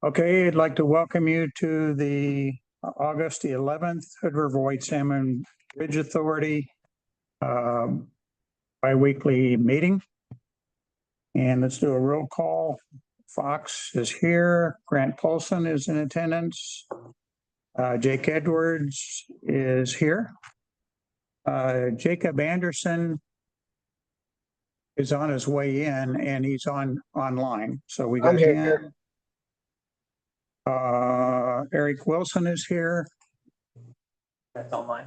Okay, I'd like to welcome you to the August the 11th Hood River White Salmon Ridge Authority bi-weekly meeting. And let's do a roll call. Fox is here. Grant Paulson is in attendance. Jake Edwards is here. Jacob Anderson is on his way in and he's online. So we got him. Eric Wilson is here. Ben's online.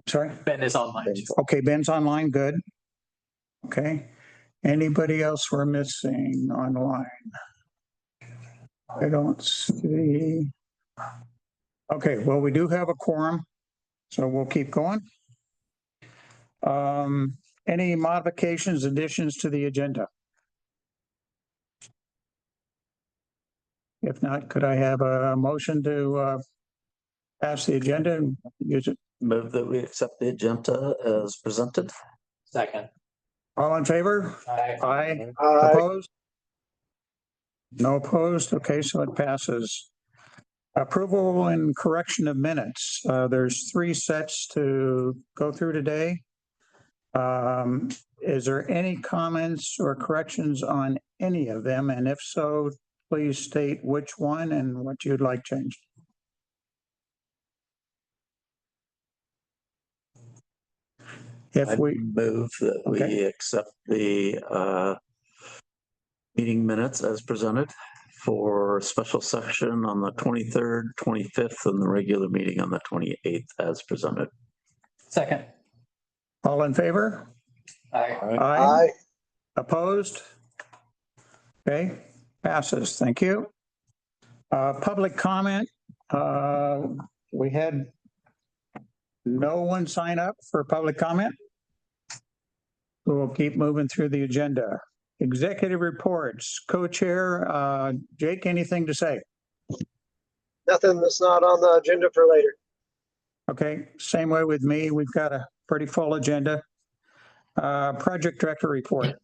Sorry? Ben is online. Okay, Ben's online, good. Okay. Anybody else we're missing online? I don't see. Okay, well, we do have a quorum, so we'll keep going. Any modifications, additions to the agenda? If not, could I have a motion to pass the agenda and use it? Move that we accept the agenda as presented. Second. All in favor? Aye. Aye. Opposed? No opposed. Okay, so it passes. Approval and correction of minutes. There's 3 sets to go through today. Is there any comments or corrections on any of them? And if so, please state which one and what you'd like changed. If we move that we accept the meeting minutes as presented for special session on the 23rd, 25th, and the regular meeting on the 28th as presented. Second. All in favor? Aye. Aye. Opposed? Okay, passes. Thank you. Public comment. We had no one sign up for public comment. We'll keep moving through the agenda. Executive reports, co-chair, Jake, anything to say? Nothing that's not on the agenda for later. Okay, same way with me. We've got a pretty full agenda. Project director report.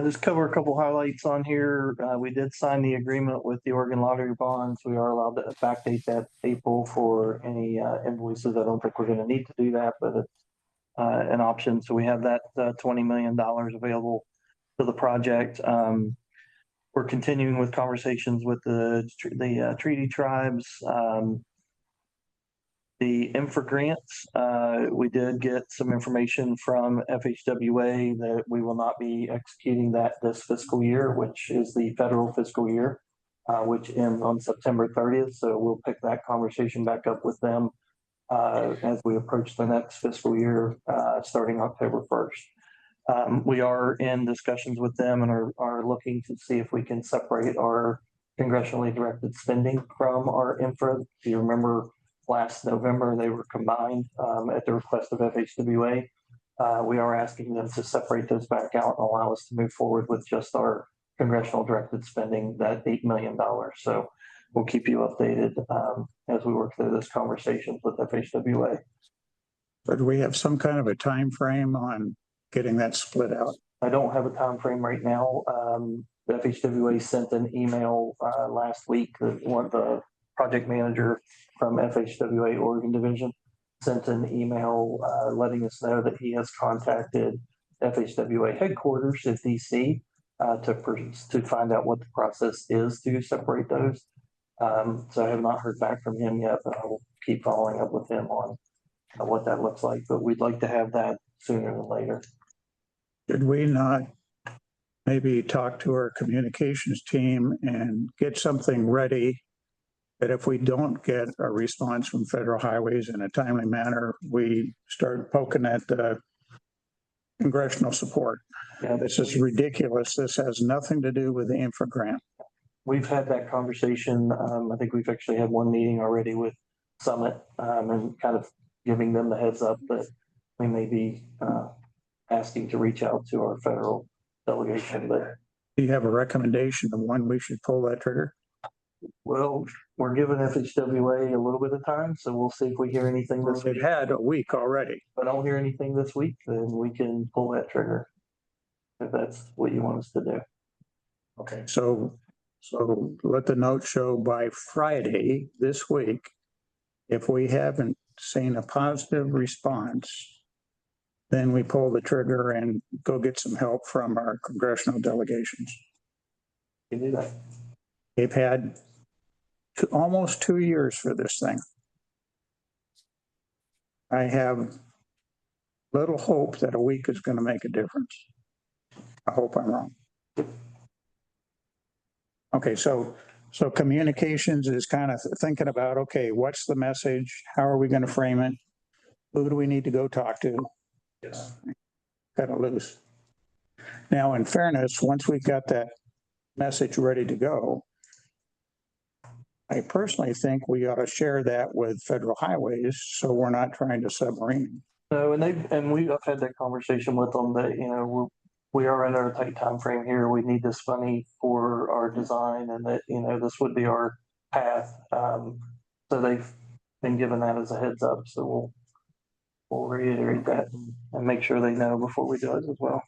Just cover a couple highlights on here. We did sign the agreement with the Oregon Lottery bonds. We are allowed to backdate that April for any invoices. I don't think we're going to need to do that, but it's an option. So we have that $20 million available for the project. We're continuing with conversations with the treaty tribes. The infra grants, we did get some information from HRWSBA that we will not be executing that this fiscal year, which is the federal fiscal year, which ends on September 30th. So we'll pick that conversation back up with them as we approach the next fiscal year, starting October 1st. We are in discussions with them and are looking to see if we can separate our congressionally directed spending from our infra. If you remember, last November, they were combined at the request of HRWSBA. We are asking them to separate those back out and allow us to move forward with just our congressional directed spending, that $8 million. So we'll keep you updated as we work through this conversation with HRWSBA. But do we have some kind of a time frame on getting that split out? I don't have a time frame right now. The FHWA sent an email last week that the project manager from FHWA Oregon Division sent an email letting us know that he has contacted FHWA headquarters in DC to find out what the process is to separate those. So I have not heard back from him yet, but I will keep following up with him on what that looks like. But we'd like to have that sooner than later. Did we not maybe talk to our communications team and get something ready that if we don't get a response from Federal Highways in a timely manner, we start poking at the congressional support? Yeah, this is ridiculous. This has nothing to do with the infra grant. We've had that conversation. I think we've actually had one meeting already with Summit and kind of giving them the heads up that we may be asking to reach out to our federal delegation. But do you have a recommendation of when we should pull that trigger? Well, we're giving FHWA a little bit of time, so we'll see if we hear anything this week. We've had a week already. If I don't hear anything this week, then we can pull that trigger if that's what you want us to do. Okay. So So let the note show by Friday this week, if we haven't seen a positive response, then we pull the trigger and go get some help from our congressional delegations. You do that. They've had almost 2 years for this thing. I have little hope that a week is going to make a difference. I hope I'm wrong. Okay, so communications is kind of thinking about, okay, what's the message? How are we going to frame it? Who do we need to go talk to? Yes. Cut it loose. Now, in fairness, once we've got that message ready to go, I personally think we ought to share that with federal highways, so we're not trying to submarine. No, I've had that conversation with them that, we are under a tight time frame here. We need this money for our design and that, this would be our path. So they've been given that as a heads up. So we'll reiterate that and make sure they know before we do it as well.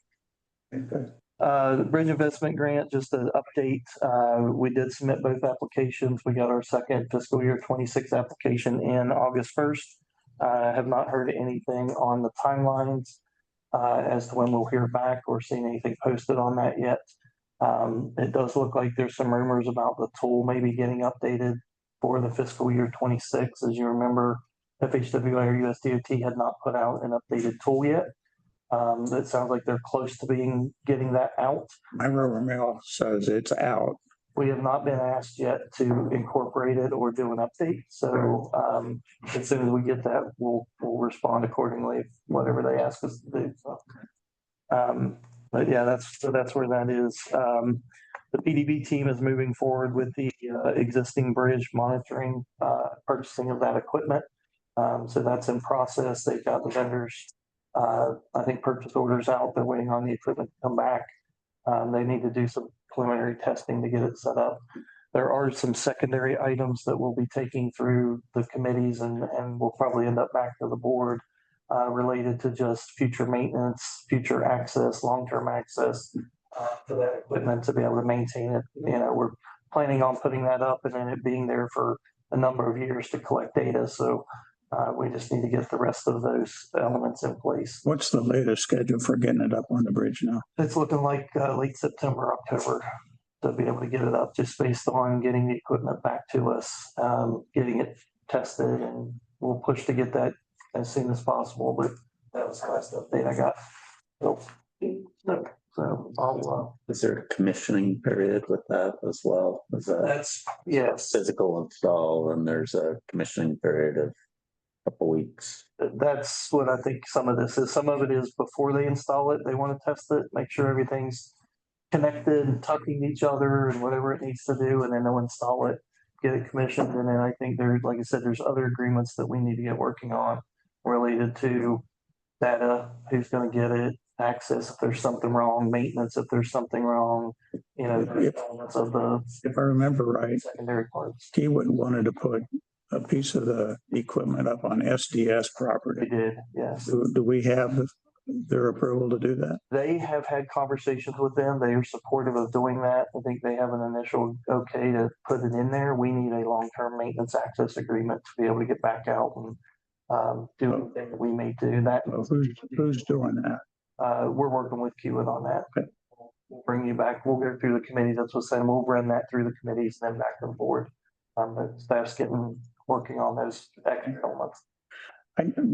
Okay. The bridge investment grant, just an update. We did submit both applications. We got our second fiscal year 26 application in August 1st. Have not heard anything on the timelines as to when we'll hear back or seen anything posted on that yet. It does look like there's some rumors about the tool maybe getting updated for the fiscal year 26. As you remember, FHWA or USDOT had not put out an updated tool yet. It sounds like they're close to getting that out. My rumor mill says it's out. We have not been asked yet to incorporate it or do an update. So as soon as we get that, we'll respond accordingly, whatever they ask us to do. So, but yeah, that's where that is. The PDB team is moving forward with the existing bridge monitoring, purchasing of that equipment. So that's in process. They've got the vendors, I think, purchase orders out. They're waiting on the equipment to come back. They need to do some preliminary testing to get it set up. There are some secondary items that we'll be taking through the committees and we'll probably end up back to the board related to just future maintenance, future access, long-term access to that equipment to be able to maintain it. We're planning on putting that up and then it being there for a number of years to collect data. So we just need to get the rest of those elements in place. What's the latest schedule for getting it up on the bridge now? It's looking like late September, October to be able to get it up, just based on getting the equipment back to us, getting it tested, and we'll push to get that as soon as possible. But that was the last update I got. So I'll. Is there a commissioning period with that as well? Is that That's yes. physical install and there's a commissioning period of a couple weeks? That's what I think some of this is. Some of it is before they install it, they want to test it, make sure everything's connected and talking to each other and whatever it needs to do, and then they'll install it, get it commissioned. And then I think there's, like I said, there's other agreements that we need to get working on related to data, who's going to get it, access if there's something wrong, maintenance if there's something wrong, elements of the If I remember right, secondary parts. Keywood wanted to put a piece of the equipment up on SDS They property. did, yes. Do we have their approval to do that? They have had conversations with them. They are supportive of doing that. I think they have an initial okay to put it in there. We need a long-term maintenance access agreement to be able to get back out and do anything that we may do. That Well, who's doing that? we're working with Kiewit on that. Okay. We'll bring you back. We'll go through the committees. That's what's saying. We'll run that through the committees and then back to the board. The staff's working on those extra elements.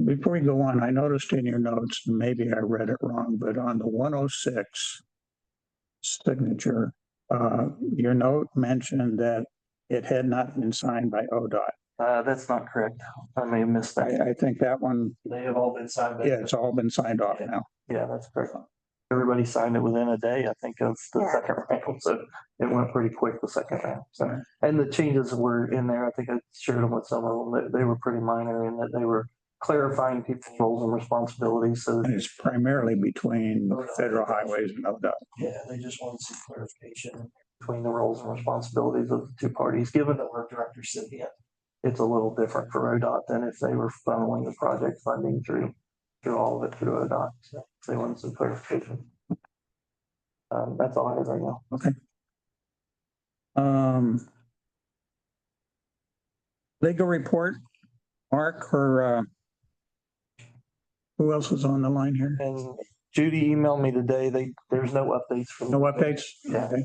Before we go on, I noticed in your notes, maybe I read it wrong, but on the 106 signature, your note mentioned that it had not been signed by ODOT. That's not correct. I may have missed that. I think that one, They have all been signed. yeah, it's all been signed off now. Yeah, that's correct. Everybody signed it within a day, I think, of the second round. So it went pretty quick the second round. So, and the changes were in there. I think I shared them with some of them. They were pretty minor in that they were clarifying people's roles and responsibilities. So And it's primarily between federal highways and ODOT. yeah, they just wanted some clarification between the roles and responsibilities of the two parties. Given that we're director recipient, it's a little different for ODOT than if they were funneling the project funding through all of it through ODOT. So they wanted some clarification. That's all I have right now. Okay. Legal report, Mark, or who else is on the line here? And Judy emailed me today. There's no updates from. No updates? Yeah. Okay.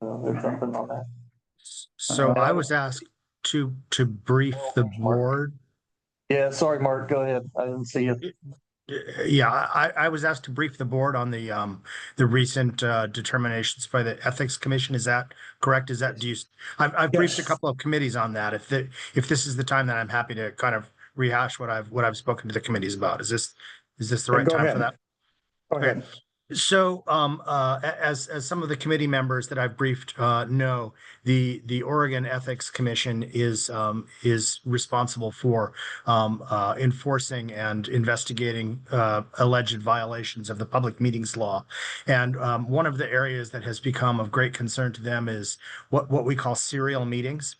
There's nothing on that. So I was asked to brief the board. Yeah, sorry, Mark, go ahead. I didn't see it. Yeah, I was asked to brief the board on the recent determinations by the Ethics Commission. Is that correct? Is that, I've briefed a Yes. couple of committees on that. If this is the time, then I'm happy to kind of rehash what I've spoken to the committees about. Is this the right Go time ahead. for that? Go ahead. So, as some of the committee members that I've briefed know, the Oregon Ethics Commission is responsible for enforcing and investigating alleged violations of the public meetings law. And one of the areas that has become of great concern to them is what we call serial meetings.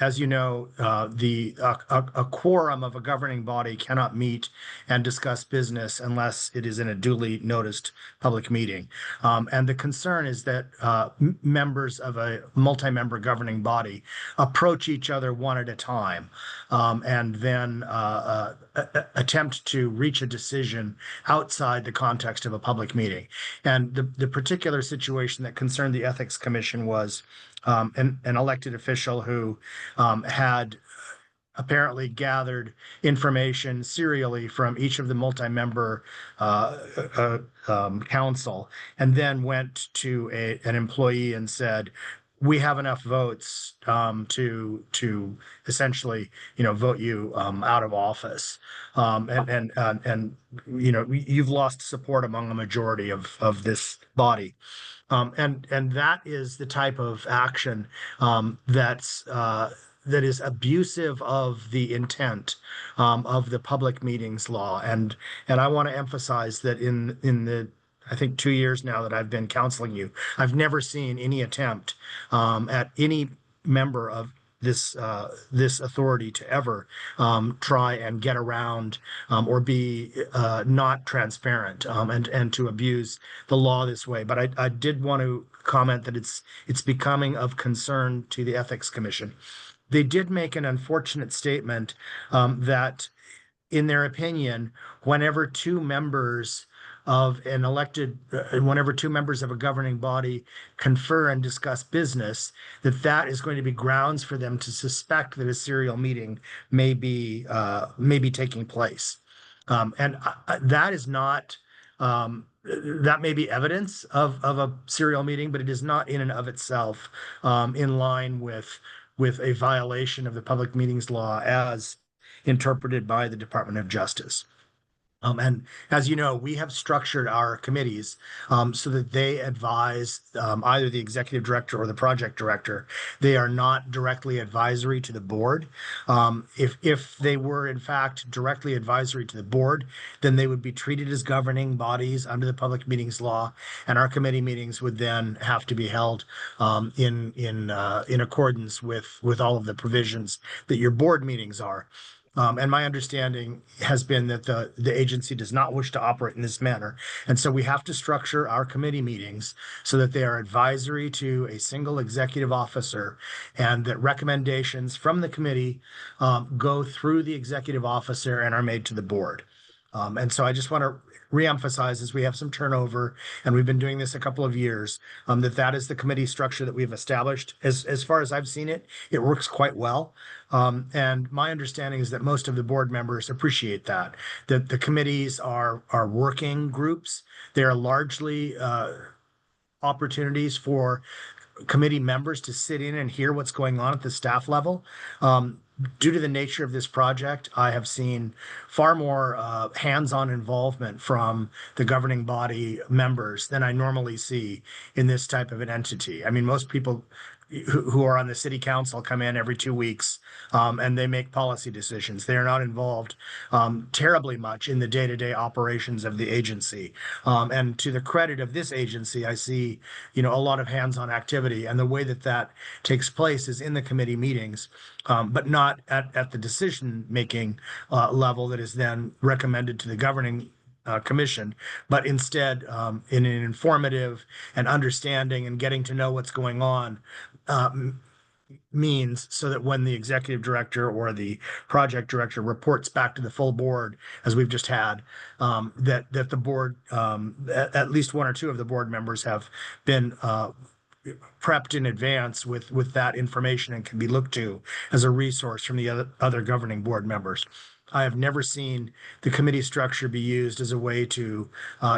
As you know, a quorum of a governing body cannot meet and discuss business unless it is in a duly noticed public meeting. And the concern is that members of a multi-member governing body approach each other one at a time, and then attempt to reach a decision outside the context of a public meeting. And the particular situation that concerned the Ethics Commission was an elected official who had apparently gathered information serially from each of the multi-member council, and then went to an employee and said, "We have enough votes to essentially, vote you out of office, and you've lost support among a majority of this body." And that is the type of action that is abusive of the intent of the public meetings law. And I want to emphasize that in the I think 2 years now that I've been counseling you, I've never seen any attempt at any member of this authority to ever try and get around or be not transparent and to abuse the law this way. But I did want to comment that it's becoming of concern to the Ethics Commission. They did make an unfortunate statement that, in their opinion, whenever two members of a governing body confer and discuss business, that is going to be grounds for them to suspect that a serial meeting may be taking place. And that is not, that may be evidence of a serial meeting, but it is not in and of itself in line with a violation of the public meetings law as interpreted by the Department of Justice. And as you know, we have structured our committees so that they advise either the executive director or the project director. They are not directly advisory to the board. If they were in fact directly advisory to the board, then they would be treated as governing bodies under the public meetings law, and our committee meetings would then have to be held in accordance with all of the provisions that your board meetings are. And my understanding has been that the agency does not wish to operate in this manner. And so we have to structure our committee meetings so that they are advisory to a single executive officer, and that recommendations from the committee go through the executive officer and are made to the board. And so I just want to reemphasize, as we have some turnover and we've been doing this a couple of years, that is the committee structure that we've established. As far as I've seen it, it works quite well. And my understanding is that most of the board members appreciate that the committees are working groups. They are largely opportunities for committee members to sit in and hear what's going on at the staff level. Due to the nature of this project, I have seen far more hands-on involvement from the governing body members than I normally see in this type of an entity. I mean, most people who are on the city council come in every 2 weeks and they make policy decisions. They are not involved terribly much in the day-to-day operations of the agency. And to the credit of this agency, I see, a lot of hands-on activity, and the way that takes place is in the committee meetings, but not at the decision-making level that is then recommended to the governing commission, but instead in an informative and understanding and getting to know what's going on means so that when the executive director or the project director reports back to the full board, as we've just had, that the board, at least one or two of the board members have been prepped in advance with that information and can be looked to as a resource from the other governing board members. I have never seen the committee structure be used as a way to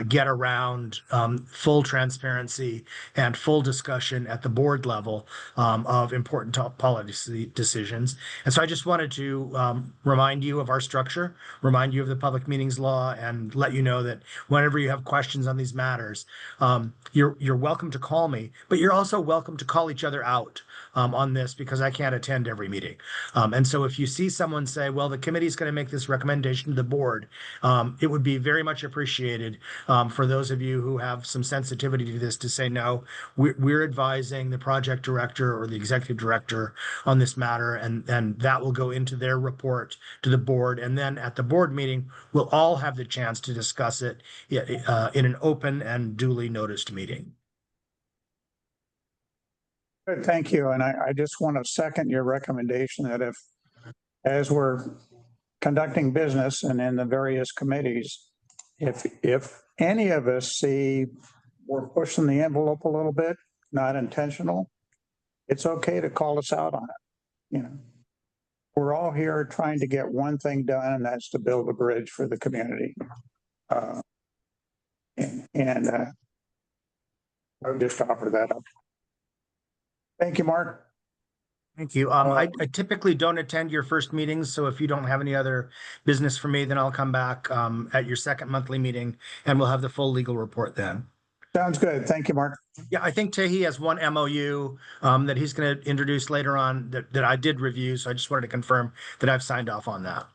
get around full transparency and full discussion at the board level of important policy decisions. And so I just wanted to remind you of our structure, remind you of the public meetings law, and let you know that whenever you have questions on these matters, you're welcome to call me, but you're also welcome to call each other out on this because I can't attend every meeting. And so if you see someone say, well, the committee's going to make this recommendation to the board, it would be very much appreciated for those of you who have some sensitivity to this to say, no, we're advising the project director or the executive director on this matter, and that will go into their report to the board. And then at the board meeting, we'll all have the chance to discuss it in an open and duly noticed meeting. Good, thank you. And I just want to second your recommendation that if, as we're conducting business and in the various committees, if any of us see we're pushing the envelope a little bit, not intentional, it's okay to call us out on it. You know, we're all here trying to get one thing done, and that's to build a bridge for the community. I would just offer that up. Thank you, Mark. Thank you. I typically don't attend your first meetings, so if you don't have any other business for me, then I'll come back at your second monthly meeting and we'll have the full legal report then. Sounds good. Thank you, Mark. Yeah, I think Tehi has one MOU that he's going to introduce later on that I did review, so I just wanted to confirm that I've signed off on that.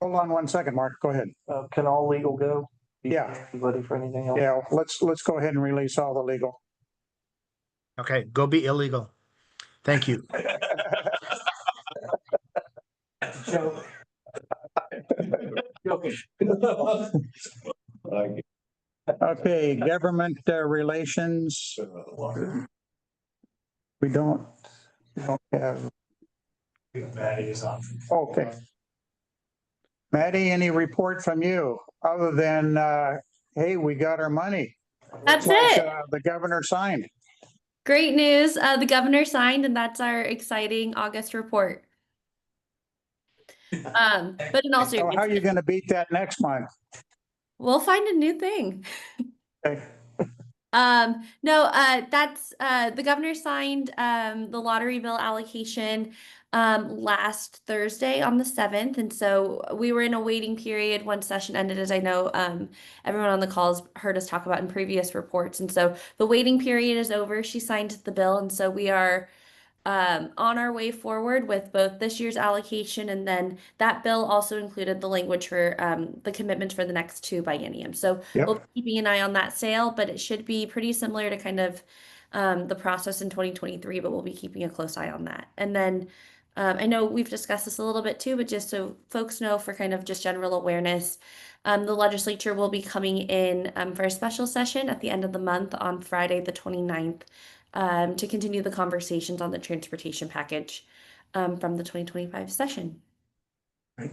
Hold on one second, Mark. Go ahead. Can all legal go? Yeah. Ready for anything else? Yeah, let's go ahead and release all the legal. Okay, go be illegal. Thank you. Okay, government relations. We don't have. Maddie is on. Okay. Maddie, any report from you other than, hey, we got our money? That's Looks like, it. the governor signed. Great news. The governor signed, and that's our exciting August report. But in all So how are you seriousness, going to beat that next month? we'll find a new thing. Okay. No, that's the governor signed the lottery bill allocation last Thursday on the 7th, and so we were in a waiting period. One session ended, as I know everyone on the calls heard us talk about in previous reports, and so the waiting period is over. She signed the bill, and so we are on our way forward with both this year's allocation, and then that bill also included the language for the commitments for the next two bienniums. So Yep. we'll be keeping an eye on that sale, but it should be pretty similar to kind of the process in 2023, but we'll be keeping a close eye on that. And then I know we've discussed this a little bit too, but just so folks know for kind of just general awareness, the legislature will be coming in for a special session at the end of the month on Friday, the 29th. To continue the conversations on the transportation package from the 2025 session. Great.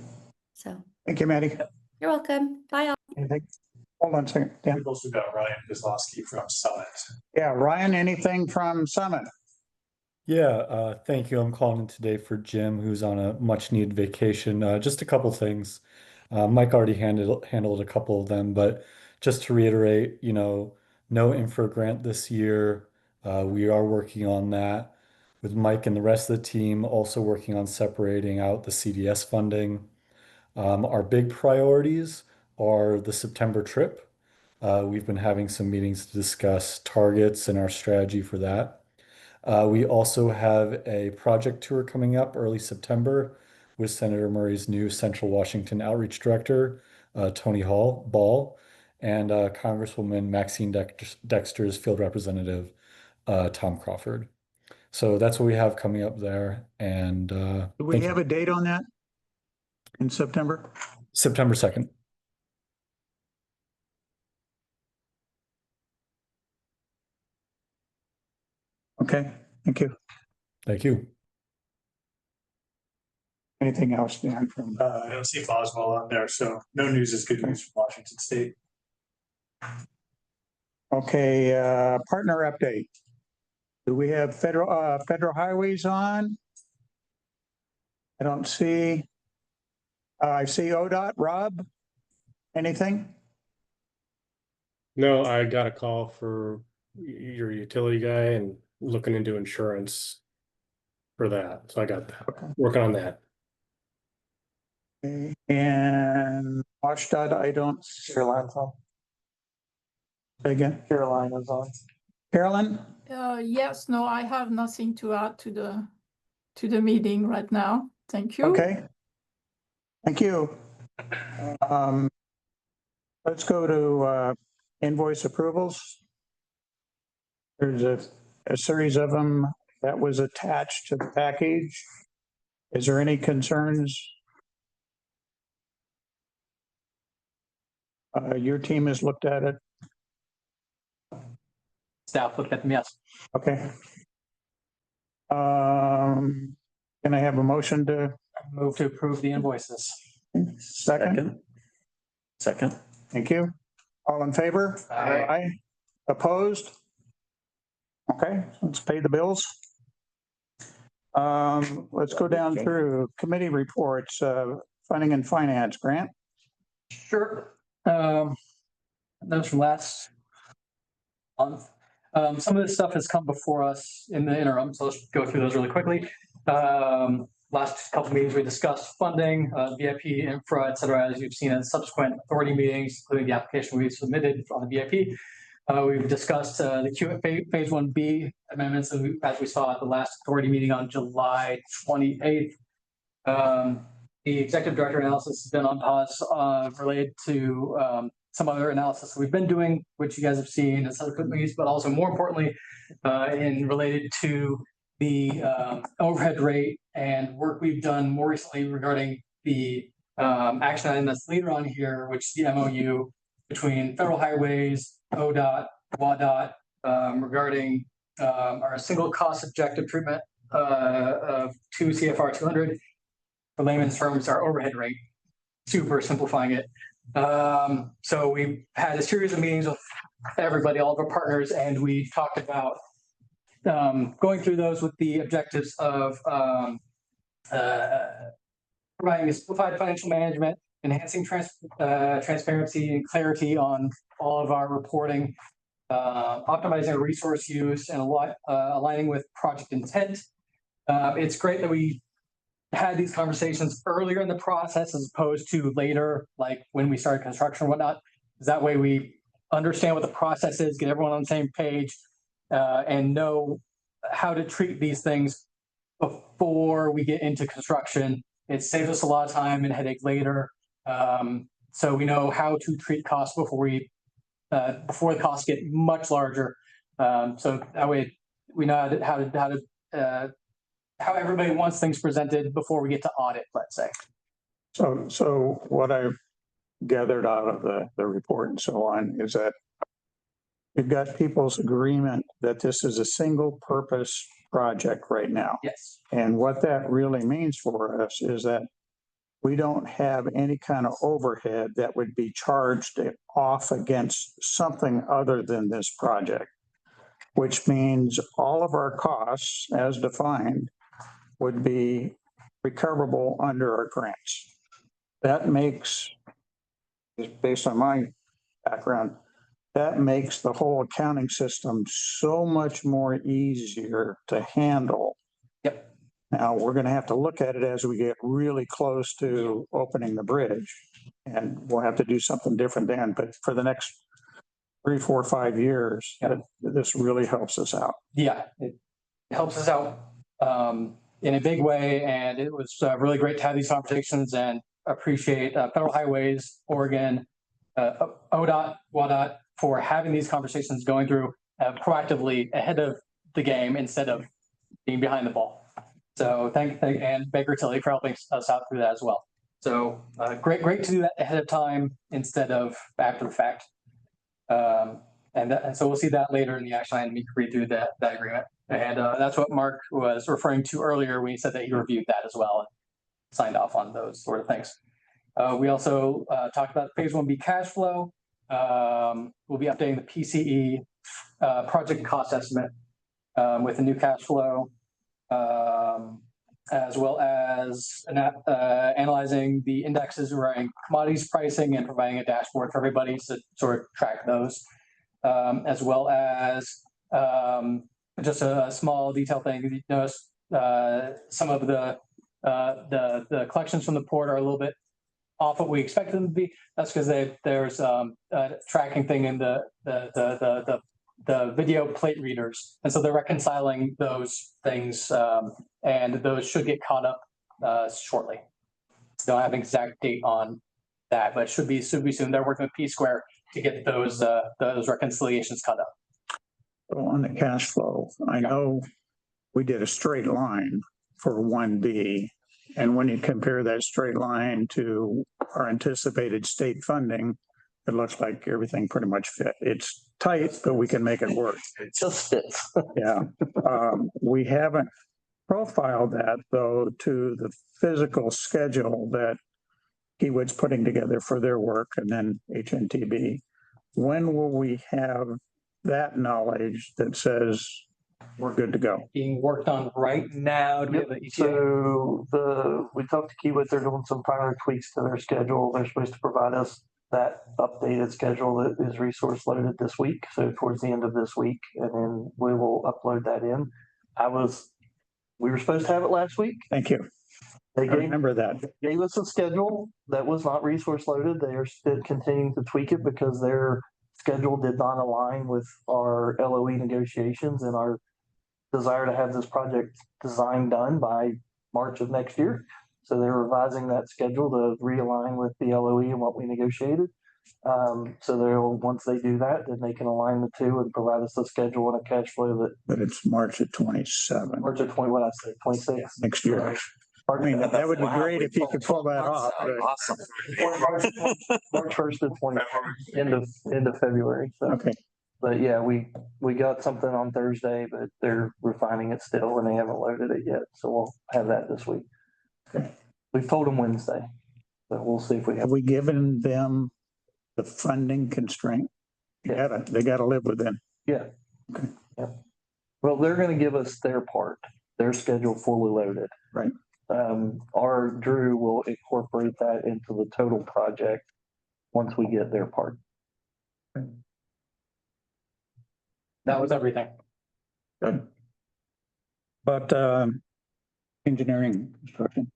So Thank you, Maddie. you're welcome. Bye all. Anything? Hold on a second. Dan. We've also got Ryan Kozlowski from Summit. Yeah, Ryan, anything from Summit? Yeah, thank you. I'm calling in today for Jim, who's on a much needed vacation. Just a couple things. Mike already handled a couple of them, but just to reiterate, no infra grant this year. We are working on that with Mike and the rest of the team, also working on separating out the CDS funding. Our big priorities are the September trip. We've been having some meetings to discuss targets and our strategy for that. We also have a project tour coming up early September with Senator Murray's new Central Washington Outreach Director, Tony Ball, and Congresswoman Maxine Dexter's field representative, Tom Crawford. So that's what we have coming up there. And Do we have a date on that in September? September 2nd. Okay, thank you. Thank you. Anything else, Dan, from, I don't see Boswell on there, so no news is good news from Washington State. okay, partner update. Do we have federal highways on? I don't see. I see ODOT, Rob, anything? No, I got a call for your utility guy and looking into insurance for that. So I got that. Okay. Working on that. Okay. And WashDOT, I don't, Caroline's on. say again, Carolina's on. Carolyn? Yes, no, I have nothing to add to the meeting right now. Thank you. Okay. Thank you. Let's go to invoice approvals. There's a series of them that was attached to the package. Is there any concerns? Your team has looked at it. Staff looked at them, yes. Okay. Can I have a motion to Move to approve the invoices. second? Second. Thank you. All in favor? Aye. Opposed? Okay, let's pay the bills. Let's go down through committee reports, funding and finance, Grant. Sure. Those from last month. Some of this stuff has come before us in the interim, so let's go through those really quickly. Last couple of meetings, we discussed funding, VIP, infra, et cetera, as you've seen in subsequent authority meetings, including the application we submitted on the VIP. We've discussed the phase 1B amendments as we saw at the last authority meeting on July 28th. The executive director analysis has been on pause related to some other analysis we've been doing, which you guys have seen in subsequent meetings, but also more importantly, in related to the overhead rate and work we've done more recently regarding the action item that's later on here, which is the MOU between Federal Highways, ODOT, WADOT, regarding our single cost objective treatment of 2 CFR 200. For layman's terms, our overhead rate, super simplifying it. So we had a series of meetings with everybody, all of our partners, and we talked about going through those with the objectives of providing a simplified financial management, enhancing transparency and clarity on all of our reporting, optimizing our resource use, and aligning with project intent. It's great that we had these conversations earlier in the process as opposed to later, like when we started construction and whatnot. That way we understand what the process is, get everyone on the same page, and know how to treat these things before we get into construction. It saves us a lot of time and headache later. So we know how to treat costs before the costs get much larger. So that way we know how everybody wants things presented before we get to audit, let's say. So what I gathered out of the report and so on is that we've got people's agreement that this is a single purpose project right now. Yes. And what that really means for us is that we don't have any kind of overhead that would be charged off against something other than this project, which means all of our costs as defined would be recoverable under our grants. That makes, based on my background, that makes the whole accounting system so much more easier to handle. Yep. Now, we're going to have to look at it as we get really close to opening the bridge, and we'll have to do something different then. But for the next 3, 4, 5 years, this really helps us out. Yeah, it helps us out in a big way, and it was really great to have these conversations and appreciate Federal Highways, Oregon, ODOT, WADOT for having these conversations going through proactively ahead of the game instead of being behind the ball. So thank and Baker Tilly for helping us out through that as well. So great to do that ahead of time instead of after the fact. And so we'll see that later in the action item. You can read through that agreement. And that's what Mark was referring to earlier when he said that he reviewed that as well and signed off on those sort of things. We also talked about phase 1B cash flow. We'll be updating the PCE project cost estimate with a new cash flow, as well as analyzing the indexes regarding commodities pricing and providing a dashboard for everybody to sort of track those, as well as just a small detail thing. You notice some of the collections from the port are a little bit off what we expected them to be. That's because there's a tracking thing in the video plate readers, and so they're reconciling those things, and those should get caught up shortly. Don't have an exact date on that, but it should be soon. They're working with P Square to get those reconciliations caught up. So on the cash flow, I know we did a straight line for 1B. And when you compare that straight line to our anticipated state funding, it looks like everything pretty much fit. It's tight, but we can make it work. It just fits. Yeah. We haven't profiled that though to the physical schedule that Kiewit's putting together for their work and then HNTB. When will we have that knowledge that says we're good to go? Being worked on right now. So we talked to Kiewit, they're doing some minor tweaks to their schedule. They're supposed to provide us that updated schedule that is resource loaded this week. So towards the end of this week, and then we will upload that in. We were supposed to have it last week. Thank you. I remember that. Gave us a schedule that was not resource loaded. They are still continuing to tweak it because their schedule did not align with our LOE negotiations and our desire to have this project design done by March of next year. So they're revising that schedule to realign with the LOE and what we negotiated. So once they do that, then they can align the two and provide us a schedule and a cash flow But it's March of 27. March of 26 next year. I mean, that would be great if you could pull that off. Awesome. March 1st to end of February. So. Okay. But yeah, we got something on Thursday, but they're refining it still and they haven't loaded it yet. So we'll have that this week. Okay. We've told them Wednesday, but we'll see if we Have we given them the funding constraint? They gotta live within. Yeah. Okay. Yeah. Well, they're going to give us their part, their schedule fully loaded. Right. Our Drew will incorporate that into the total project once we get their part. That was everything. Good. But engineering construction.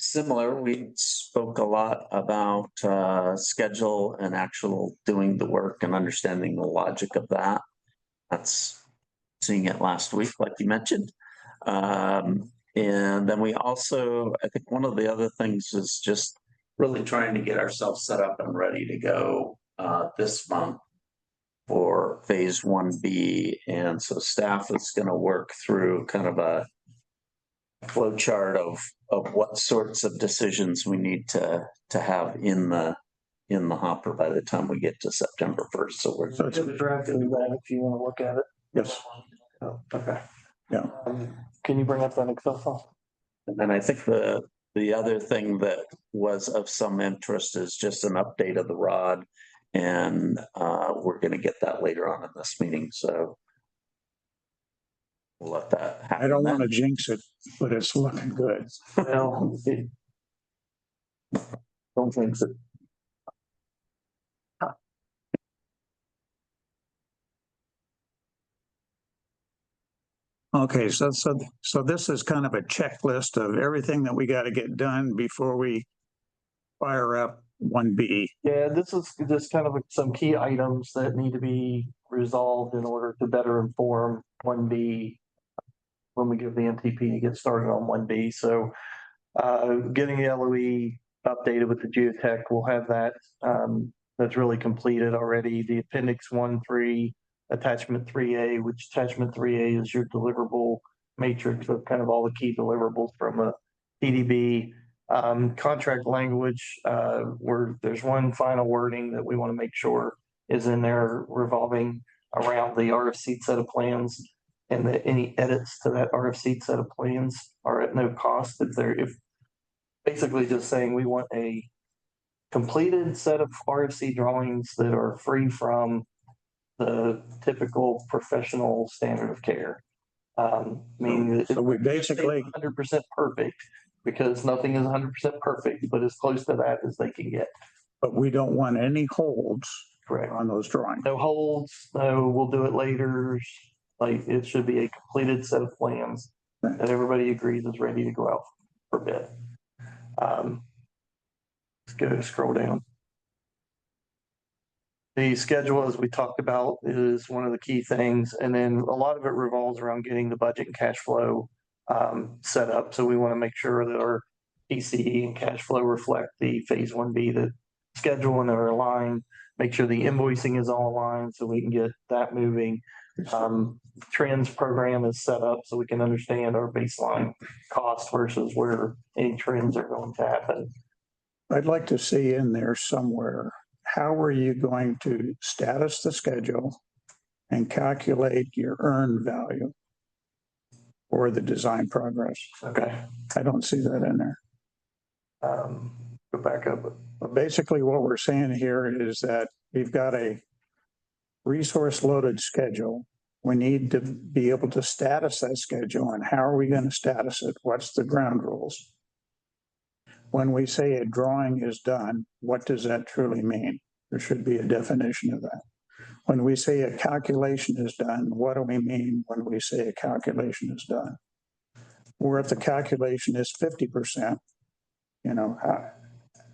Similar, we spoke a lot about schedule and actual doing the work and understanding the logic of that. That's seeing it last week, like you mentioned. And then we also, I think one of the other things is just really trying to get ourselves set up and ready to go this month for phase 1B. And so staff is going to work through kind of a flow chart of what sorts of decisions we need to have in the hopper by the time we get to September 1st. So we're drafted that if you want to look at it. Yes. Oh, okay. Yeah. Can you bring up that Excel file? And I think the other thing that was of some interest is just an update of the ROD, and we're going to get that later on in this meeting. So we'll let that happen. I don't want to jinx it, but it's looking good. Well, don't jinx it. Okay, so this is kind of a checklist of everything that we got to get done before we fire up 1B. Yeah, this is just kind of some key items that need to be resolved in order to better inform 1B when we give the MTP to get started on 1B. So getting the LOE updated with the geotech, we'll have that. That's really completed already. The appendix 1.3, attachment 3A, which attachment 3A is your deliverable matrix of kind of all the key deliverables from a PDB. Contract language, where there's one final wording that we want to make sure is in there revolving around the RFC set of plans. And that any edits to that RFC set of plans are at no cost if basically just saying we want a completed set of RFC drawings that are free from the typical professional standard of care. Meaning So we basically, 100% perfect, because nothing is 100% perfect, but as close to that as they can get. but we don't want any holds Correct. on those drawings. No holds, no, we'll do it later. Like, it should be a completed set of plans that everybody agrees is ready to go out for bid. Let's go scroll down. The schedule, as we talked about, is one of the key things, and then a lot of it revolves around getting the budget and cash flow set up. So we want to make sure that our PCE and cash flow reflect the phase 1B, the schedule, and they're aligned. Make sure the invoicing is all aligned so we can get that moving. Trends program is set up so we can understand our baseline cost versus where any trends are going to happen. I'd like to see in there somewhere, how are you going to status the schedule and calculate your earned value for the design progress? Okay. I don't see that in there. Go back up. But basically what we're saying here is that we've got a resource loaded schedule. We need to be able to status that schedule, and how are we going to status it? What's the ground rules? When we say a drawing is done, what does that truly mean? There should be a definition of that. When we say a calculation is done, what do we mean when we say a calculation is done? Or if the calculation is 50%, you know,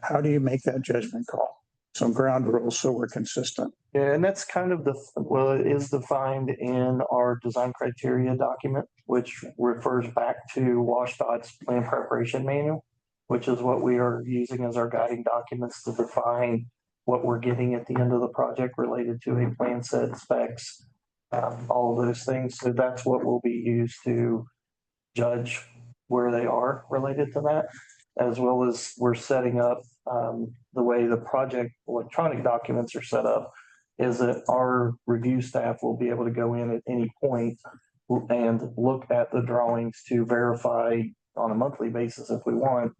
how do you make that judgment call? Some ground rules so we're consistent. Yeah, and that's kind of it is defined in our design criteria document, which refers back to WashDOT's plan preparation manual, which is what we are using as our guiding documents to define what we're getting at the end of the project related to a plan set, specs, all of those things. So that's what will be used to judge where they are related to that, as well as we're setting up the way the project electronic documents are set up is that our review staff will be able to go in at any point and look at the drawings to verify on a monthly basis if we want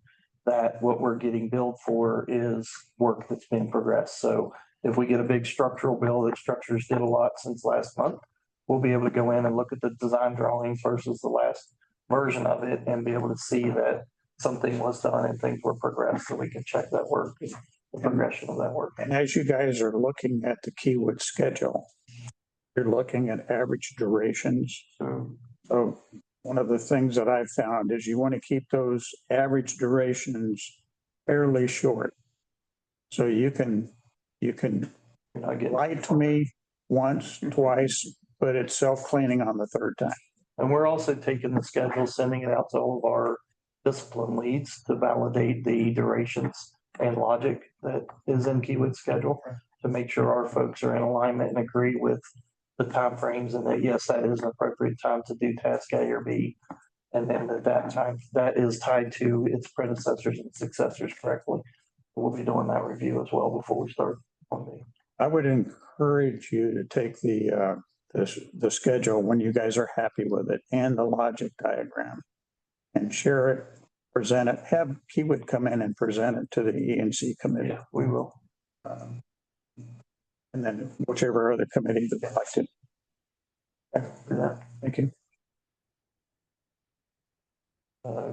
that what we're getting billed for is work that's been progressed. So if we get a big structural bill that structures did a lot since last month, we'll be able to go in and look at the design drawings versus the last version of it and be able to see that something was done and things were progressed, so we can check that work, the progression of that work. And as you guys are looking at the Keywood schedule, you're looking at average durations. So one of the things that I've found is you want to keep those average durations fairly short. So you can lie to me once, twice, but it's self-cleaning on the third time. And we're also taking the schedule, sending it out to all of our discipline leads to validate the durations and logic that is in Keywood's schedule to make sure our folks are in alignment and agree with the timeframes and that, yes, that is an appropriate time to do task A or B. And then at that time, that is tied to its predecessors and successors correctly. We'll be doing that review as well before we start on the. I would encourage you to take the schedule when you guys are happy with it and the logic diagram and share it, present it, have Keywood come in and present it to the E&C committee. Yeah, we will. And then whichever other committee that elected. Yeah. Thank you.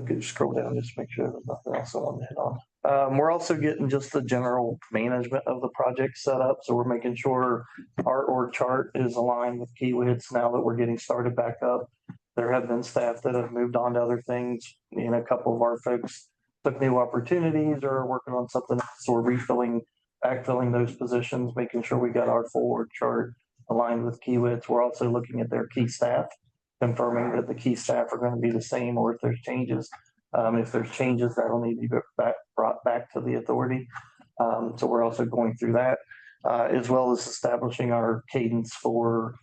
Good, scroll down, just make sure there's nothing else I want to hit on. We're also getting just the general management of the project set up. So we're making sure our org chart is aligned with Keywood's now that we're getting started back up. There have been staff that have moved on to other things. And a couple of our folks took new opportunities or are working on something else. So we're backfilling those positions, making sure we got our full org chart aligned with Keywood's. We're also looking at their key staff, confirming that the key staff are going to be the same, or if there's changes. If there's changes, that'll need to be brought back to the authority. So we're also going through that, as well as establishing our cadence for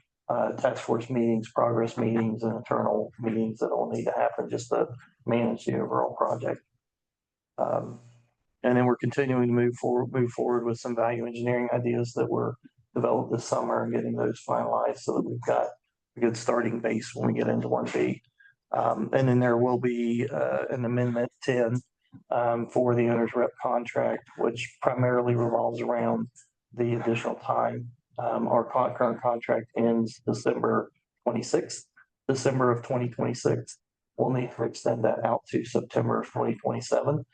task force meetings, progress meetings, and internal meetings that will need to happen just to manage the overall project. And then we're continuing to move forward with some value engineering ideas that we're developed this summer and getting those finalized so that we've got a good starting base when we get into 1B. And then there will be an amendment 10 for the owner's rep contract, which primarily revolves around the additional time. Our current contract ends December 26th, December of 2026. We'll need to extend that out to September of 2027.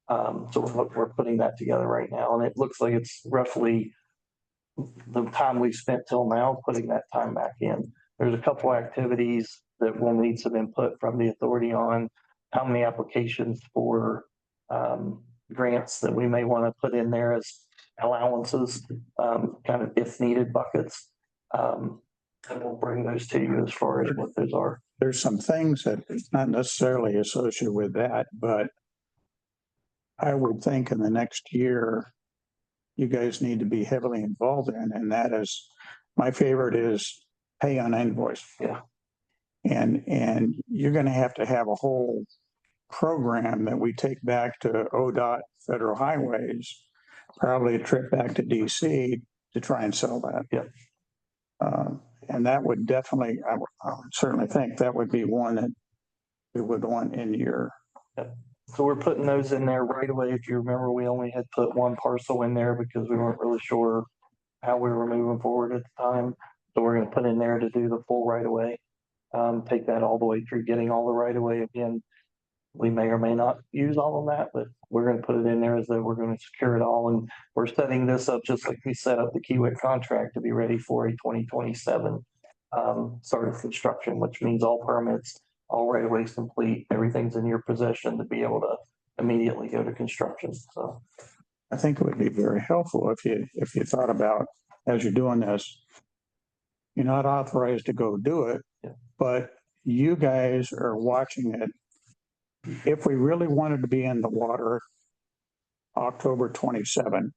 So we're putting that together right now, and it looks like it's roughly the time we've spent till now, putting that time back in. There's a couple activities that we'll need some input from the authority on, how many applications for grants that we may want to put in there as allowances, kind of if needed buckets. And we'll bring those to you as far as what those are. There's some things that it's not necessarily associated with that, but I would think in the next year, you guys need to be heavily involved in, and that is, my favorite is pay on invoice. Yeah. And you're gonna have to have a whole program that we take back to ODOT Federal Highways, probably a trip back to DC to try and sell that. Yeah. And that would definitely, I would certainly think that would be one that we would want in your. So we're putting those in there right away. If you remember, we only had put one parcel in there because we weren't really sure how we were moving forward at the time. So we're going to put in there to do the full right away. Take that all the way through getting all the right away. Again, we may or may not use all of that, but we're going to put it in there as though we're going to secure it all. And we're setting this up just like we set up the Kiewit contract to be ready for a 2027 start of construction, which means all permits, all right of ways complete, everything's in your possession to be able to immediately go to construction. So I think it would be very helpful if you thought about, as you're doing this, you're not authorized to go do it, but you guys are watching it. If we really wanted to be in the water October 27,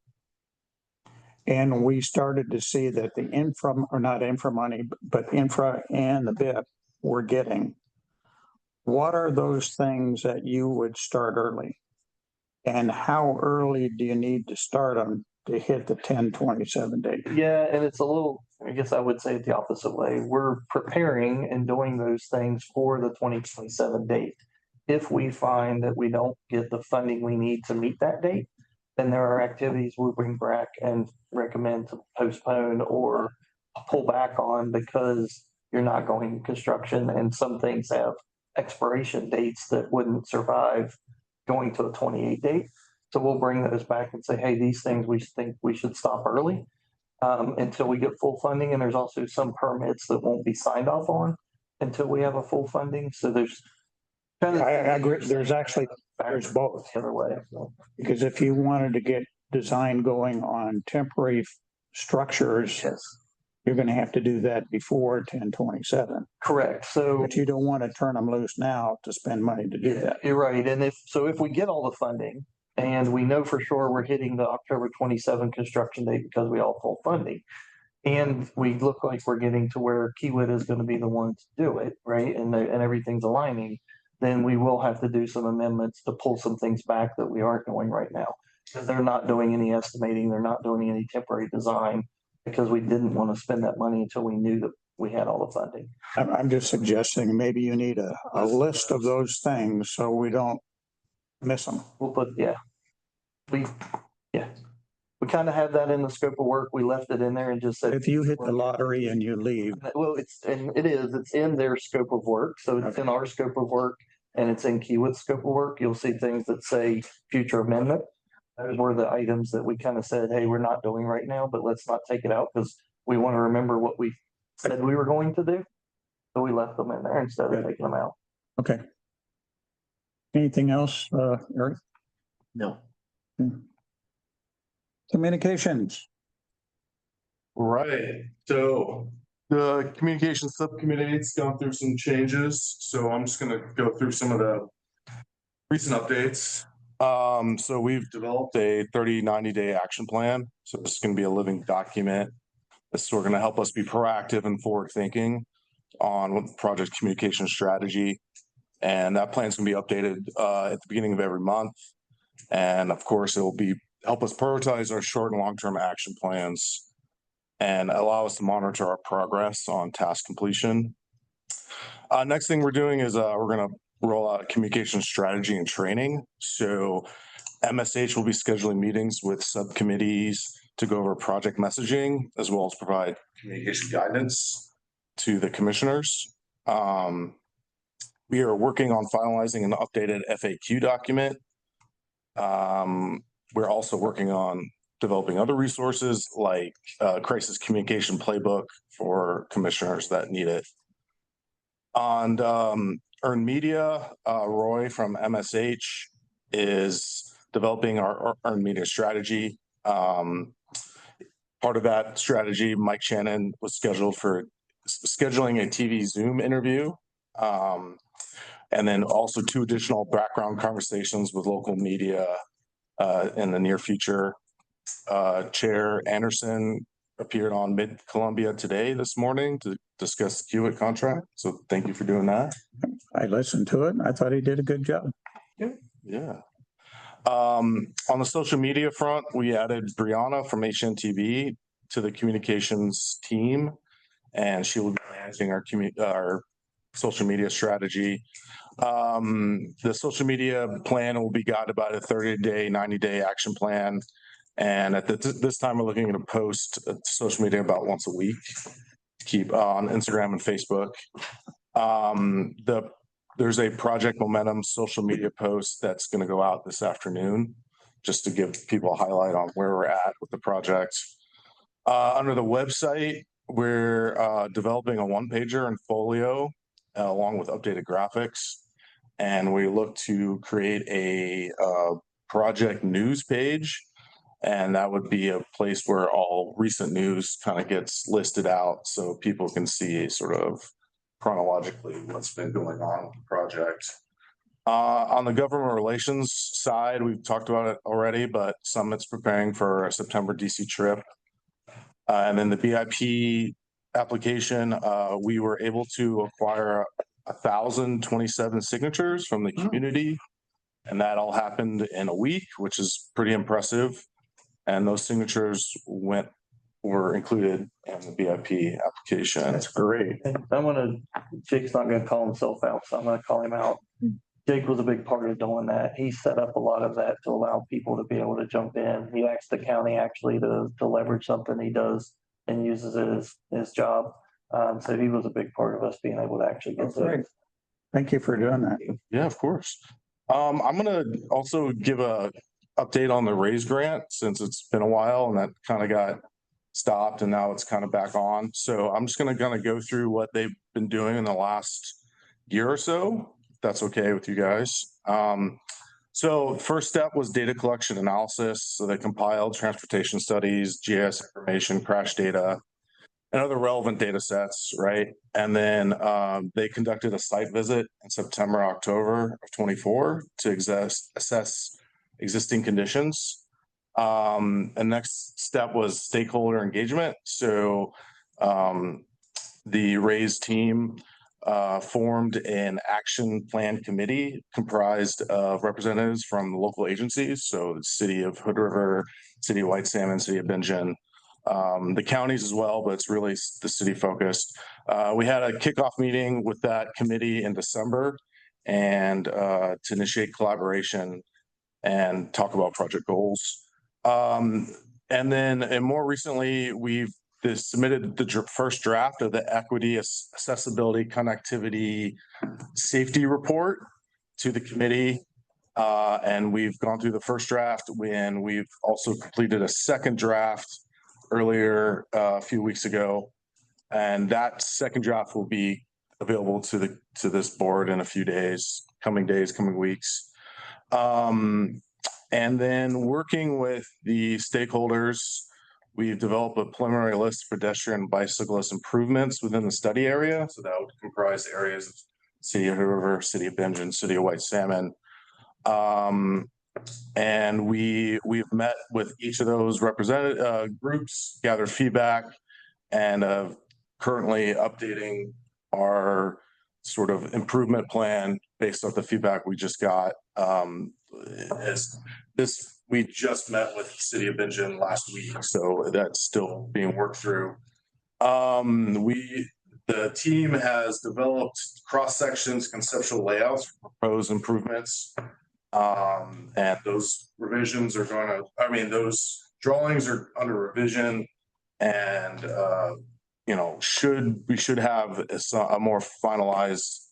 and we started to see that the not infra money, but infra and the BIP we're getting, what are those things that you would start early? And how early do you need to start them to hit the 10/27 date? yeah, and it's a little, I guess I would say it the opposite way. We're preparing and doing those things for the 2027 date. If we find that we don't get the funding we need to meet that date, then there are activities we'll bring back and recommend to postpone or pull back on because you're not going to construction, and some things have expiration dates that wouldn't survive going to a 28 date. So we'll bring those back and say, hey, these things we think we should stop early until we get full funding. And there's also some permits that won't be signed off on until we have a full funding. So there's kind of. I agree. There's both. The other way. So. Because if you wanted to get design going on temporary structures, Yes. You're going to have to do that before 10/27. Correct. So, but you don't want to turn them loose now to spend money to do that. You're right. And if we get all the funding and we know for sure we're hitting the October 27 construction date because we all full funding, and we look like we're getting to where Kiewit is going to be the one to do it, right? And everything's aligning, then we will have to do some amendments to pull some things back that we aren't doing right now. Because they're not doing any estimating, they're not doing any temporary design, because we didn't want to spend that money until we knew that we had all the funding. I'm just suggesting maybe you need a list of those things so we don't miss them. We'll put, we kind of have that in the scope of work. We left it in there and just said. If you hit the lottery and you leave. Well, it's in their scope of work. So it's in our scope of work and it's in Kiewit's scope of work. You'll see things that say future amendment. Those were the items that we kind of said, hey, we're not doing right now, but let's not take it out because we want to remember what we said we were going to do. So we left them in there instead of taking them out. Okay. Anything else, Eric? No. Communications. Right. So the communications subcommittee's gone through some changes. So I'm just going to go through some of the recent updates. So we've developed a 90 day action plan. So this is going to be a living document. This is going to help us be proactive and forward thinking on what the project communication strategy. And that plan is going to be updated at the beginning of every month. And of course, it will help us prioritize our short and long-term action plans and allow us to monitor our progress on task completion. Next thing we're doing is we're going to roll out communication strategy and training. So MSH will be scheduling meetings with subcommittees to go over project messaging, as well as provide communication guidance to the commissioners. We are working on finalizing an updated FAQ document. We're also working on developing other resources like crisis communication playbook for commissioners that need it. On earned media, Roy from MSH is developing our earned media strategy. Part of that strategy, Mike Shannon was scheduled for scheduling a TV Zoom interview. And then also 2 additional background conversations with local media in the near future. Chair Anderson appeared on Mid-Columbia Today this morning to discuss the Hewitt contract. So thank you for doing that. I listened to it. I thought he did a good job. Yeah. On the social media front, we added Brianna from HNTV to the communications team, and she will be managing our social media strategy. The social media plan will be guided by the 30-day, 90-day action plan. And at this time, we're looking to post social media about once a week, keep on Instagram and Facebook. There's a Project Momentum social media post that's going to go out this afternoon, just to give people a highlight on where we're at with the project. Under the website, we're developing a one-pager and folio along with updated graphics. And we look to create a project news page. And that would be a place where all recent news kind of gets listed out so people can see sort of chronologically what's been going on with the project. On the government relations side, we've talked about it already, but Summit's preparing for a September DC trip. And then the BIP application, we were able to acquire 1,027 signatures from the community. And that all happened in a week, which is pretty impressive. And those signatures were included in the BIP application. That's great. And Jake's not gonna call himself out, so I'm gonna call him out. Jake was a big part of doing that. He set up a lot of that to allow people to be able to jump in. He asked the county actually to leverage something he does and uses it as his job. So he was a big part of us being able to actually get Great. Thank you for doing that. Yeah, of course. I'm gonna also give a update on the RAISE grant since it's been a while and that kind of got stopped and now it's kind of back on. So I'm just gonna go through what they've been doing in the last year or so, if that's okay with you guys. So first step was data collection analysis. So they compiled transportation studies, GIS information, crash data, and other relevant data sets, right? And then they conducted a site visit in September, October of 24 to assess existing conditions. And next step was stakeholder engagement. So the RAISE team formed an action plan committee comprised of representatives from local agencies. So the city of Hood River, city of White Salmon, city of Bingen, the counties as well, but it's really the city focused. We had a kickoff meeting with that committee in December and to initiate collaboration and talk about project goals. And more recently, we've submitted the first draft of the equity, accessibility, connectivity, safety report to the committee. And we've gone through the first draft and we've also completed a second draft earlier a few weeks ago. And that second draft will be available to this board in a few days, coming weeks. And then working with the stakeholders, we've developed a preliminary list of pedestrian and bicyclist improvements within the study area. So that would comprise areas of city of Hood River, city of Bingen, city of White Salmon. And we've met with each of those represented groups, gathered feedback, and currently updating our sort of improvement plan based off the feedback we just got. As this we just met with the city of Bingen last week, so that's still being worked through. The team has developed cross sections, conceptual layouts, for proposed improvements. And those revisions are those drawings are under revision, and we should have a more finalized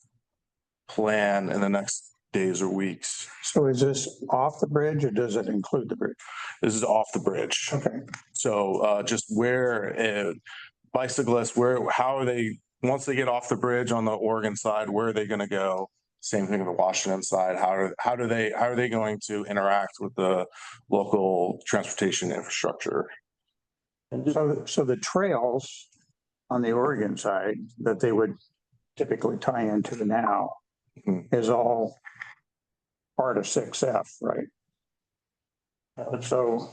plan in the next days or weeks. So is this off the bridge or does it include the bridge? This is off the bridge. Okay. So just where bicyclists, how are they, once they get off the bridge on the Oregon side, where are they going to go? Same thing on the Washington side. How are they going to interact with the local transportation infrastructure? So the trails on the Oregon side that they would typically tie into now is all part of 6F, right? So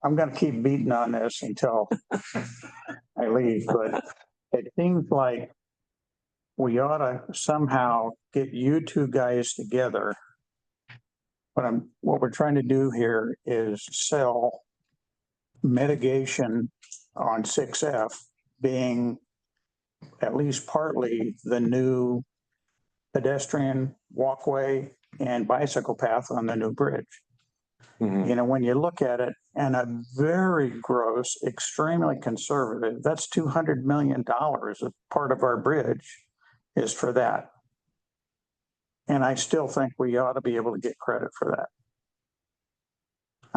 I'm going to keep beating on this until I leave, but it seems like we ought to somehow get you two guys together. What we're trying to do here is sell mitigation on 6F being at least partly the new pedestrian walkway and bicycle path on the new bridge. When you look at it, and a very gross, extremely conservative, that's $200 million of part of our bridge is for that. And I still think we ought to be able to get credit for that.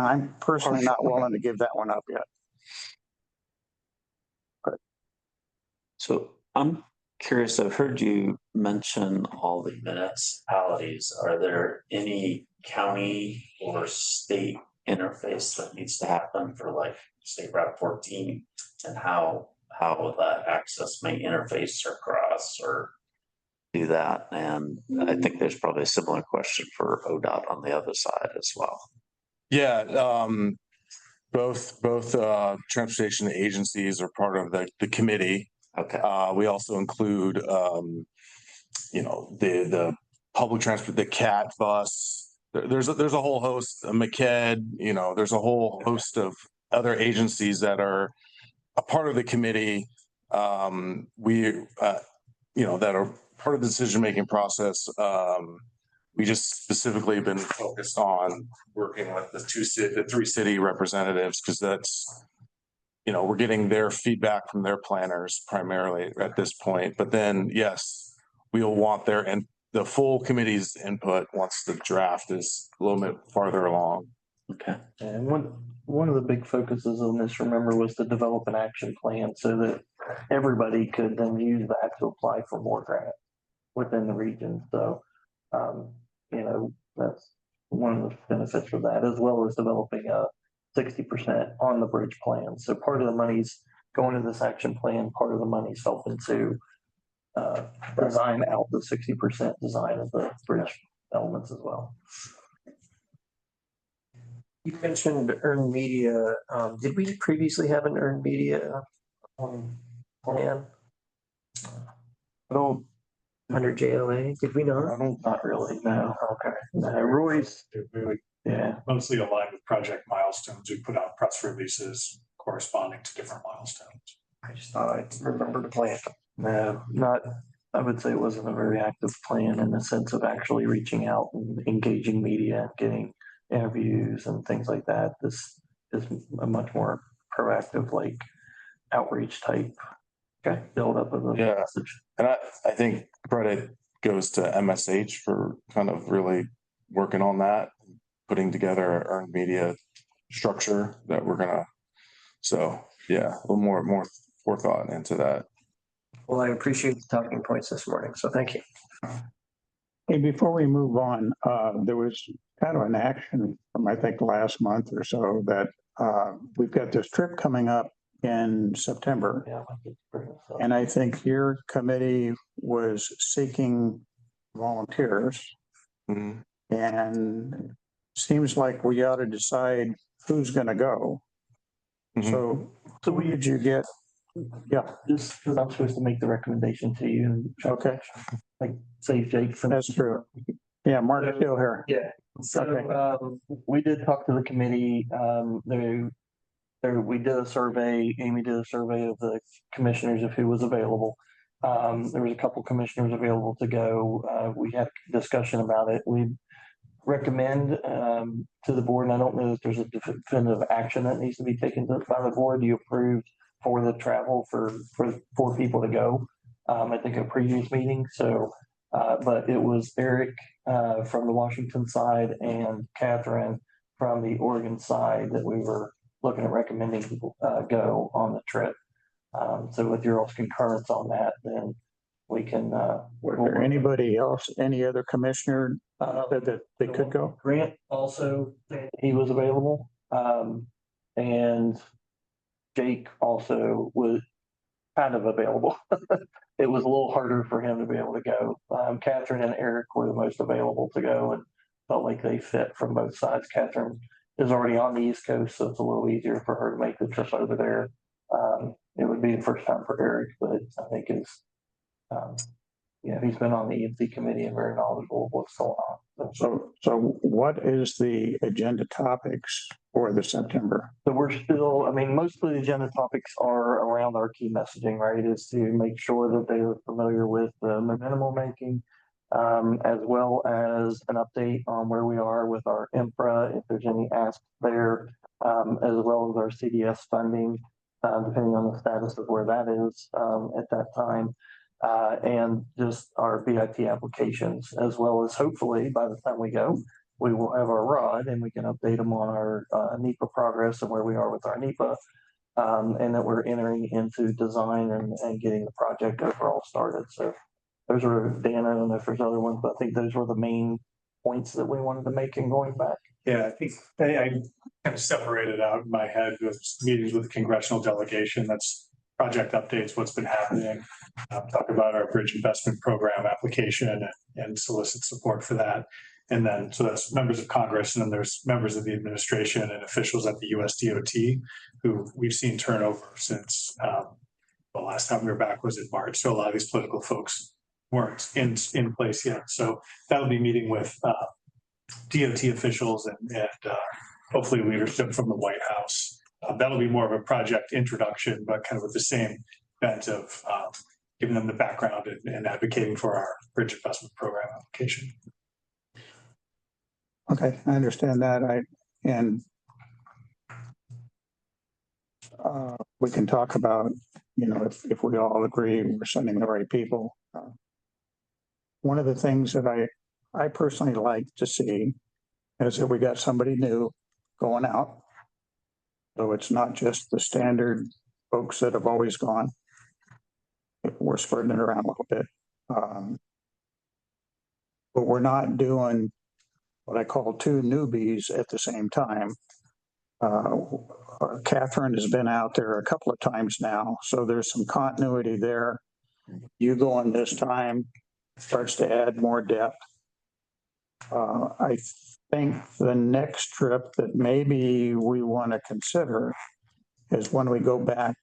I'm personally not willing to give that one up yet. So I'm curious, I've heard you mention all the municipalities. Are there any county or state interface that needs to happen for like State Route 14 and how that access may interface or cross or do that? And I think there's probably a similar question for ODOT on the other side as well. Yeah, both transportation agencies are part of the committee. Okay. We also include the public transport, the CAT bus. There's a whole host of MCED, there's a whole host of other agencies that are a part of the committee. That are part of the decision-making process. We just specifically been focused on working with the three city representatives, because that's, we're getting their feedback from their planners primarily at this point. But then, yes, we'll want the full committee's input once the draft is a little bit farther along. Okay. And one of the big focuses on this, remember, was to develop an action plan so that everybody could then use that to apply for more grants within the region. So, that's one of the benefits of that, as well as developing a 60% on the bridge plan. So part of the money's going to this action plan, part of the money's helping to design out the 60% design of the bridge elements as well. You mentioned earned media. Did we previously have an earned media plan? Under JOA, did we not? Not really, no. Okay. Roy's, Yeah, mostly aligned with project milestones. We put out press releases corresponding to different milestones. I just thought I remembered the plan. no, not, I would say it wasn't a very active plan in the sense of actually reaching out and engaging media and getting interviews and things like that. This is a much more proactive, like outreach type. Okay. Build up of the message. And I think credit goes to MSH for kind of really working on that, putting together an earned media structure that we're gonna. So yeah, a little more forethought into that. Well, I appreciate the talking points this morning, so thank you. Hey, before we move on, there was kind of an action from, I think, last month or so that we've got this trip coming up in September. Yeah. And I think your committee was seeking volunteers. And seems like we ought to decide who's going to go. So who did you get? Yeah. Just because I'm supposed to make the recommendation to you. Okay. Like say Jake. That's true. Yeah, Mark's still here. Yeah. So, we did talk to the committee, we did a survey, Amy did a survey of the commissioners of who was available. There was a couple commissioners available to go. We had a discussion about it. We recommend to the board, and I don't know if there's a definitive action that needs to be taken by the board. You approved for the travel for 4 people to go, I think at a previous meeting. So, but it was Eric from the Washington side and Catherine from the Oregon side that we were looking at recommending people go on the trip. So with your all's concurrence on that, then we can. Was there anybody else, any other commissioner said that they could go? Grant also, he was available. And Jake also was kind of available. It was a little harder for him to be able to go. Catherine and Eric were the most available to go and felt like they fit from both sides. Catherine is already on the East Coast, so it's a little easier for her to make the trip over there. It would be the first time for Eric, but I think it's, he's been on the EMC committee and very knowledgeable of what's going on. So what is the agenda topics for the September? So we're still, most of the agenda topics are around our key messaging, right? Is to make sure that they are familiar with the momentum we're making, as well as an update on where we are with our infra, if there's any asks there, as well as our CDS funding, depending on the status of where that is at that time. And just our BIP applications, as well as hopefully by the time we go, we will have our ROD and we can update them on our NEPA progress and where we are with our NEPA, and that we're entering into design and getting the project overall started. So those are, Dan, I don't know if there's other ones, but I think those were the main points that we wanted to make in going back. Yeah, I think I kind of separated out in my head with meetings with the congressional delegation. That's project updates, what's been happening, talk about our bridge investment program application and solicit support for that. And then, so that's members of Congress, and then there's members of the administration and officials at the USDOT who we've seen turnover since the last time we were back was in March. So a lot of these political folks weren't in place yet. So that'll be meeting with DOT officials and hopefully leadership from the White House. That'll be more of a project introduction, but kind of with the same bent of giving them the background and advocating for our bridge investment program application. Okay, I understand that. We can talk about, if we all agree we're sending the right people. One of the things that I personally like to see is that we got somebody new going out. So it's not just the standard folks that have always gone. We're spreading it around a little bit. But we're not doing what I call 2 newbies at the same time. Catherine has been out there a couple of times now, so there's some continuity there. You going this time starts to add more depth. I think the next trip that maybe we want to consider is when we go back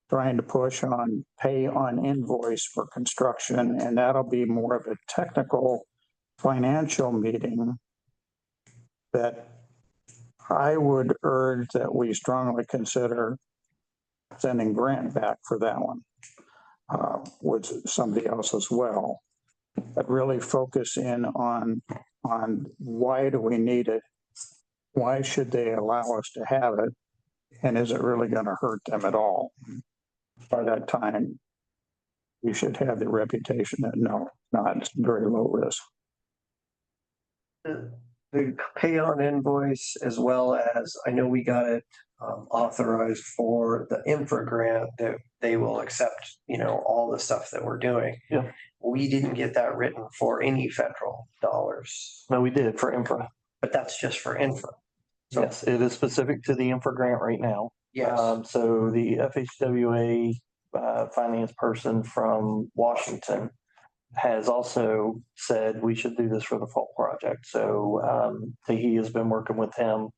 trying to push on pay on invoice for construction, and that'll be more of a technical financial meeting that I would urge that we strongly consider sending Grant back for that one, with somebody else as well, but really focus in on why do we need it? Why should they allow us to have it? And is it really going to hurt them at all? By that time, we should have the reputation that no, it's very low risk. The pay on invoice, as well as I know we got it authorized for the infra grant that they will accept, all the stuff that we're doing. Yeah. We didn't get that written for any federal dollars. No, we did for infra. But that's just for infra. So, yes, it is specific to the infra grant right now. Yes. So the FHWA finance person from Washington has also said we should do this for the fall project. So he has been working with him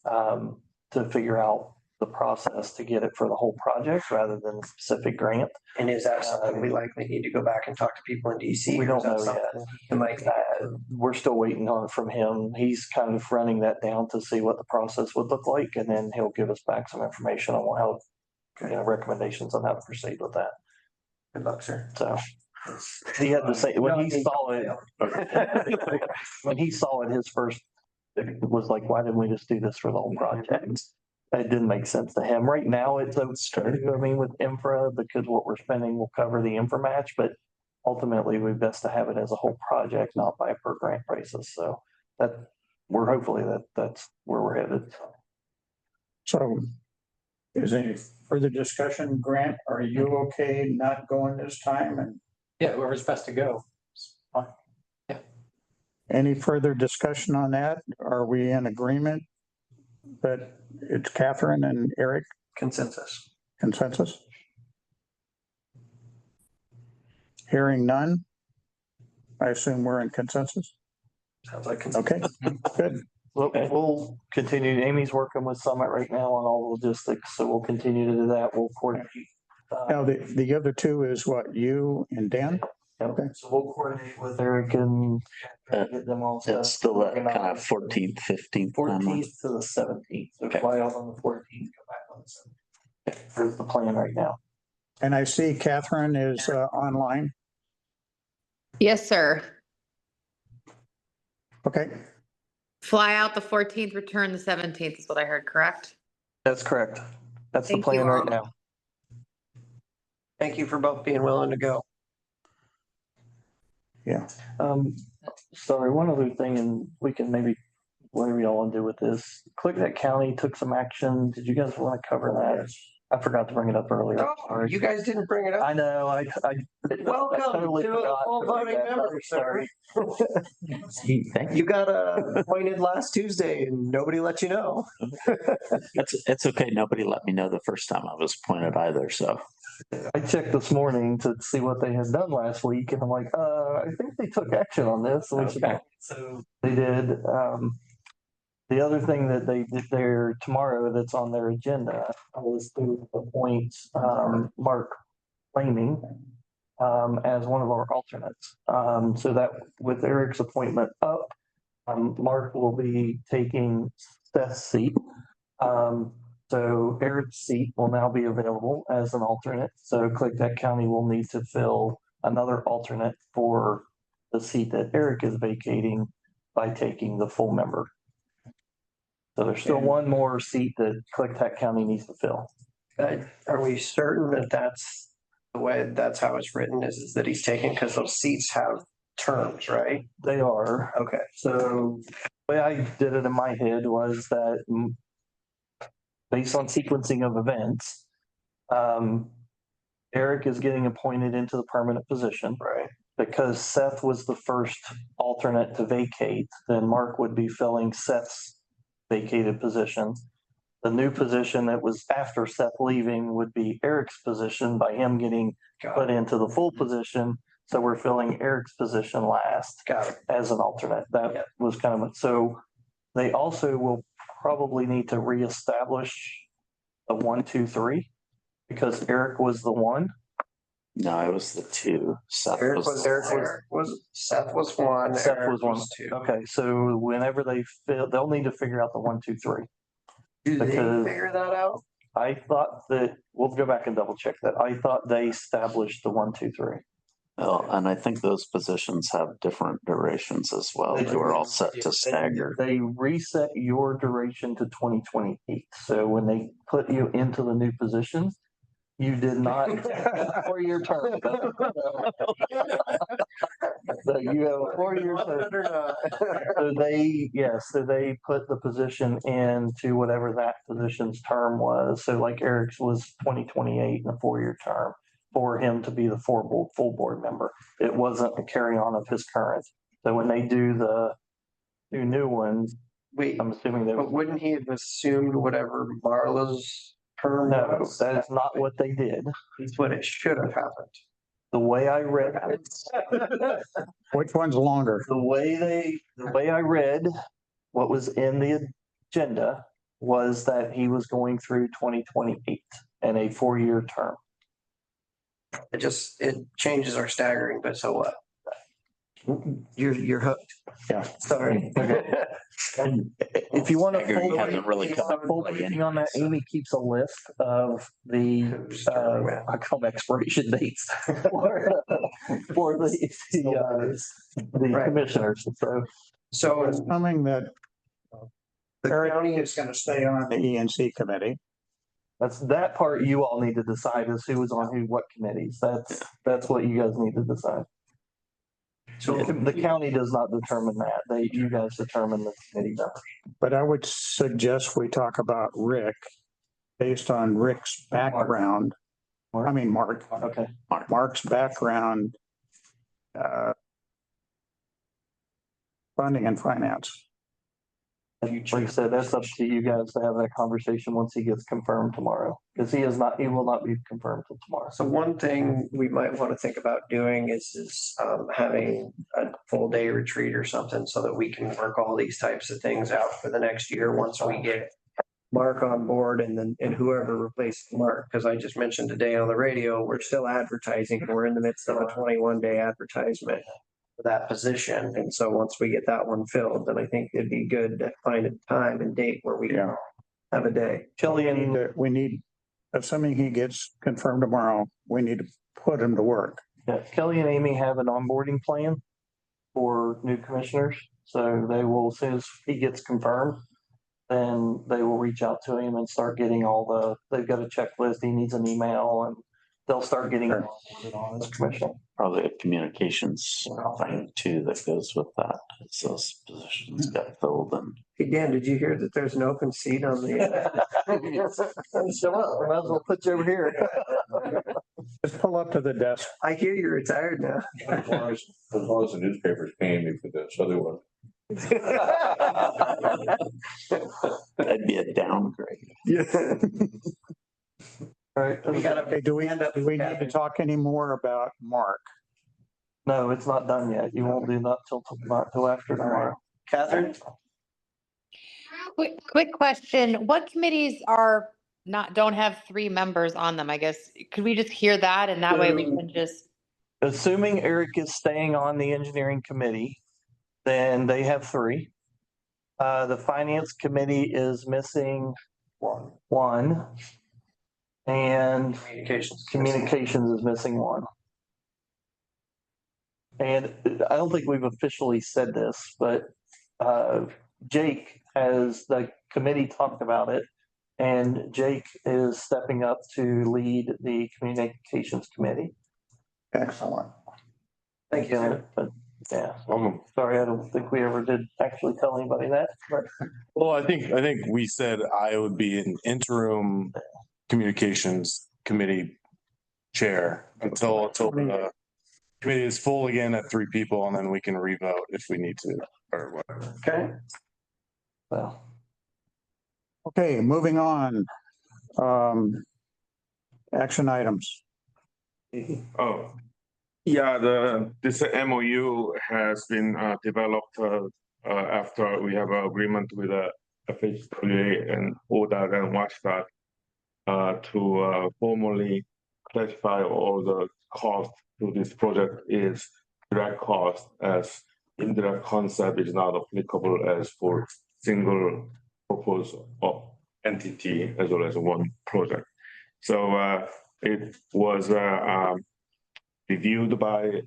to figure out the process to get it for the whole project rather than the specific grant. And is that something we likely need to go back and talk to people in DC? We or don't is that know yet. something he can like We're still waiting on it from him. He's kind of running that down to see what the process would look like, and then he'll give us back some information on how, recommendations on how to proceed with that. Good luck, sir. So he had to say, when he saw it, when he saw it, his first, it was like, why didn't we just do this for the whole project? It didn't make sense to him. Right now, it's I mean, with infra, because what we're spending will cover the infra match, but ultimately, we best to have it as a whole project, not by per grant basis. So that, we're hopefully that's where we're headed. So is any further discussion, Grant? Are you okay not going this time? And Yeah, whoever's best to go. Fine. Yeah. any further discussion on that? Are we in agreement that it's Catherine and Eric Consensus. consensus? Hearing none. I assume we're in consensus. Sounds like consensus. Okay, good. We'll continue. Amy's working with Summit right now on all the logistics, so we'll continue to do that. We'll coordinate. Now, the other two is what, you and Dan? Okay. So we'll coordinate with Eric and get them all. It's still that kind of 14th, 15th. 14th to the 17th. So fly out on the 14th, come back on the 17th. Here's the plan right now. And I see Catherine is online. Yes, sir. Okay, Fly out the 14th, return the 17th is what I heard, correct? That's correct. That's the Thank you plan right all. now. Thank you for both being willing to go. yeah. Sorry, one other thing, and we can maybe, whatever y'all want to do with this. Click County took some action. Did you guys want to cover that? I forgot to bring it up earlier. No, Sorry. you guys didn't bring it up. I know, I Welcome totally to a forgot full to bring voting that up. member, sir. Thank you. You got appointed last Tuesday and nobody let you know. It's okay. Nobody let me know the first time I was appointed either. So I checked this morning to see what they had done last week, and I'm like, I think they took action on this. Okay. So they did. The other thing that they did there tomorrow that's on their agenda was to appoint Mark Flaming as one of our alternates. So that with Eric's appointment up, Mark will be taking Seth's seat. So Eric's seat will now be available as an alternate. So Click County will need to fill another alternate for the seat that Eric is vacating by taking the full member. So there's still one more seat that Click County needs to fill. Are we certain that that's the way, that's how it's written, is that he's taking, because those seats have terms, right? They are. Okay. So the way I did it in my head was that based on sequencing of events, Eric is getting appointed into the permanent position. Right. Because Seth was the first alternate to vacate, then Mark would be filling Seth's vacated position. The new position that was after Seth leaving would be Eric's position by him getting put into the full position. So we're filling Eric's position last. Got it. As an alternate. That was kind of, so they also will probably need to reestablish a 1, 2, 3 because Eric was the one. no, it was the two. Seth Seth was one. Seth Eric was one. two. Okay, so whenever they fill, they'll need to figure out the 1, 2, 3. Do they Because figure that out? I thought that, we'll go back and double check that. I thought they established the 1, 2, 3. Well, and I think those positions have different durations as well. They were all set to stagger. They reset your duration to 2028. So when they put you into the new position, you did not for your term. So you have a 4-year term. So they put the position into whatever that position's term was. So like Eric's was 2028 and a 4-year term for him to be the full board member. It wasn't a carry on of his current. So when they do the 2 new ones, Wait, I'm assuming that. but wouldn't he have assumed whatever Marla's term No, was? that is not what they did. That's what it should have happened. The way I read it, Which one's longer? the way I read what was in the agenda was that he was going through 2028 and a 4-year term. It changes our staggering, but so what? You're hooked. Yeah. Sorry. And if you want to Staggering hasn't really come on that, Amy keeps a list of the, I call them expiration dates for the commissioners. So It's coming that the Eric county is going to stay on the ENC committee. That's that part you all need to decide is who is on what committees. That's what you guys need to decide. So the county does not determine that. You guys determine the committee members. But I would suggest we talk about Rick based on Rick's background. I mean, Mark. Okay. Mark's background, funding and finance. Like I said, that's up to you guys to have that conversation once he gets confirmed tomorrow, because he will not be confirmed till tomorrow. So one thing we might want to think about doing is having a full day retreat or something so that we can work all these types of things out for the next year once we get Mark on board and whoever replaces Mark. Because I just mentioned today on the radio, we're still advertising. We're in the midst of a 21-day advertisement for that position. And so once we get that one filled, then I think it'd be good to find a time and date where we can have a day. Killian, We need, assuming he gets confirmed tomorrow, we need to put him to work. yeah, Kelly and Amy have an onboarding plan for new commissioners. So they will, as soon as he gets confirmed, then they will reach out to him and start getting they've got a checklist. He needs an email and they'll start getting on his commission. Probably a communications thing too that goes with that. It's those positions got filled and. Hey, Dan, did you hear that there's an open seat on the? Show up. I might as well put you over here. Just pull up to the desk. I hear you're retired now. As long as the newspaper's paying me for this, otherwise. That'd be a downgrade. Yeah. All right. Okay, do we need to talk any more about Mark? No, it's not done yet. You won't do that till after tomorrow. Catherine? Quick question. What committees don't have 3 members on them? I guess, could we just hear that and that way we can just. Assuming Eric is staying on the engineering committee, then they have 3. The finance committee is missing one. And communications is missing 1. And I don't think we've officially said this, but Jake has the committee talked about it. And Jake is stepping up to lead the communications committee. Excellent. Thank you. But yeah, sorry, I don't think we ever did actually tell anybody that. But. Well, I think we said I would be an interim communications committee chair until the committee is full again at 3 people, and then we can revote if we need to or whatever. Okay. Well. Okay, moving on. Action items. Oh, yeah, this MOU has been developed after we have an agreement with FHWA and ODOT and WashDOT to formally classify all the cost to this project is direct cost, as indirect concept is not applicable as for single purpose of entity as well as one project. So it was reviewed by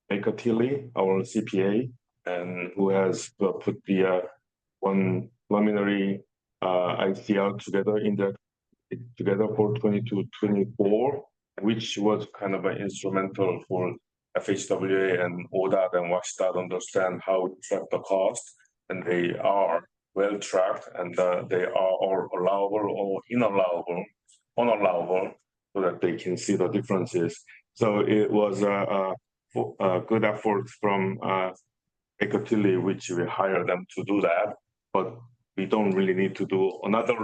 Baker Tilly, our CPA, and who has put the one preliminary ICR together for 22-24, which was kind of an instrumental for FHWA and ODOT and WashDOT understand how to track the cost, and they are well tracked, and they are all allowable or unallowable, so that they can see the differences. So it was a good effort from Baker Tilly, which we hired them to do that, but we don't really need to do another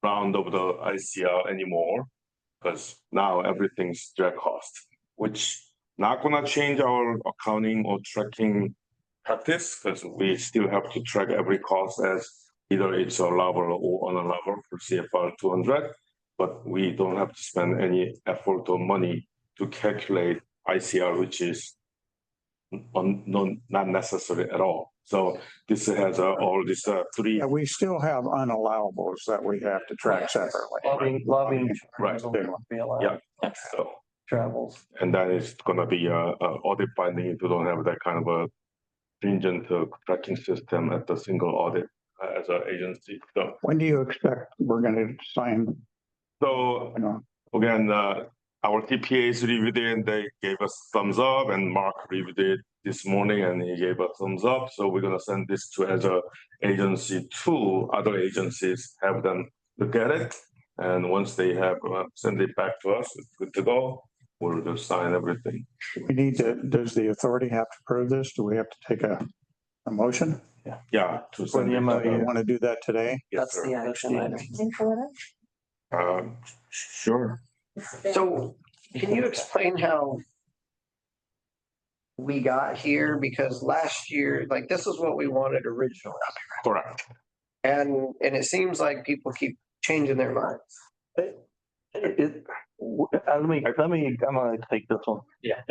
round of the ICR anymore, because now everything's direct cost, which not gonna change our accounting or tracking practice, because we still have to track every cost as either it's allowable or unallowable for CFR 200, but we don't have to spend any effort or money to calculate ICR, which is not necessary at all. So this has all these three. Yeah, we still have unallowables that we have to track separately. Lobbying. Right. Be allowed. Yeah. So, Travels. and that is gonna be a audit finding if you don't have that kind of a stringent tracking system at the single audit as an agency. So, When do you expect we're going to sign? so again, our TPAs reviewed it and they gave us thumbs up, and Mark reviewed it this morning and he gave us thumbs up. So we're gonna send this to as a agency to other agencies, have them look at it. And once they have send it back to us, it's good to go. We'll just sign everything. We need to, does the authority have to approve this? Do we have to take a motion? Yeah. To For send the it. MOU. Want to do that today? Yes, sir. action item. Sure. So can you explain how we got here? Because last year, like, this is what we wanted originally. Correct. And it seems like people keep changing their minds. I'm gonna take this one. Yeah.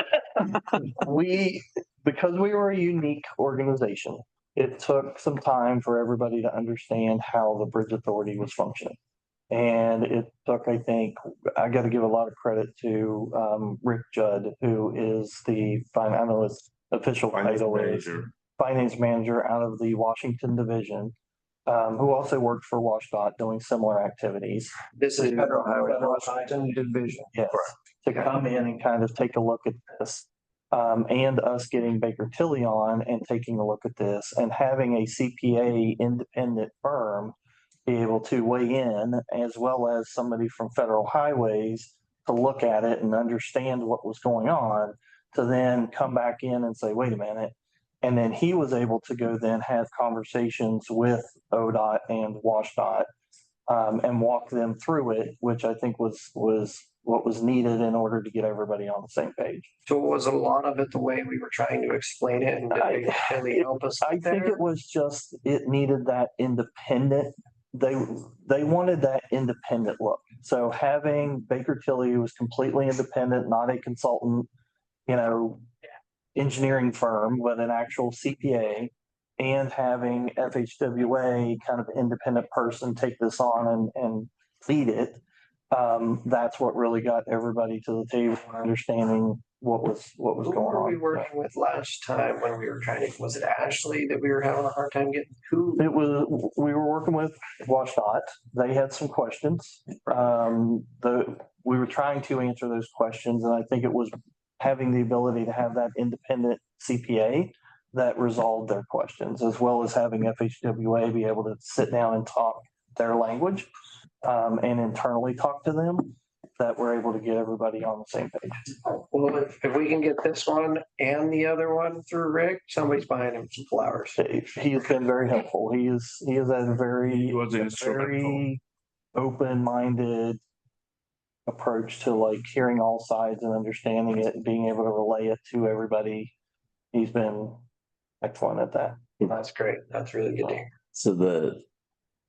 Because we were a unique organization, it took some time for everybody to understand how the bridge authority was functioning. And it took, I think, I got to give a lot of credit to Rick Judd, who is I don't know his official title is finance manager out of the Washington division, who also worked for WashDOT doing similar activities. This is Federal Highway Washington Division. Yes, to come in and kind of take a look at this. And us getting Baker Tilly on and taking a look at this and having a CPA independent firm be able to weigh in, as well as somebody from Federal Highways to look at it and understand what was going on, to then come back in and say, wait a minute. And then he was able to go then have conversations with ODOT and WashDOT and walk them through it, which I think was what was needed in order to get everybody on the same page. So was a lot of it the way we were trying to explain it, and did they really help us? I think it was just, it needed that independent, they wanted that independent look. So having Baker Tilly, who was completely independent, not a consultant, engineering firm, but an actual CPA, and having FHWA kind of independent person take this on and lead it. That's what really got everybody to the table, understanding what was going on. Who were we working with last time when we were trying to, was it Ashley that we were having a hard time getting? We were working with WashDOT. They had some questions. We were trying to answer those questions, and I think it was having the ability to have that independent CPA that resolved their questions, as well as having FHWA be able to sit down and talk their language and internally talk to them, that we're able to get everybody on the same page. Well, if we can get this one and the other one through Rick, somebody's buying him some flowers. He has been very helpful. He is a very open-minded approach to like hearing all sides and understanding it and being able to relay it to everybody. He's been excellent at that. That's great. That's really good to hear. So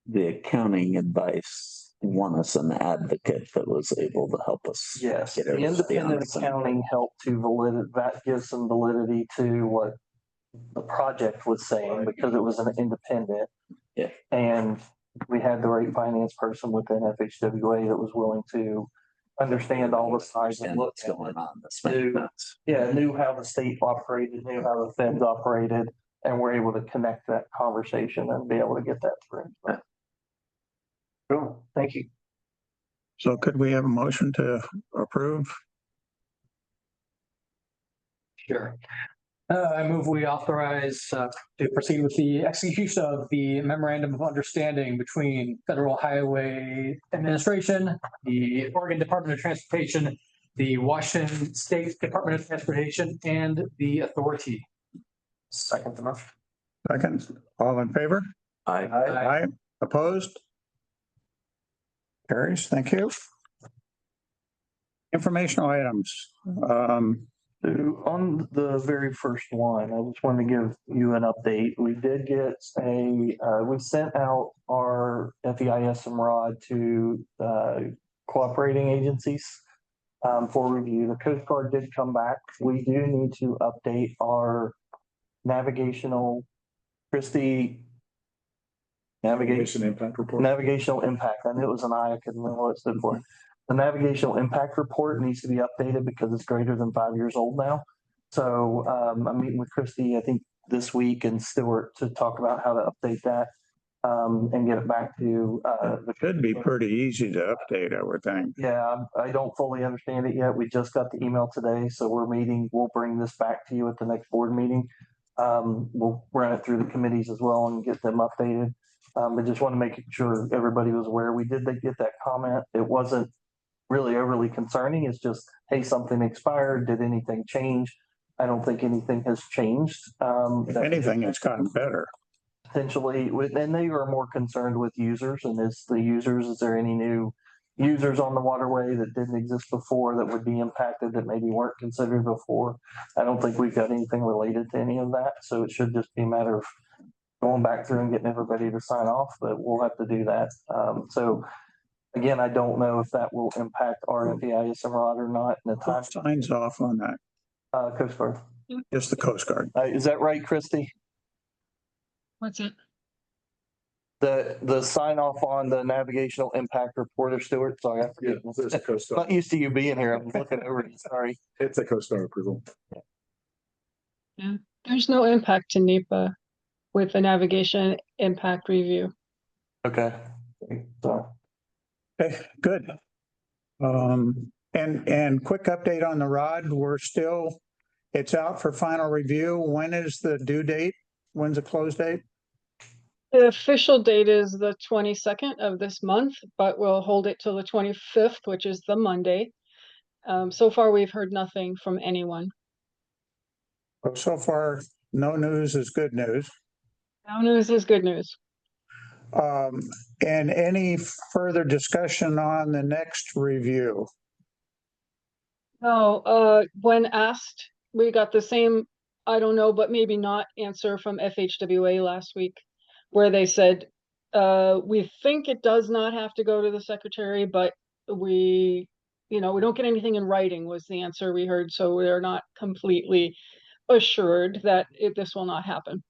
the accounting advice won us an advocate that was able to help us. Yes, get the everybody on independent the same accounting helped to validate, that gives some validity to what the project was saying, because it was an independent. Yeah. And we had the right finance person within FHWA that was willing to understand all the sides and what's going on. Knew how the state operated, knew how the feds operated, and we're able to connect that conversation and be able to get that through. Cool. Thank you. So could we have a motion to approve? Sure. I move we authorize to proceed with the execution of the memorandum of understanding between Federal Highway Administration, the Oregon Department of Transportation, the Washington State Department of Transportation, and the authority. Second the motion. Second, all in favor? Aye. Aye. Opposed? Carries. Thank you. Informational items. So on the very first one, I just wanted to give you an update. We did get we sent out our FEIS and ROD to cooperating agencies for review. The Coast Guard did come back. We do need to update our navigational, Christie. Navigation impact report. Navigational impact. I knew it was an I couldn't remember what it stood for. The navigational impact report needs to be updated because it's greater than 5 years old now. So I'm meeting with Christy, I think this week, and Stuart to talk about how to update that and get it back to It should be pretty easy to update, I would think. Yeah, I don't fully understand it yet. We just got the email today, so we're meeting. We'll bring this back to you at the next board meeting. We'll run it through the committees as well and get them updated. I just want to make sure everybody was aware. We did get that comment. It wasn't really overly concerning. It's just, hey, something expired. Did anything change? I don't think anything has changed. If anything, it's gotten better. Potentially, and they are more concerned with users, and is there any new users on the waterway that didn't exist before that would be impacted that maybe weren't considered before? I don't think we've got anything related to any of that, so it should just be a matter of going back through and getting everybody to sign off, but we'll have to do that. So again, I don't know if that will impact our FEIS and ROD or not. In the time signs off on that. Coast Guard. Just the Coast Guard. Is that right, Christy? What's it? The sign off on the navigational impact report of Stewart. Sorry, I forget. There's a Coast Guard. Not used to you being here. I'm looking over it. Sorry. It's a Coast Guard approval. Yeah, there's no impact to NEPA with the navigation impact review. Okay. So. Okay, good. And quick update on the ROD. It's out for final review. When is the due date? When's the close date? The official date is the 22nd of this month, but we'll hold it till the 25th, which is the Monday. So far, we've heard nothing from anyone. So far, no news is good news. No news is good news. And any further discussion on the next review? No, when asked, we got the same, I don't know, but maybe not answer from FHWA last week, where they said, we think it does not have to go to the secretary, but we don't get anything in writing was the answer we heard. So we're not completely assured that this will not happen.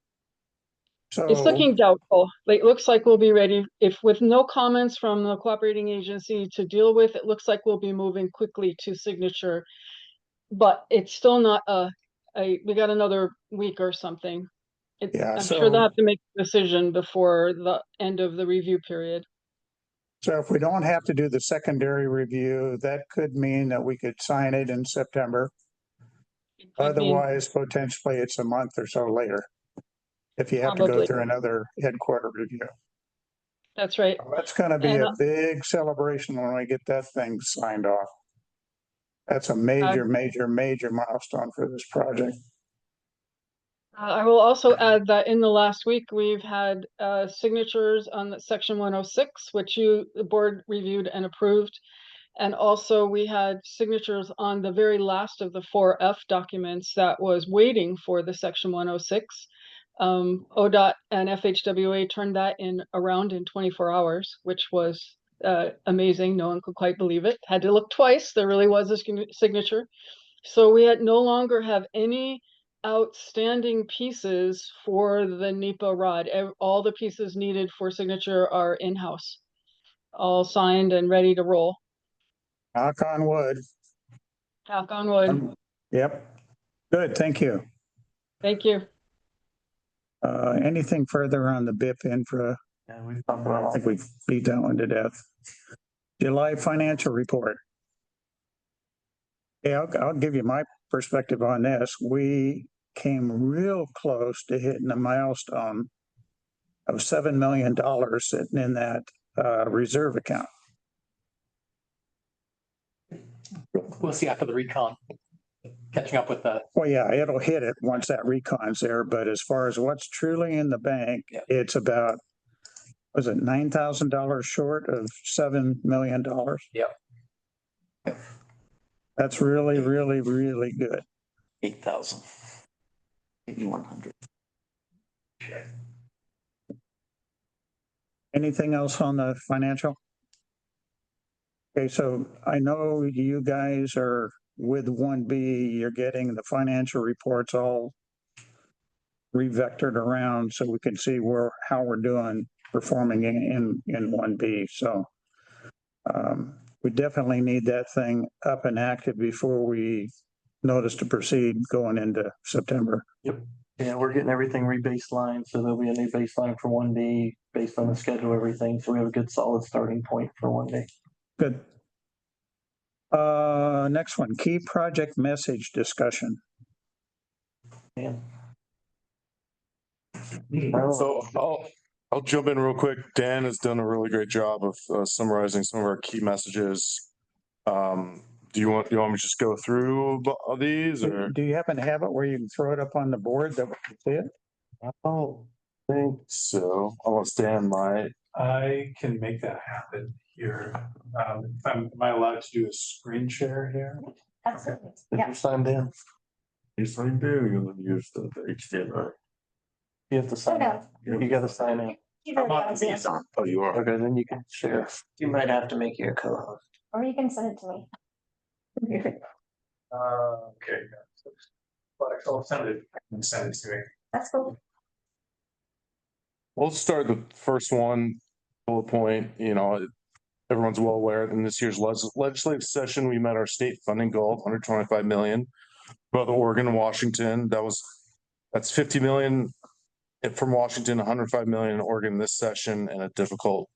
So it's looking doubtful. It looks like we'll be ready with no comments from the cooperating agency to deal with. It looks like we'll be moving quickly to signature, but it's still not we got another week or something. I'm sure they'll have to make a decision before the end of the review period. So if we don't have to do the secondary review, that could mean that we could sign it in September. Otherwise, potentially it's a month or so later. If you have to go through another headquarter review. That's right. That's going to be a big celebration when we get that thing signed off. That's a major milestone for this project. I will also add that in the last week, we've had signatures on the section 106, which the board reviewed and approved. And also we had signatures on the very last of the 4F documents that was waiting for the section 106. ODOT and FHWA turned that around in 24 hours, which was amazing. No one could quite believe it. Had to look twice. There really was a signature. So we no longer have any outstanding pieces for the NEPA ROD. All the pieces needed for signature are in-house, all signed and ready to roll. Knock on wood. Knock on wood. Yep. Good. Thank you. Thank you. Anything further on the BIP infra? Yeah, we've talked about I think we've beat that one to death. July financial report. Yeah, I'll give you my perspective on this. We came real close to hitting a milestone of $7 million sitting in that reserve account. We'll see after the recon. Catching up with the. Well, yeah, it'll hit it once that recon's there. But as far as what's truly in the bank, it's about, was it $9,000 short of $7 million? Yep. That's really, really, really good. 8,000. 8,100. Anything else on the financial? Okay, so I know you guys are with 1B, you're getting the financial reports all revectored around so we can see how we're doing performing in 1B. So we definitely need that thing up and active before we notice to proceed going into September. Yep. Yeah, we're getting everything re-baseline, so there'll be a new baseline for 1B based on the schedule, everything. So we have a good solid starting point for 1B. Good. Next one, key project message discussion. Man. So I'll jump in real quick. Dan has done a really great job of summarizing some of our key messages. Do you want me to just go through all these, or? Do you happen to have it where you can throw it up on the board that we can see it? I don't think so. Unless Dan might. I can make that happen here. Am I allowed to do a screen share here? Absolutely. Did you sign in? You signed there, you're gonna use the HDMI. You have to sign in. You gotta sign in. Oh, you are. Okay, then you can share. You might have to make you a co-host. Or you can send it to me. Okay. But I'll send it to me. That's cool. We'll start the first one, bullet point, everyone's well aware, in this year's legislative session, we met our state funding goal of 125 million. Both Oregon and Washington, that's 50 million from Washington, 105 million in Oregon this session, in a difficult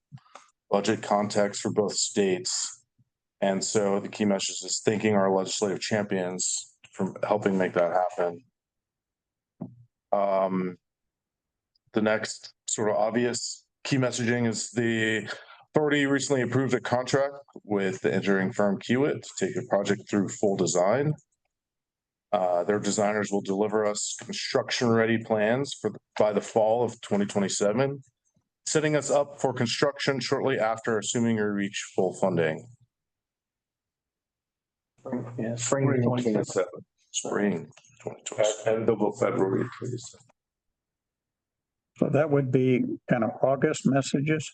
budget context for both states. And so the key message is thanking our legislative champions for helping make that happen. The next sort of obvious key messaging is the authority recently approved a contract with the engineering firm Kiewit to take the project through full design. Their designers will deliver us construction-ready plans by the fall of 2027, setting us up for construction shortly after, assuming we reach full funding. Yeah, spring 2027. Spring 2027. And double February 27. So that would be kind of August messages.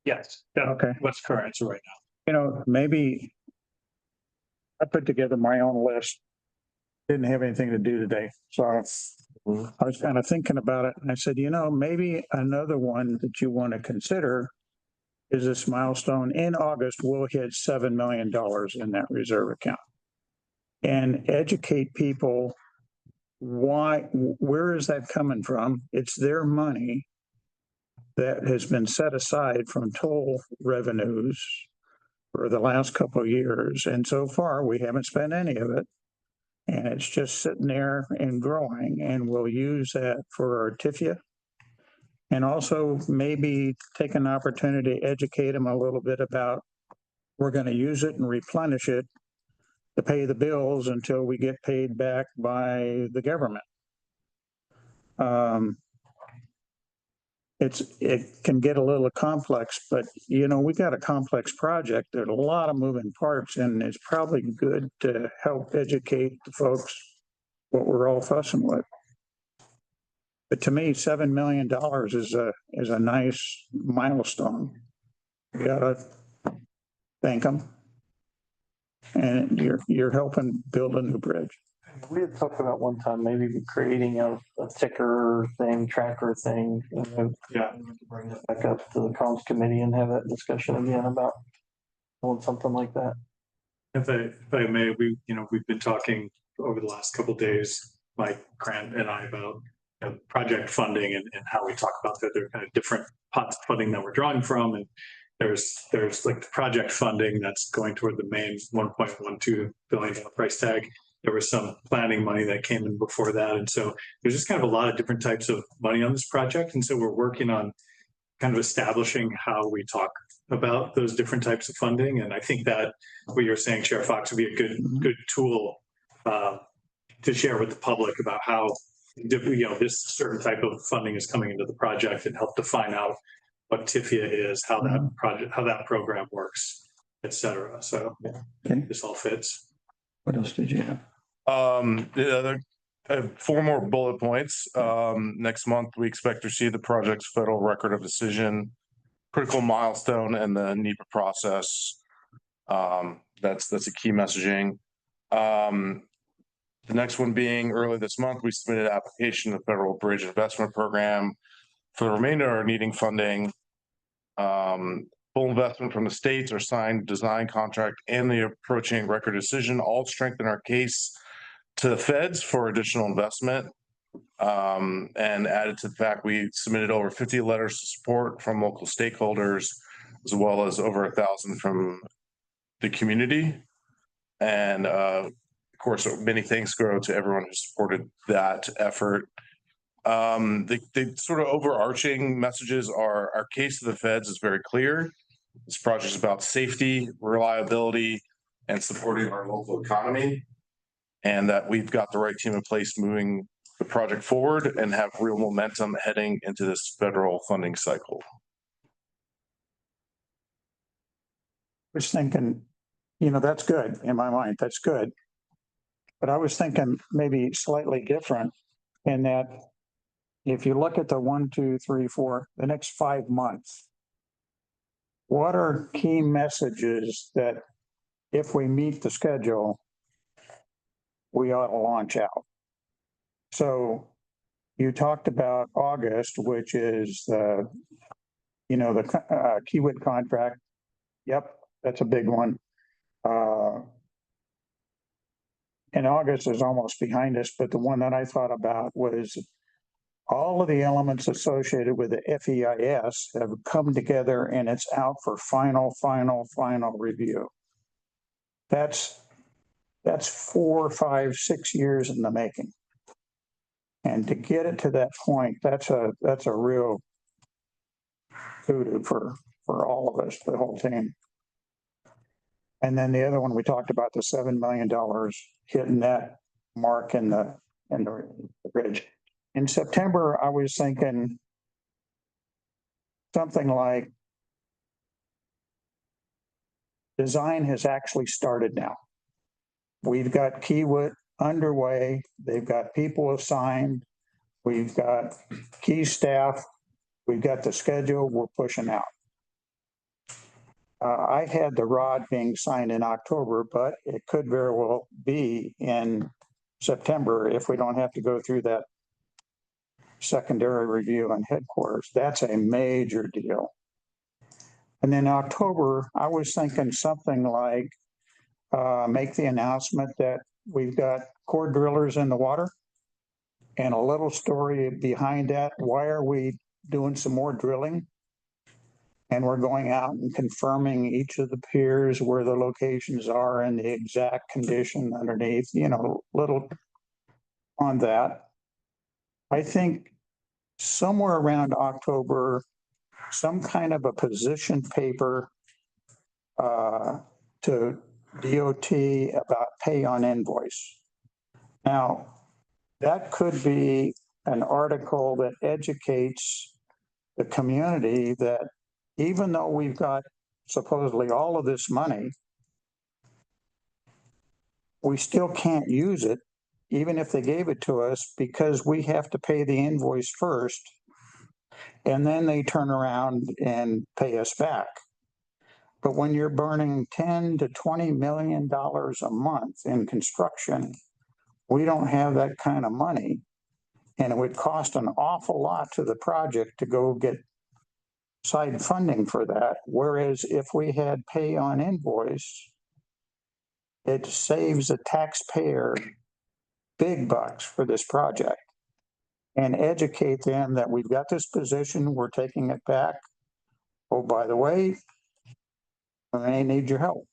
Yes. Okay. What's current right now? Maybe I put together my own list. Didn't have anything to do today. So I was kind of thinking about it and I said, maybe another one that you want to consider is this milestone. In August, we'll hit $7 million in that reserve account. And educate people where is that coming from? It's their money that has been set aside from toll revenues for the last couple of years. And so far, we haven't spent any of it. And it's just sitting there and growing. And we'll use that for our TIFIA. And also maybe take an opportunity to educate them a little bit about we're going to use it and replenish it to pay the bills until we get paid back by the government. It can get a little complex, but we got a complex project. There's a lot of moving parts, and it's probably good to help educate the folks what we're all fussing with. But to me, $7 million is a nice milestone. You gotta thank them. And you're helping build a new bridge. We had talked about one time maybe creating a ticker thing, tracker thing. Yeah. Bring it back up to the comms committee and have that discussion again about doing something like that. If I may, we've been talking over the last couple of days, Mike Grant and I, about project funding and how we talk about that there are kind of different pots of funding that we're drawing from. And there's like the project funding that's going toward the main $1.12 billion price tag. There was some planning money that came in before that. And so there's just kind of a lot of different types of money on this project. And so we're working on kind of establishing how we talk about those different types of funding. And I think that what you're saying, Chair Fox, would be a good tool to share with the public about how this certain type of funding is coming into the project and help define out what TIFIA is, how that program works. et cetera. So Okay. this all fits. What else did you have? I have 4 more bullet points. Next month, we expect to see the project's federal record of decision, critical milestone, and the NEPA process. That's a key messaging. The next one being early this month, we submitted an application to the Federal Bridge Investment Program. For the remainder are needing funding. Full investment from the states, our signed design contract, and the approaching record decision all strengthen our case to the feds for additional investment. And added to the fact, we submitted over 50 letters of support from local stakeholders, as well as over 1,000 from the community. And of course, many thanks go to everyone who supported that effort. The sort of overarching messages are our case to the feds is very clear. This project is about safety, reliability, and supporting our local economy. And that we've got the right team in place moving the project forward and have real momentum heading into this federal funding cycle. Was thinking, that's good in my mind. That's good. But I was thinking maybe slightly different in that if you look at the 1, 2, 3, 4, the next 5 months, what are key messages that if we meet the schedule, we ought to launch out? So you talked about August, which is the Kiewit contract. Yep, that's a big one. And August is almost behind us, but the one that I thought about was all of the elements associated with the FEIS have come together and it's out for final review. That's 4, 5, 6 years in the making. And to get it to that point, that's a real kudos for all of us, the whole team. And then the other one, we talked about the $7 million hitting that mark in the bridge. In September, I was thinking something like design has actually started now. We've got Kiewit underway. They've got people assigned. We've got key staff. We've got the schedule. We're pushing out. I had the ROD being signed in October, but it could very well be in September if we don't have to go through that secondary review on headquarters. That's a major deal. And then October, I was thinking something like make the announcement that we've got core drillers in the water and a little story behind that. Why are we doing some more drilling? And we're going out and confirming each of the piers where the locations are and the exact condition underneath, little on that. I think somewhere around October, some kind of a position paper to DOT about pay on invoice. Now, that could be an article that educates the community that even though we've got supposedly all of this money, we still can't use it, even if they gave it to us, because we have to pay the invoice first, and then they turn around and pay us back. But when you're burning $10 to $20 million a month in construction, we don't have that kind of money. And it would cost an awful lot to the project to go get side funding for that. Whereas if we had pay on invoice, it saves the taxpayer big bucks for this project. And educate them that we've got this position, we're taking it back. Oh, by the way, I may need your help.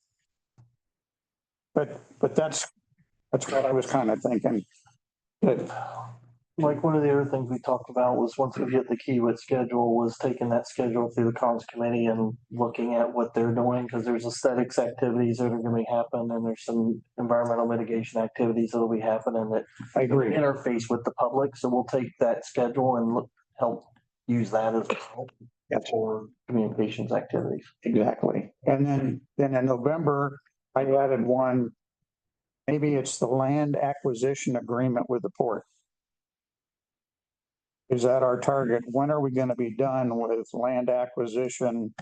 But that's what I was kind of thinking. Like one of the other things we talked about was once we get the Kiewit schedule, was taking that schedule through the comms committee and looking at what they're doing, because there's aesthetics activities that are going to happen, and there's some environmental mitigation activities that'll be happening that I agree. Interface with the public. So we'll take that schedule and help use that as well for communications activities. Exactly. And then in November, I added one. Maybe it's the land acquisition agreement with the port. Is that our target? When are we going to be done with land acquisition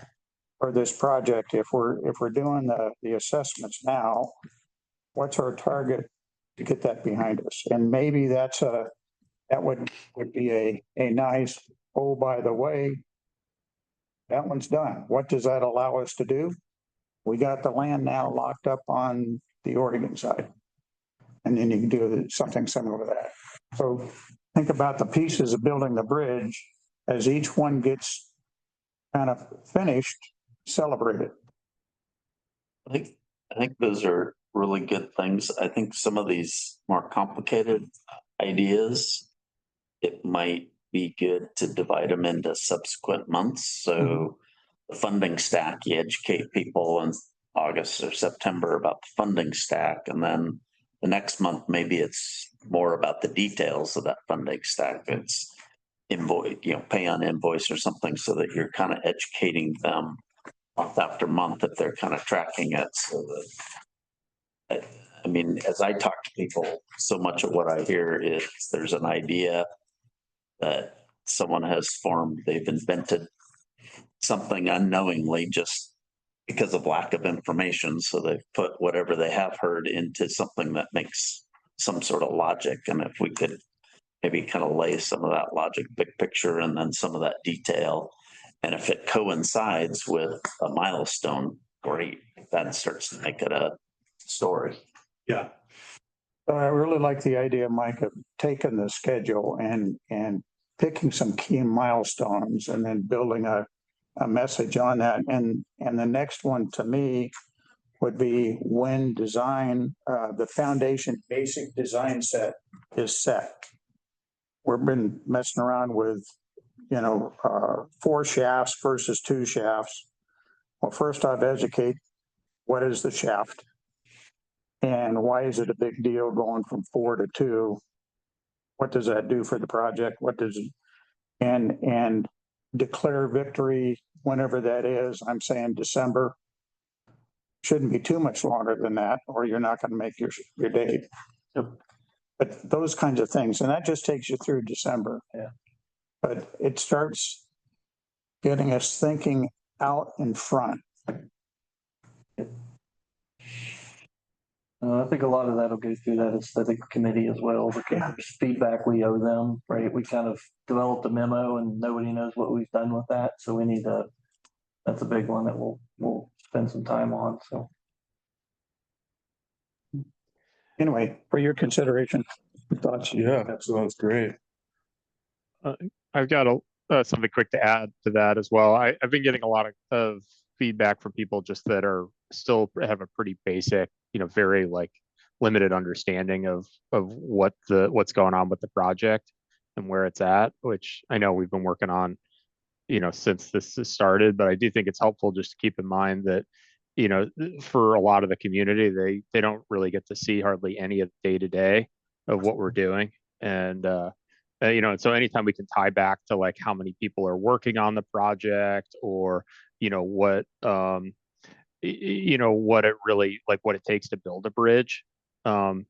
for this project? If we're doing the assessments now, what's our target to get that behind us? And maybe that would be a nice, oh, by the way, that one's done. What does that allow us to do? We got the land now locked up on the Oregon side. And then you can do something similar to that. So think about the pieces of building the bridge as each one gets kind of finished, celebrate it. I think those are really good things. I think some of these more complicated ideas, it might be good to divide them into subsequent months. So the funding stack, you educate people in August or September about the funding stack, and then the next month maybe it's more about the details of that funding stack. It's invoice, pay on invoice or something, so that you're kind of educating them month after month if they're kind of tracking it. So that, I mean, as I talk to people, so much of what I hear is there's an idea that someone has formed, they've invented something unknowingly just because of lack of information. So they've put whatever they have heard into something that makes some sort of logic. And if we could maybe kind of lay some of that logic, big picture, and then some of that detail, and if it coincides with a milestone, great. That starts to make it a story. Yeah. I really like the idea, Mike, of taking the schedule and picking some key milestones and then building a message on that. And the next one to me would be when design, the foundation basic design set is set. We've been messing around with, 4 shafts versus 2 shafts. Well, first off, educate, what is the shaft? And why is it a big deal going from 4 to 2? What does that do for the project? What does it, and declare victory whenever that is. I'm saying December. Shouldn't be too much longer than that, or you're not going to make your date. Yep. But those kinds of things, and that just takes you through December. Yeah. But it starts getting us thinking out in front. I think a lot of that'll go through that aesthetic committee as well, because there's feedback we owe them, right? We kind of developed a memo and nobody knows what we've done with that. So we need to, that's a big one that we'll spend some time on, so. Anyway, for your consideration, thoughts. Yeah, that sounds great. I've got something quick to add to that as well. I've been getting a lot of feedback from people just that are still have a pretty basic, very limited understanding of what's going on with the project and where it's at, which I know we've been working on, since this has started. But I do think it's helpful just to keep in mind that, for a lot of the community, they don't really get to see hardly any of the day-to-day of what we're doing. And, and so anytime we can tie back to how many people are working on the project, or, what it really, what it takes to build a bridge. I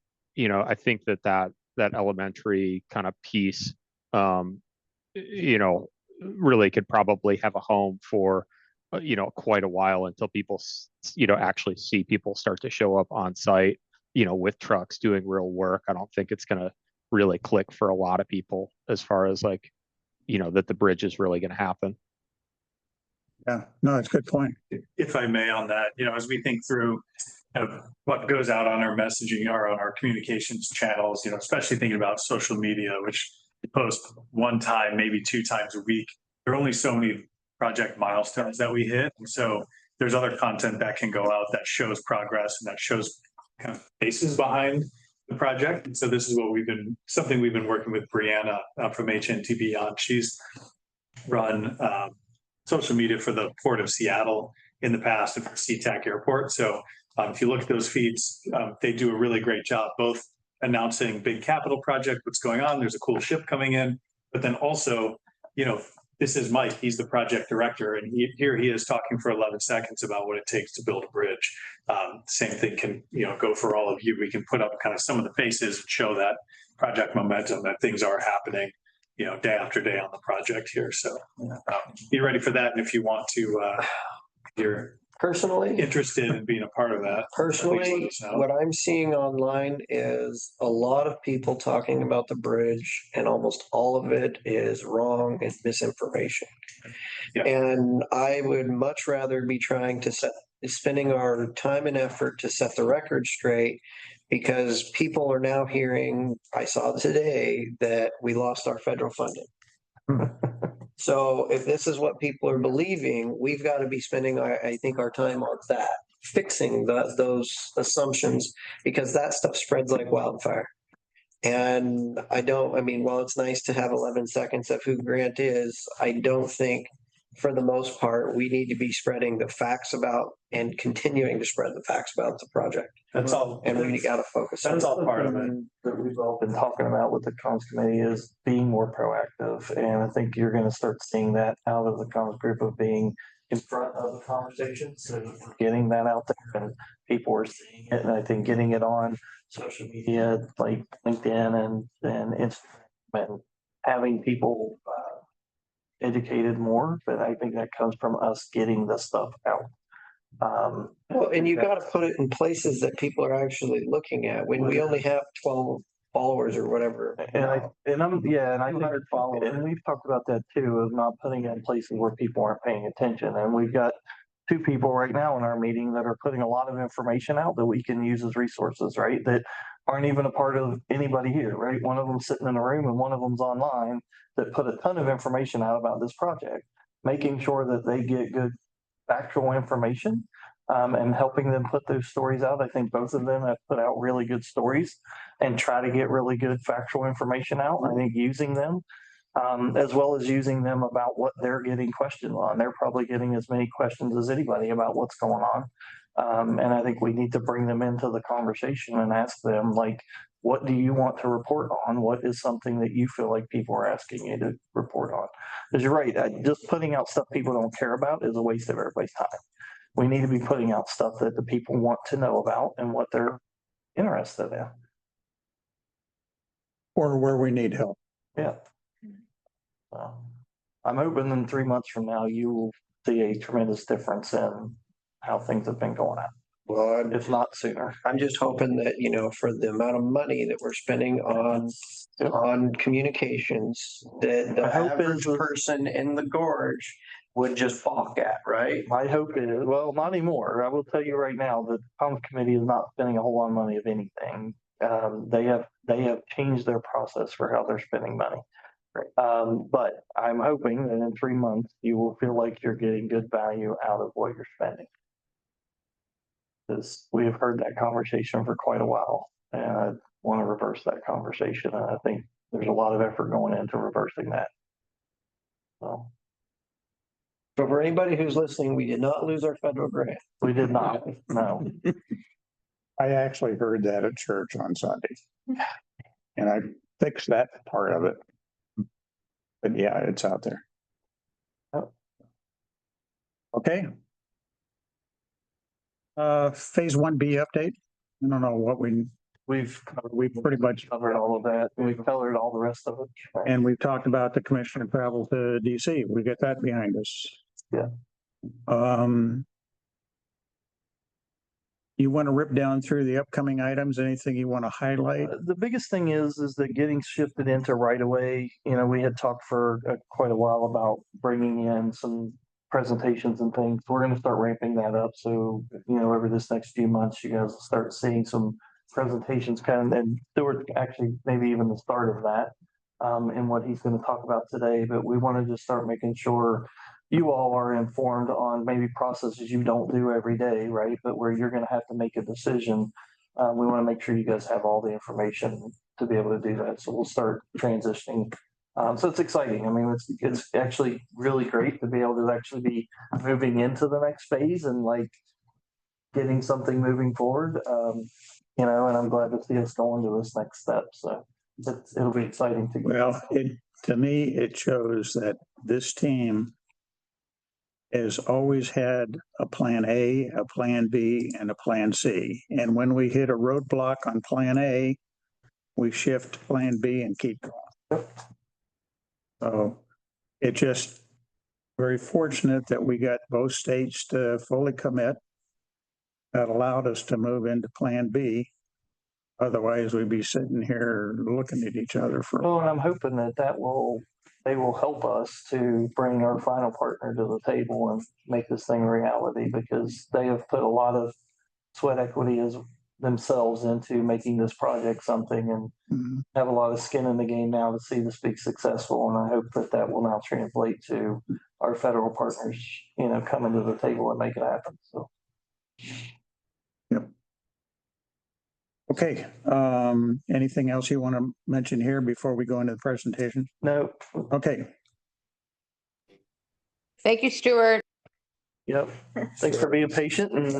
think that elementary kind of piece, really could probably have a home for, quite a while until people, actually see people start to show up on site, with trucks doing real work. I don't think it's going to really click for a lot of people as far as that the bridge is really going to happen. Yeah, no, it's a good point. If I may on that, as we think through what goes out on our messaging or on our communications channels, especially thinking about social media, which we post one time, maybe 2 times a week. There are only so many project milestones that we hit. And so there's other content that can go out that shows progress and that shows kind of faces behind the project. And so this is what something we've been working with Brianna from HNTB on. She's run social media for the Port of Seattle in the past and for SeaTac Airport. So if you look at those feeds, they do a really great job, both announcing big capital project, what's going on, there's a cool ship coming in, but then also, this is Mike, he's the project director, and here he is talking for 11 seconds about what it takes to build a bridge. Same thing can, go for all of you. We can put up kind of some of the faces and show that project momentum, that things are happening, day after day on the project here. So be ready for that. And if you want to, you're personally interested in being a part of that. Personally, what I'm seeing online is a lot of people talking about the bridge, and almost all of it is wrong and misinformation. Yeah. And I would much rather be spending our time and effort to set the record straight, because people are now hearing, I saw today that we lost our federal funding. So if this is what people are believing, we've got to be spending, I think, our time on that, fixing those assumptions, because that stuff spreads like wildfire. And while it's nice to have 11 seconds of who Grant is, I don't think, for the most part, we need to be spreading the facts about and continuing to spread the facts about the project. That's all. And we got to focus. That's all part of it. That we've all been talking about with the comms committee is being more proactive. And I think you're going to start seeing that out of the comms group, of being in front of the conversation. So getting that out there, and people are seeing it. And I think getting it on social media like LinkedIn and Instagram, and having people educated more. But I think that comes from us getting the stuff out. Well, and you got to put it in places that people are actually looking at. When we only have 12 followers or whatever. And we've talked about that too, of not putting it in places where people aren't paying attention. And we've got 2 people right now in our meeting that are putting a lot of information out that we can use as resources, right? That aren't even a part of anybody here, right? One of them's sitting in a room and one of them's online, that put a ton of information out about this project, making sure that they get good factual information, and helping them put those stories out. I think both of them have put out really good stories and try to get really good factual information out. I think using them, as well as using them about what they're getting questioned on. They're probably getting as many questions as anybody about what's going on. And I think we need to bring them into the conversation and ask them, like, what do you want to report on? What is something that you feel like people are asking you to report on? Because you're right, just putting out stuff people don't care about is a waste of everybody's time. We need to be putting out stuff that the people want to know about and what they're interested in. Or where we need help. Yeah. So I'm hoping in 3 months from now, you will see a tremendous difference in how things have been going on. Well, if not sooner. I'm just hoping that, for the amount of money that we're spending on communications, that the average person in the gorge would just balk at, right? My hope is, well, not anymore. I will tell you right now that the comms committee is not spending a whole lot of money of anything. They have changed their process for how they're spending money. But I'm hoping that in 3 months, you will feel like you're getting good value out of what you're spending. Because we have heard that conversation for quite a while, and I want to reverse that conversation. And I think there's a lot of effort going into reversing that. So for anybody who's listening, we did not lose our federal grant. We did not, no. I actually heard that at church on Sunday. And I fixed that part of it. But yeah, it's out there. Oh. Okay. Phase 1B update. I don't know what we've pretty much covered all of that. We've covered all the rest of it. And we've talked about the commissioner travel to DC. We get that behind us. Yeah. You want to rip down through the upcoming items? Anything you want to highlight? The biggest thing is that getting shifted into right away. We had talked for quite a while about bringing in some presentations and things. We're going to start ramping that up. So, over this next few months, you guys will start seeing some presentations and there were actually maybe even the start of that in what he's going to talk about today. But we wanted to start making sure you all are informed on maybe processes you don't do every day, right? But where you're going to have to make a decision. We want to make sure you guys have all the information to be able to do that. So we'll start transitioning. So it's exciting. I mean, it's actually really great to be able to actually be moving into the next phase and like getting something moving forward. And I'm glad to see us going to this next step. So it'll be exciting to. Well, to me, it shows that this team has always had a plan A, a plan B, and a plan C. And when we hit a roadblock on plan A, we shift to plan B and keep going. So it just very fortunate that we got both states to fully commit. That allowed us to move into plan B. Otherwise, we'd be sitting here looking at each other for. Well, and I'm hoping that they will help us to bring our final partner to the table and make this thing a reality, because they have put a lot of sweat equity as themselves into making this project something, and have a lot of skin in the game now to see this be successful. And I hope that that will now translate to our federal partners, coming to the table and make it happen. So. Yep. Okay. Anything else you want to mention here before we go into the presentation? No. Okay. Thank you, Stuart. Yep. Thanks for being patient. And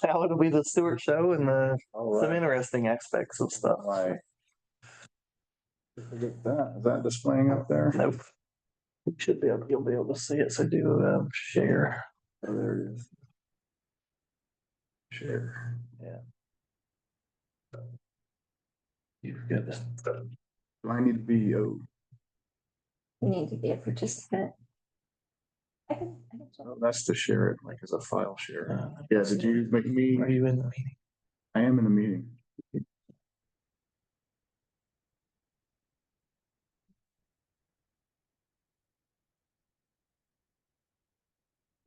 now it'll be the Stuart show and some interesting aspects of stuff. Forget that. Is that displaying up there? Nope. You'll be able to see it. So do share. Oh, there it is. Share. Yeah. You've got this. Do I need to be? You need to be a participant. Oh, that's to share it like as a file share. Yeah, did you make me? Are you in the meeting? I am in the meeting.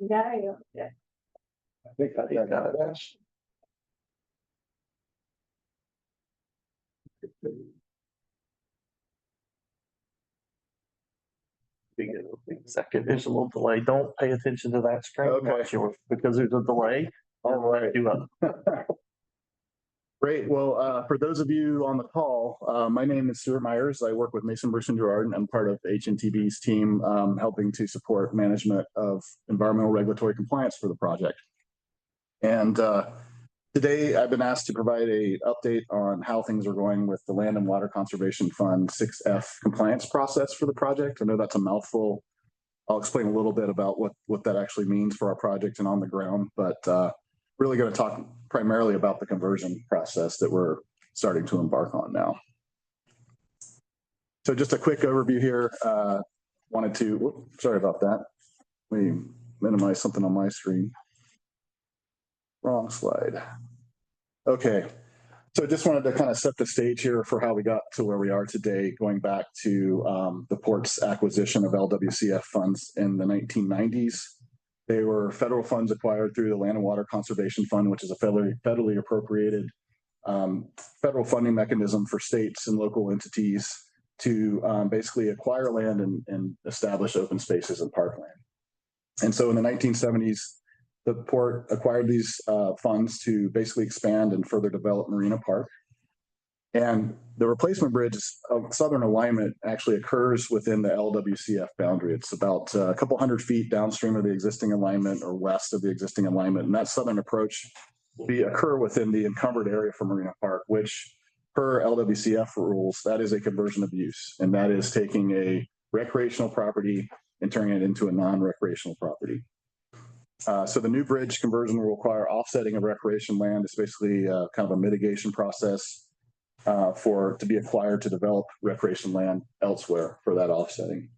Yeah, yeah. I think I got it. Second, there's a little delay. Don't pay attention to that screen. Okay. Because there's a delay. All right. Great. Well, for those of you on the call, my name is Stuart Myers. I work with Mason Bruce and Gerard, and I'm part of HNTB's team helping to support management of environmental regulatory compliance for the project. And today I've been asked to provide an update on how things are going with the Land and Water Conservation Fund 6F compliance process for the project. I know that's a mouthful. I'll explain a little bit about what that actually means for our project and on the ground, but really going to talk primarily about the conversion process that we're starting to embark on now. So just a quick overview here. Sorry about that. Let me minimize something on my screen. Wrong slide. Okay. So just wanted to kind of set the stage here for how we got to where we are today, going back to the port's acquisition of LWCF funds in the 1990s. They were federal funds acquired through the Land and Water Conservation Fund, which is a federally appropriated federal funding mechanism for states and local entities to basically acquire land and establish open spaces and parkland. And so in the 1970s, the port acquired these funds to basically expand and further develop Marina Park. And the replacement bridge of southern alignment actually occurs within the LWCF boundary. It's about a couple hundred feet downstream of the existing alignment or west of the existing alignment. And that southern approach will occur within the encumbered area for Marina Park, which per LWCF rules, that is a conversion of use. And that is taking a recreational property and turning it into a non-recreational property. So the new bridge conversion will require offsetting of recreation land. It's basically kind of a mitigation process to be acquired to develop recreation land elsewhere for that offsetting.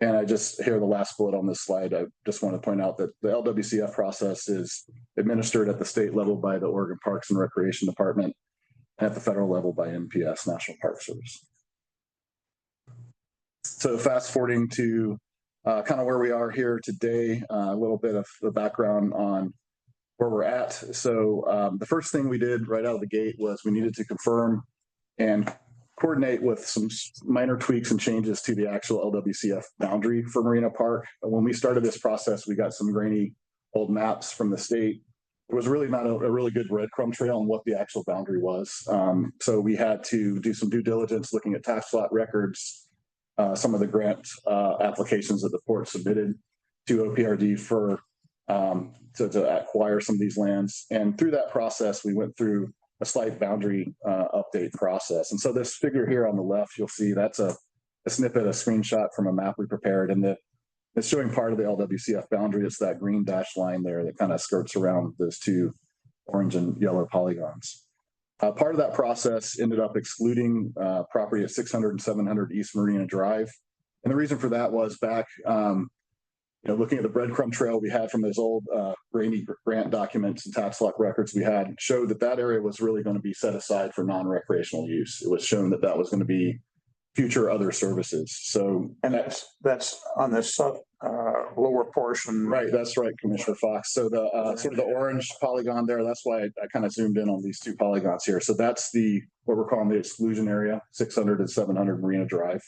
And I just here the last bullet on this slide, I just want to point out that the LWCF process is administered at the state level by the Oregon Parks and Recreation Department, and at the federal level by NPS, National Park Service. So fast forwarding to kind of where we are here today, a little bit of the background on where we're at. So the first thing we did right out of the gate was we needed to confirm and coordinate with some minor tweaks and changes to the actual LWCF boundary for Marina Park. When we started this process, we got some grainy old maps from the state. There was really not a really good breadcrumb trail on what the actual boundary was. So we had to do some due diligence looking at tax lot records, some of the grant applications that the port submitted to OPRD to acquire some of these lands. And through that process, we went through a slight boundary update process. And so this figure here on the left, you'll see that's snippet, a screenshot from a map we prepared, and it's showing part of the LWCF boundary. It's that green dashed line there that kind of skirts around those two orange and yellow polygons. Part of that process ended up excluding property at 600 and 700 East Marina Drive. And the reason for that was back, looking at the breadcrumb trail we had from those old rainy grant documents and tax lock records we had, showed that area was really going to be set aside for non-recreational use. It was shown that was going to be future other services. So, and that's on the lower portion. Right, that's right, Commissioner Fox. So the sort of the orange polygon there, that's why I kind of zoomed in on these two polygons here. So that's what we're calling the exclusion area, 600 and 700 Marina Drive.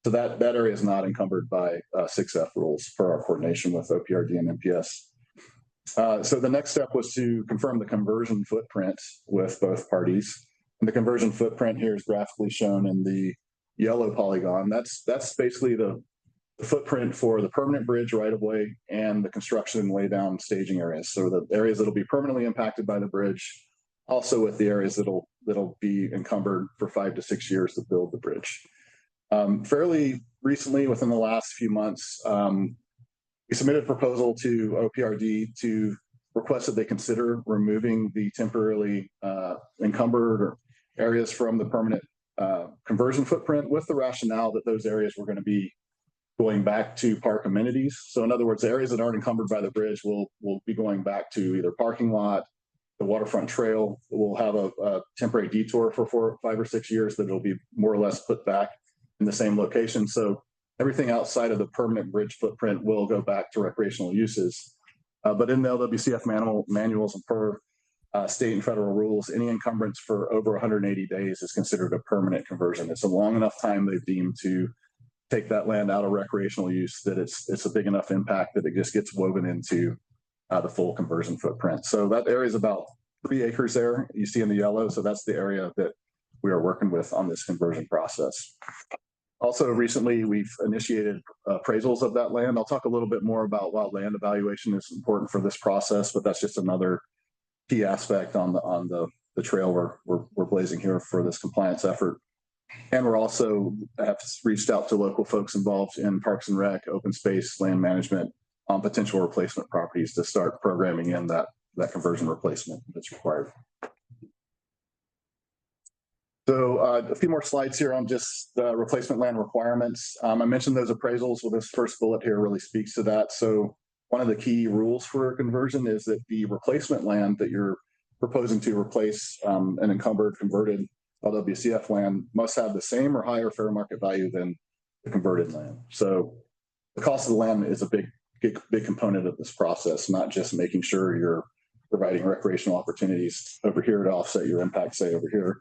So that area is not encumbered by 6F rules per our coordination with OPRD and MPS. So the next step was to confirm the conversion footprint with both parties. And the conversion footprint here is graphically shown in the yellow polygon. That's basically the footprint for the permanent bridge right of way and the construction and lay down staging areas. So the areas that'll be permanently impacted by the bridge, also with the areas that'll be encumbered for 5 to 6 years to build the bridge. Fairly recently, within the last few months, we submitted a proposal to OPRD to request that they consider removing the temporarily encumbered areas from the permanent conversion footprint, with the rationale that those areas were going to be going back to park amenities. So in other words, the areas that aren't encumbered by the bridge will be going back to either parking lot, the waterfront trail. We'll have a temporary detour for 5 or 6 years that will be more or less put back in the same location. So everything outside of the permanent bridge footprint will go back to recreational uses. But in the LWCF manuals and per state and federal rules, any encumbrance for over 180 days is considered a permanent conversion. It's a long enough time they've deemed to take that land out of recreational use that it's a big enough impact that it just gets woven into the full conversion footprint. So that area is about 3 acres there you see in the yellow. So that's the area that we are working with on this conversion process. Also, recently we've initiated appraisals of that land. I'll talk a little bit more about why land evaluation is important for this process, but that's just another key aspect on the trail we're blazing here for this compliance effort. And we're also have reached out to local folks involved in Parks and Rec, open space, land management on potential replacement properties to start programming in that conversion replacement that's required. So a few more slides here on just the replacement land requirements. I mentioned those appraisals. Well, this first bullet here really speaks to that. So one of the key rules for a conversion is that the replacement land that you're proposing to replace an encumbered converted LWCF land must have the same or higher fair market value than the converted land. So the cost of the land is a big component of this process, not just making sure you're providing recreational opportunities over here to offset your impact, say over here.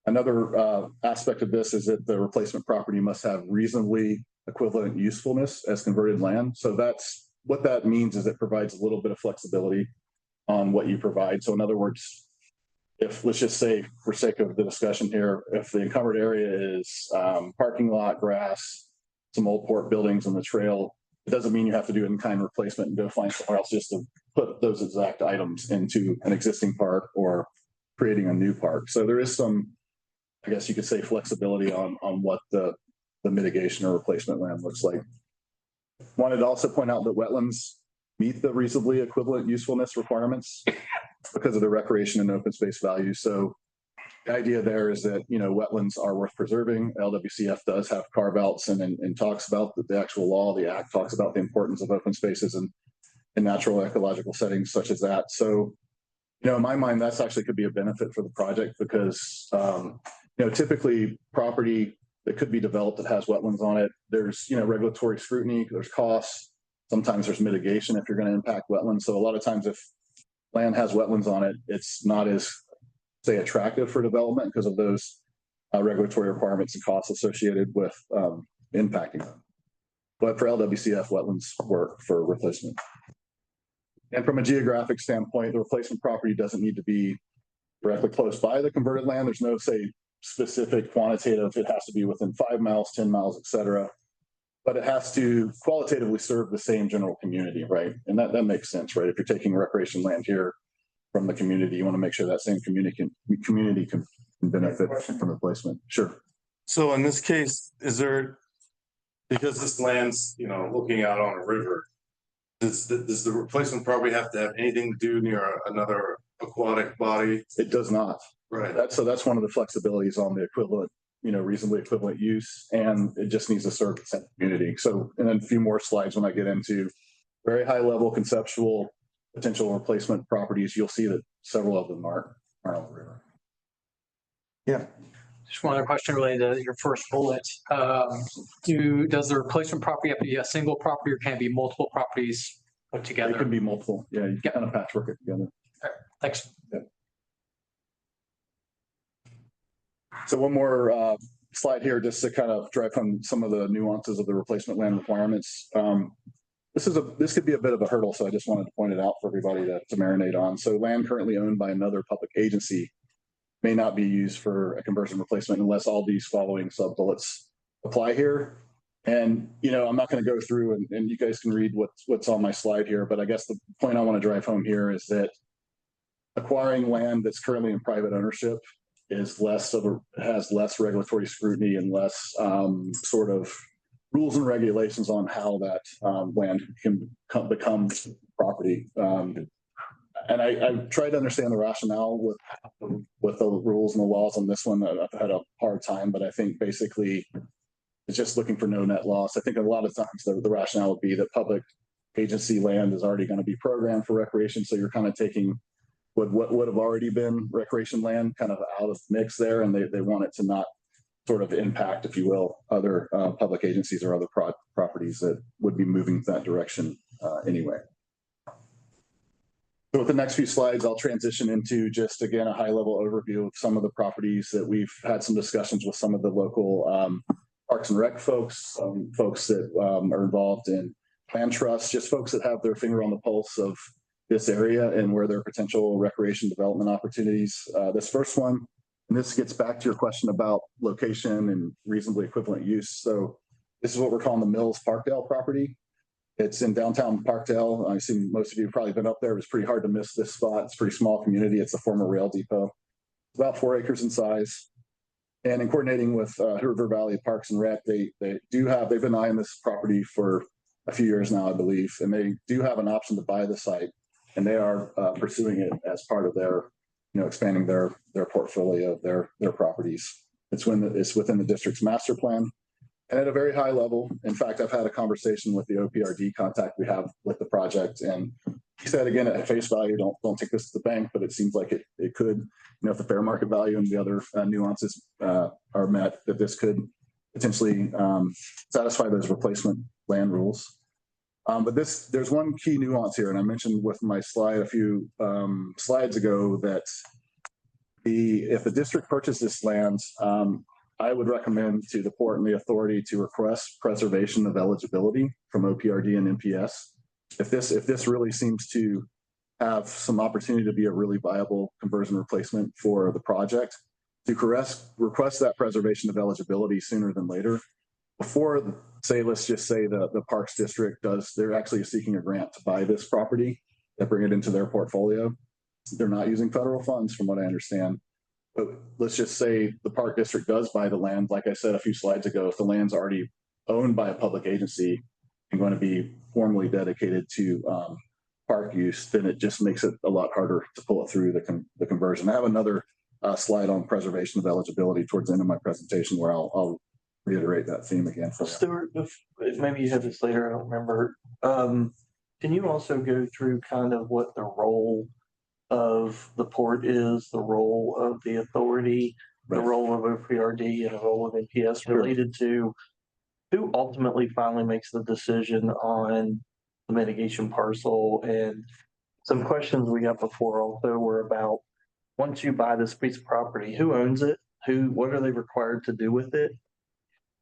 Another aspect of this is that the replacement property must have reasonably equivalent usefulness as converted land. So that's what that means, is it provides a little bit of flexibility on what you provide. So in other words, if, let's just say for sake of the discussion here, if the encumbered area is parking lot, grass, some old port buildings on the trail, it doesn't mean you have to do in-kind replacement and go find somewhere else just to put those exact items into an existing park or creating a new park. So there is some, I guess you could say, flexibility on what the mitigation or replacement land looks like. Wanted to also point out that wetlands meet the reasonably equivalent usefulness requirements because of the recreation and open space value. So the idea there is that, wetlands are worth preserving. LWCF does have carve outs and talks about the actual law. The act talks about the importance of open spaces and natural ecological settings such as that. So, in my mind, that's actually could be a benefit for the project because, typically property that could be developed that has wetlands on it, there's, regulatory scrutiny, there's costs. Sometimes there's mitigation if you're going to impact wetlands. So a lot of times if land has wetlands on it, it's not as, say, attractive for development because of those regulatory requirements and costs associated with impacting them. But for LWCF, wetlands work for replacement. And from a geographic standpoint, the replacement property doesn't need to be directly close by the converted land. There's no, say, specific quantitative, it has to be within 5 miles, 10 miles, et cetera. But it has to qualitatively serve the same general community, right? And that makes sense, right? If you're taking recreation land here from the community, you want to make sure that same community can benefit from replacement. Sure. So in this case, is there, because this land's, looking out on a river, does the replacement property have to have anything to do near another aquatic body? It does not. Right. That's one of the flexibilities on the equivalent, reasonably equivalent use, and it just needs to serve the same community. So, and then a few more slides when I get into very high level conceptual potential replacement properties, you'll see that several of them are on the river. Yeah. Just one other question related to your first bullet. Does the replacement property have to be a single property, or can it be multiple properties put together? It can be multiple. Yeah, you can kind of patchwork it together. Thanks. Yeah. So one more slide here, just to kind of drive home some of the nuances of the replacement land requirements. This could be a bit of a hurdle, so I just wanted to point it out for everybody to marinate on. So land currently owned by another public agency may not be used for a conversion replacement unless all these following sub bullets apply here. And, I'm not going to go through and you guys can read what's on my slide here, but I guess the point I want to drive home here is that acquiring land that's currently in private ownership has less regulatory scrutiny and less sort of rules and regulations on how that land can become property. And I tried to understand the rationale with the rules and the laws on this one. I've had a hard time, but I think basically it's just looking for no net loss. I think a lot of times the rationale would be that public agency land is already going to be programmed for recreation. So you're kind of taking what would have already been recreation land kind of out of the mix there. And they want it to not sort of impact, if you will, other public agencies or other properties that would be moving that direction anyway. So with the next few slides, I'll transition into just, again, a high-level overview of some of the properties that we've had some discussions with some of the local Parks and Rec folks, folks that are involved in land trusts, just folks that have their finger on the pulse of this area and where there are potential recreation development opportunities. This first one, and this gets back to your question about location and reasonably equivalent use. So this is what we're calling the Mills Parkdale property. It's in downtown Parkdale. I assume most of you have probably been up there. It was pretty hard to miss this spot. It's a pretty small community. It's a former rail depot. It's about 4 acres in size. And in coordinating with River Valley Parks and Rec, they've been eyeing this property for a few years now, I believe, and they do have an option to buy the site, and they are pursuing it as part of their, expanding their portfolio of their properties. It's within the district's master plan. And at a very high level, in fact, I've had a conversation with the OPRD contact we have with the project, and he said, again, at face value, don't take this to the bank, but it seems like it could, if the fair market value and the other nuances are met, that this could potentially satisfy those replacement land rules. But there's one key nuance here, and I mentioned with my slide a few slides ago that if the district purchases land, I would recommend to the port and the authority to request preservation of eligibility from OPRD and NPS. If this really seems to have some opportunity to be a really viable conversion replacement for the project, to request that preservation of eligibility sooner than later. Before, let's just say the Parks District they're actually seeking a grant to buy this property and bring it into their portfolio. They're not using federal funds from what I understand. But let's just say the Park District does buy the land. Like I said a few slides ago, if the land's already owned by a public agency and going to be formally dedicated to park use, then it just makes it a lot harder to pull it through the conversion. I have another slide on preservation of eligibility towards the end of my presentation where I'll reiterate that theme again. Stuart, maybe you have this later, I don't remember. Can you also go through kind of what the role of the port is, the role of the authority, the role of OPRD, and the role of NPS related to who ultimately finally makes the decision on the mitigation parcel? And some questions we got before also were about, once you buy this piece of property, who owns it? What are they required to do with it?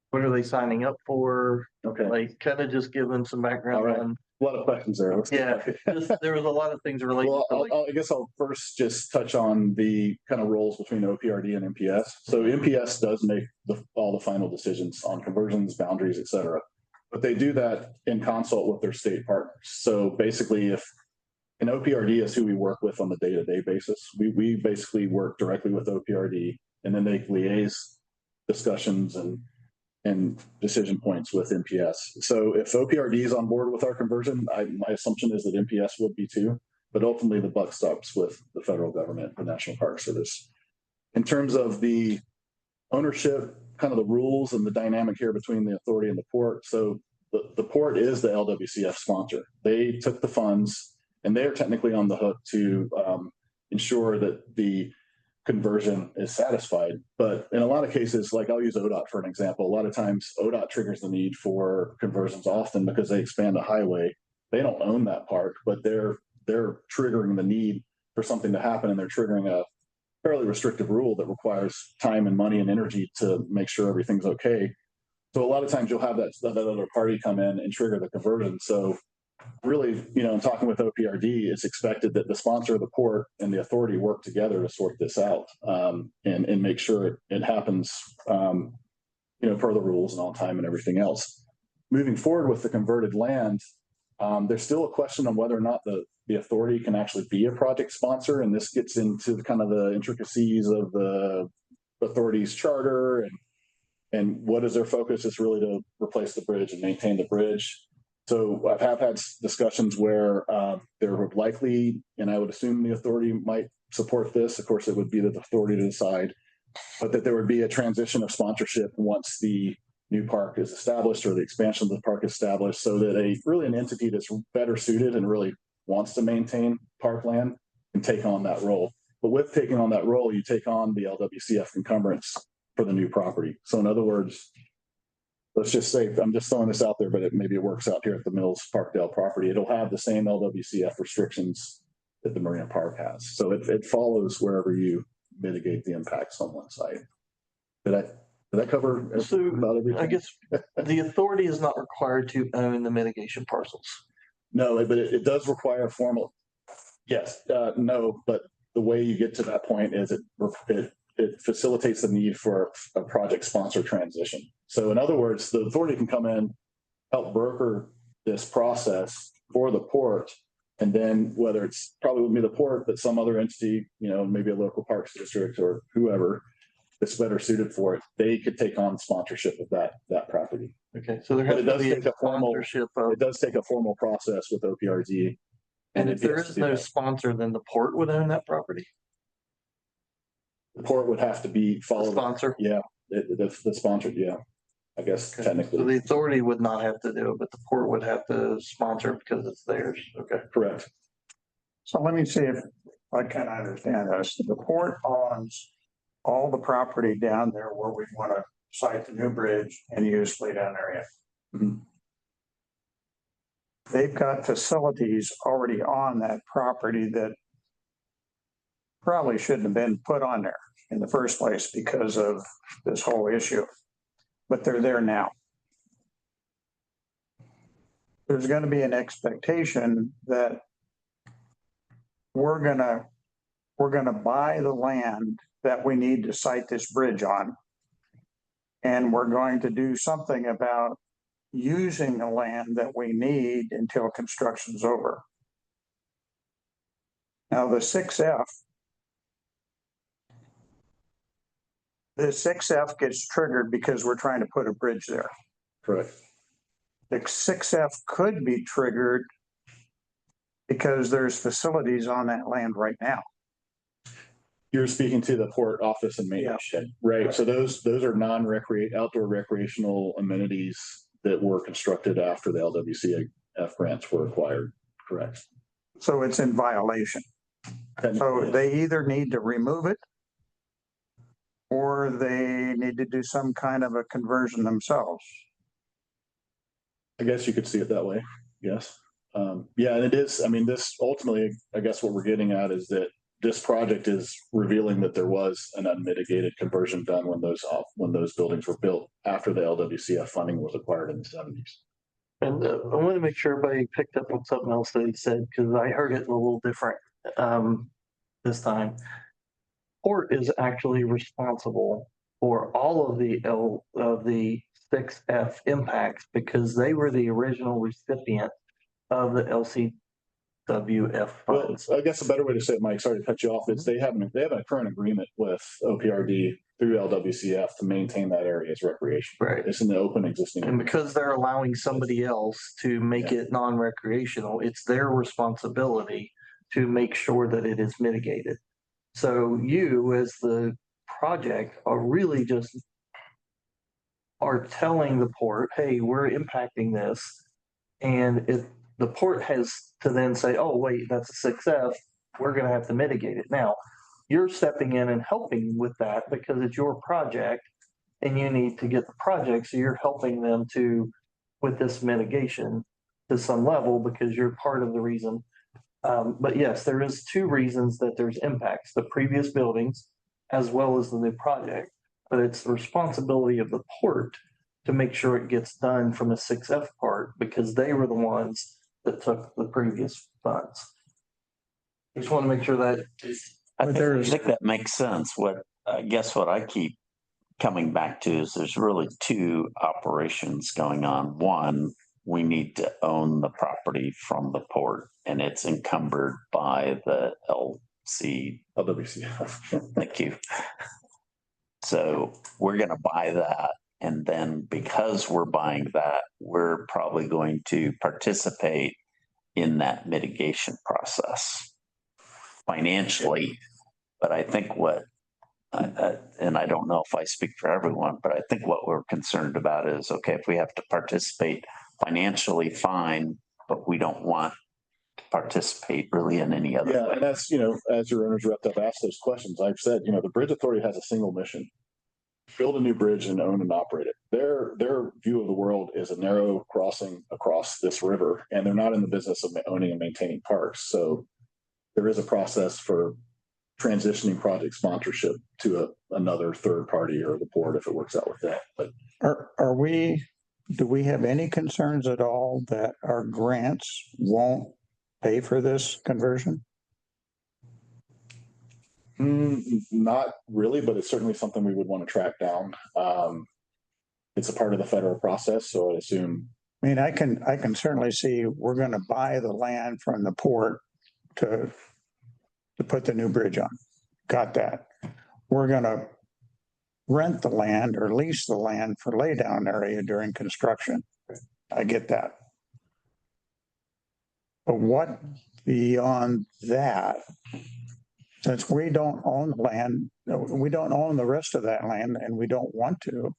What are they signing up for? Okay. Like, kind of just give them some background on. A lot of questions there. There was a lot of things related. I guess I'll first just touch on the kind of roles between OPRD and NPS. So NPS does make all the final decisions on conversions, boundaries, et cetera. But they do that in consult with their state partners. So basically, if an OPRD is who we work with on the day-to-day basis, we basically work directly with OPRD, and then they liaise discussions and decision points with NPS. So if OPRD is on board with our conversion, my assumption is that NPS would be too, but ultimately the buck stops with the federal government, the National Park Service. In terms of the ownership, kind of the rules and the dynamic here between the authority and the port. So the port is the LWCF sponsor. They took the funds and they're technically on the hook to ensure that the conversion is satisfied. But in a lot of cases, like I'll use ODOT for an example, a lot of times ODOT triggers the need for conversions often because they expand a highway. They don't own that park, but they're triggering the need for something to happen, and they're triggering a fairly restrictive rule that requires time and money and energy to make sure everything's okay. So a lot of times you'll have that other party come in and trigger the conversion. So really, in talking with OPRD, it's expected that the sponsor of the port and the authority work together to sort this out and make sure it happens, per the rules and on time and everything else. Moving forward with the converted land, there's still a question on whether or not the authority can actually be a project sponsor. And this gets into kind of the intricacies of the authority's charter and what is their focus is really to replace the bridge and maintain the bridge. So I have had discussions where there would likely, and I would assume the authority might support this. Of course, it would be the authority to decide, but that there would be a transition of sponsorship once the new park is established or the expansion of the park is established, so that an entity that's better suited and really wants to maintain parkland can take on that role. But with taking on that role, you take on the LWCF encumbrance for the new property. So in other words, let's just say, I'm just throwing this out there, but maybe it works out here at the Mills Parkdale property. It'll have the same LWCF restrictions that the Marina Park has. So it follows wherever you mitigate the impacts on one side. Did I cover about everything? I guess the authority is not required to own the mitigation parcels. No, but it does require formal. Yes, no, but the way you get to that point is it facilitates the need for a project sponsor transition. So in other words, the authority can come in, help broker this process for the port, and then whether it's probably would be the port, but some other entity, maybe a local parks district or whoever that's better suited for it, they could take on sponsorship of that property. Okay, so there has to be a sponsorship. It does take a formal process with OPRD. And if there is no sponsor, then the port would own that property. The port would have to be followed. Sponsor? Yeah, the sponsored, yeah. I guess technically. So the authority would not have to do it, but the port would have to sponsor it because it's theirs. Okay. Correct. So let me see if I can understand this. The port owns all the property down there where we want to site the new bridge and use Fleet Down area. Mm-hmm. They've got facilities already on that property that probably shouldn't have been put on there in the first place because of this whole issue, but they're there now. There's going to be an expectation that we're going to buy the land that we need to site this bridge on. And we're going to do something about using the land that we need until construction's over. Now the 6F gets triggered because we're trying to put a bridge there. Correct. The 6F could be triggered because there's facilities on that land right now. You're speaking to the port office and maintenance shed, right? So those are outdoor recreational amenities that were constructed after the LWCF grants were acquired. Correct. So it's in violation. So they either need to remove it or they need to do some kind of a conversion themselves. I guess you could see it that way. Yes. Yeah, and it is. I mean, this ultimately, I guess what we're getting at is that this project is revealing that there was an unmitigated conversion done when those buildings were built after the LWCF funding was acquired in the 70s. And I want to make sure everybody picked up on something else that he said, because I heard it a little different this time. Port is actually responsible for all of the 6F impacts because they were the original recipient of the HRWF Well, funds. I guess a better way to say it, Mike, sorry to cut you off, is they have a current agreement with OPRD through LWCF to maintain that area as recreation. Right. It's in the open existing. And because they're allowing somebody else to make it non-recreational, it's their responsibility to make sure that it is mitigated. So you, as the project, are really just are telling the port, hey, we're impacting this. And if the port has to then say, oh, wait, that's a 6F, we're going to have to mitigate it. Now, you're stepping in and helping with that because it's your project and you need to get the project. So you're helping them with this mitigation to some level because you're part of the reason. But yes, there is two reasons that there's impacts, the previous buildings as well as the new project. But it's the responsibility of the port to make sure it gets done from the 6F part because they were the ones that took the previous funds. I just want to make sure that. I think that makes sense. What I keep coming back to is there's really two operations going on. One, we need to own the property from the port and it's encumbered by the LWCF. Thank you. So we're going to buy that. And then because we're buying that, we're probably going to participate in that mitigation process financially. But I think and I don't know if I speak for everyone, but I think what we're concerned about is, okay, if we have to participate financially, fine, but we don't want to participate really in any other way. And that's, as your owners rep have asked those questions, I've said, the Bridge Authority has a single mission: build a new bridge and own and operate it. Their view of the world is a narrow crossing across this river, and they're not in the business of owning and maintaining parks. So there is a process for transitioning project sponsorship to another third party or the board if it works out with that. But do we have any concerns at all that our grants won't pay for this conversion? Not really, but it's certainly something we would want to track down. It's a part of the federal process, so I assume. I mean, I can certainly see we're going to buy the land from the port to put the new bridge on. Got that. We're going to rent the land or lease the land for laydown area during construction. I get that. But what beyond that? Since we don't own the land, we don't own the rest of that land and we don't want to.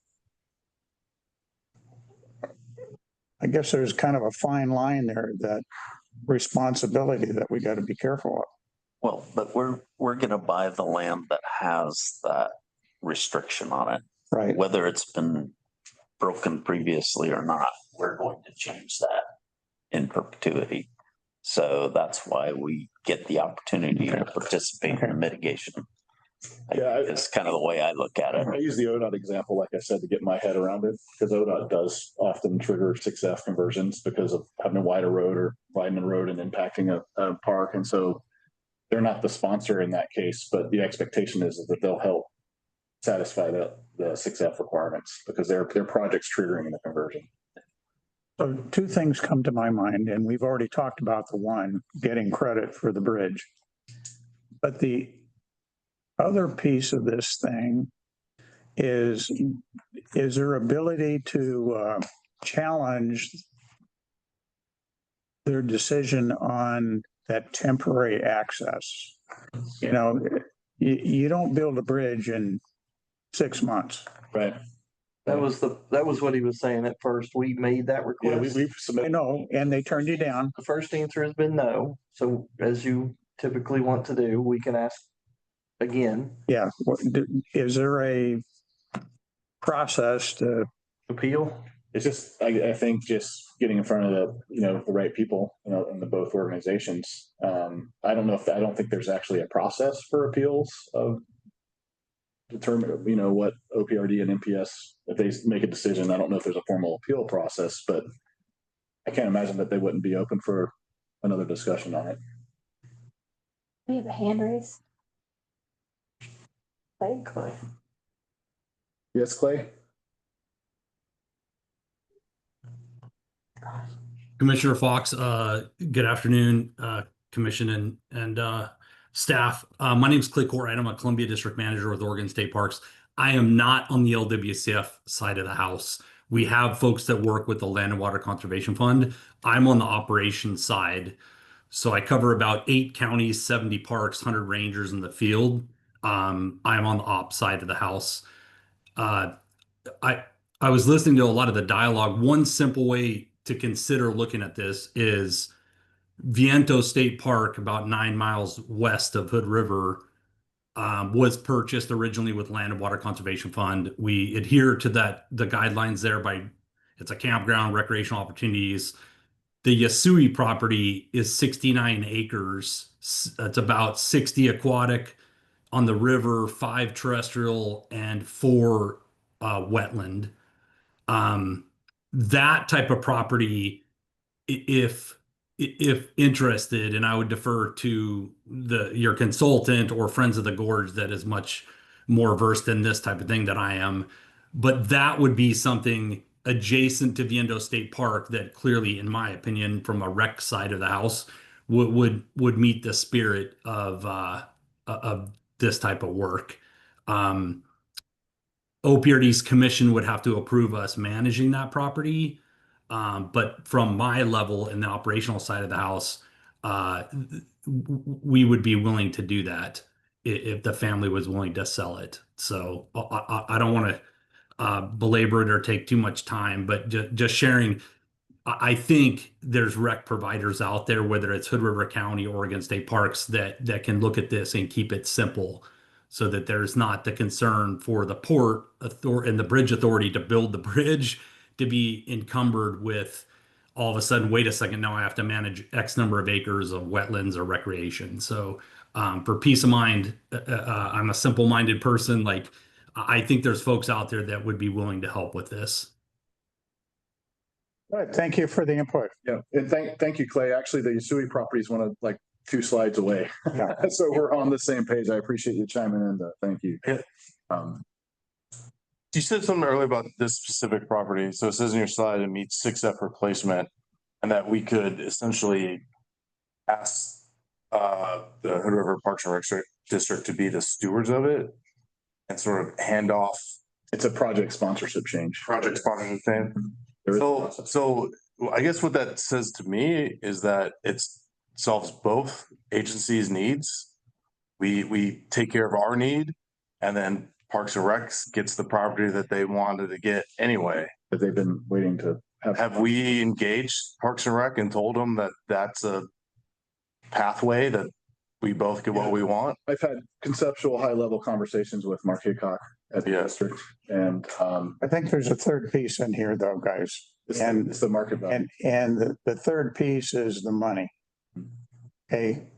I guess there's kind of a fine line there, that responsibility that we got to be careful of. Well, but we're going to buy the land that has that restriction on it. Right. Whether it's been broken previously or not, we're going to change that in perpetuity. So that's why we get the opportunity to participate in the mitigation. It's kind of the way I look at it. I use the ODOT example, like I said, to get my head around it, because ODOT does often trigger 6F conversions because of having a wider road or widening the road and impacting a park. And so they're not the sponsor in that case, but the expectation is that they'll help satisfy the 6F requirements because their project's triggering the conversion. So two things come to my mind, and we've already talked about the one, getting credit for the bridge. But the other piece of this thing is their ability to challenge their decision on that temporary access. You don't build a bridge in 6 months. Right. That was what he was saying at first. We made that request. We've submitted. I know, and they turned you down. The first answer has been no. So as you typically want to do, we can ask again. Yeah. Is there a process to appeal? It's just, I think just getting in front of the right people, in the both organizations. I don't think there's actually a process for appeals of determine, what OPRD and NPS, if they make a decision. I don't know if there's a formal appeal process, but I can't imagine that they wouldn't be open for another discussion on it. We have a hand raise. Clay. Yes, Clay? Commissioner Fox, good afternoon. Commission and staff. My name is Clay Courtwright. I'm a Columbia District Manager with Oregon State Parks. I am not on the LWCF side of the house. We have folks that work with the Land and Water Conservation Fund. I'm on the operations side. So I cover about 8 counties, 70 parks, 100 rangers in the field. I'm on the ops side of the house. I was listening to a lot of the dialogue. One simple way to consider looking at this is Viento State Park, about 9 miles west of Hood River, was purchased originally with Land and Water Conservation Fund. We adhere to the guidelines there it's a campground, recreational opportunities. The Yasui property is 69 acres. It's about 60 aquatic on the river, 5 terrestrial, and 4 wetland. That type of property, if interested, and I would defer to your consultant or Friends of the Gorge that is much more versed in this type of thing than I am, but that would be something adjacent to Viendo State Park that clearly, in my opinion, from a rec side of the house, would meet the spirit of this type of work. OPRD's commission would have to approve us managing that property. But from my level in the operational side of the house, we would be willing to do that if the family was willing to sell it. So I don't want to belabor it or take too much time, but just sharing. I think there's rec providers out there, whether it's Hood River County, Oregon State Parks, that can look at this and keep it simple so that there's not the concern for the port and the bridge authority to build the bridge to be encumbered with all of a sudden, wait a second, now I have to manage X number of acres of wetlands or recreation. So for peace of mind, I'm a simple-minded person. Like, I think there's folks out there that would be willing to help with this. All right, thank you for the input. Yeah, and thank you, Clay. Actually, the Yasui property is one of like 2 slides away. So we're on the same page. I appreciate you chiming in. Thank you. You said something earlier about this specific property. So it says in your slide it meets 6F replacement, and that we could essentially ask the Hood River Parks and Rec District to be the stewards of it and sort of hand off. It's a project sponsorship change. Project sponsorship thing. So I guess what that says to me is that it solves both agencies' needs. We take care of our need, and then Parks and Recs gets the property that they wanted to get anyway. That they've been waiting to have. Have we engaged Parks and Rec and told them that that's a pathway that we both get what we want? I've had conceptual high-level conversations with Mark Hickok at the district, and I think there's a third piece in here, though, guys. It's the market value. And the third piece is the money. Okay.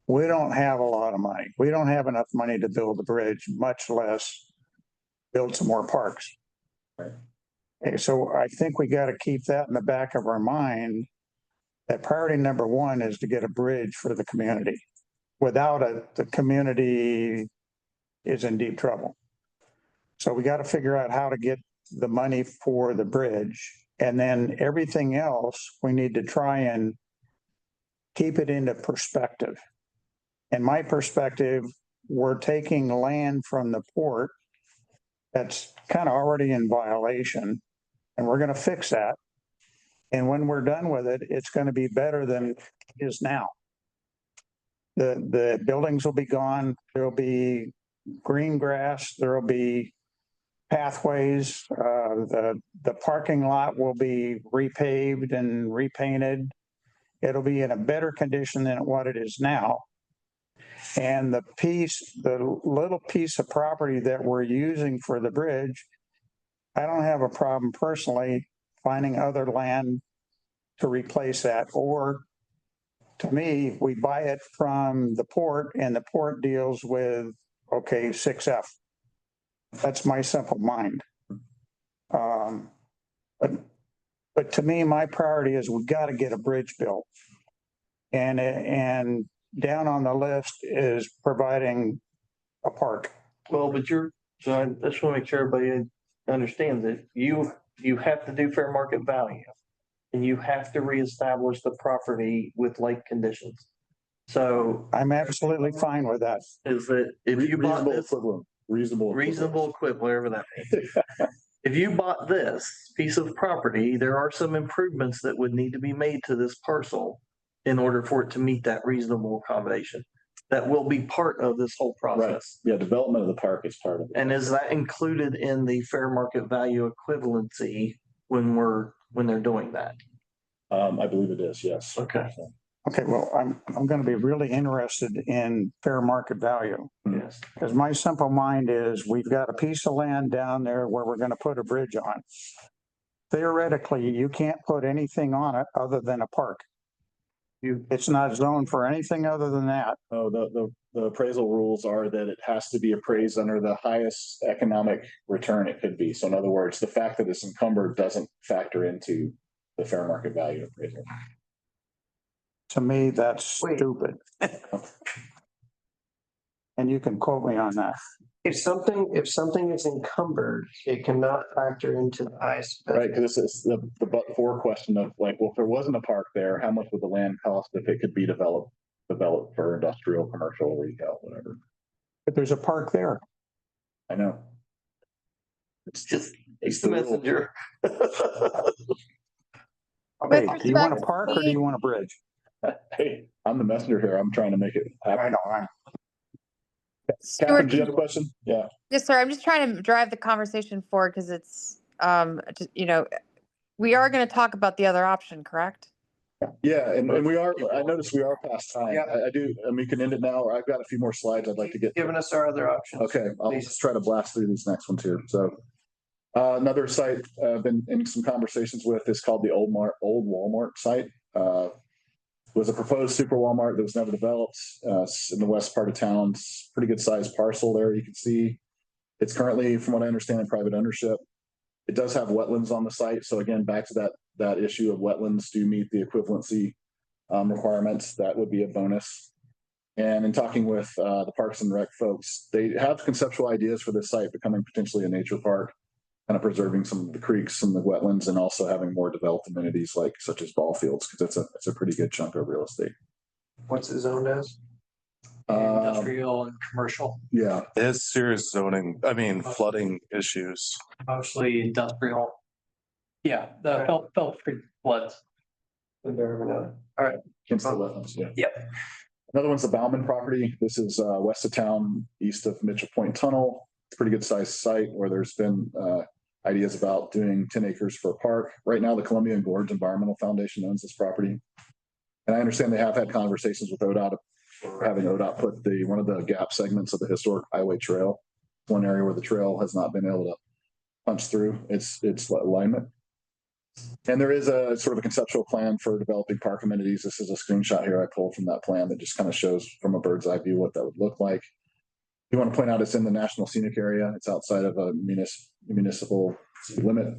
We don't have a lot of money. We don't have enough money to build a bridge, much less build some more parks. Right. Okay, so I think we got to keep that in the back of our mind, that priority number 1 is to get a bridge for the community. Without it, the community is in deep trouble. So we got to figure out how to get the money for the bridge, and then everything else, we need to try and keep it into perspective. In my perspective, we're taking land from the port that's kind of already in violation, and we're going to fix that. And when we're done with it, it's going to be better than it is now. The buildings will be gone. There'll be green grass. There'll be pathways. The parking lot will be repaved and repainted. It'll be in a better condition than what it is now. And the little piece of property that we're using for the bridge, I don't have a problem personally finding other land to replace that. Or to me, we buy it from the port and the port deals with, 6F. That's my simple mind. But to me, my priority is we've got to get a bridge built. And down on the list is providing a park. Well, but so I just want to make sure everybody understands that you have to do fair market value, and you have to reestablish the property with like conditions. So I'm absolutely fine with that. is that if you bought Reasonable this equivalent, reasonable. reasonable equivalent, whatever that means. If you bought this piece of property, there are some improvements that would need to be made to this parcel in order for it to meet that reasonable accommodation. That will be part of this whole Right. process. Yeah, development of the park is part of it. And is that included in the fair market value equivalency when they're doing that? I believe it is, yes. Okay. Okay, well, I'm going to be really interested in fair market value. Yes. Because my simple mind is we've got a piece of land down there where we're going to put a bridge on. Theoretically, you can't put anything on it other than a park. It's not zoned for anything other than that. Oh, the appraisal rules are that it has to be appraised under the highest economic return it could be. So in other words, the fact that it's encumbered doesn't factor into the fair market value appraisal. To me, that's stupid. And you can quote me on that. If something is encumbered, it cannot factor into the highest. Right, because it's the but-for question of like, well, if there wasn't a park there, how much would the land cost if it could be developed for industrial, commercial, retail, whatever? But there's a park there. I know. It's the messenger. Okay, do you want a park or do you want a bridge? Hey, I'm the messenger here. I'm trying to make it happen. I know. Catherine, do you have a question? Yeah. Yes, sir. I'm just trying to drive the conversation forward because it's, we are going to talk about the other option, correct? Yeah, and we are, I noticed we are past time. Yeah. I do, and we can end it now, or I've got a few more slides I'd like to get. Giving us our other options. Okay, I'll just try to blast through these next ones here. So another site I've been in some conversations with is called the old Walmart site. Was a proposed super Walmart that was never developed. It's in the west part of town. It's pretty good sized parcel there. You can see it's currently, from what I understand, in private ownership. It does have wetlands on the site. So again, back to that issue of wetlands do meet the equivalency requirements. That would be a bonus. And in talking with the Parks and Rec folks, they have conceptual ideas for this site becoming potentially a nature park, kind of preserving some of the creeks and the wetlands, and also having more developed amenities like such as ball fields, because it's a pretty good chunk of real estate. What's it zoned as? Industrial and commercial. Yeah, it has serious flooding issues. Mostly industrial. Yeah, the Phelps Creek floods. All right. Against the wetlands, yeah. Yep. Another one's the Bauman property. This is west of town, east of Mitchell Point Tunnel. It's a pretty good sized site where there's been ideas about doing 10 acres for a park. Right now, the Columbia Gorge Environmental Foundation owns this property. And I understand they have had conversations with ODOT, having ODOT put one of the gap segments of the historic highway trail, one area where the trail has not been able to punch through its alignment. And there is a sort of a conceptual plan for developing park amenities. This is a screenshot here I pulled from that plan that just kind of shows from a bird's eye view what that would look like. You want to point out it's in the National Scenic Area. It's outside of a municipal limit.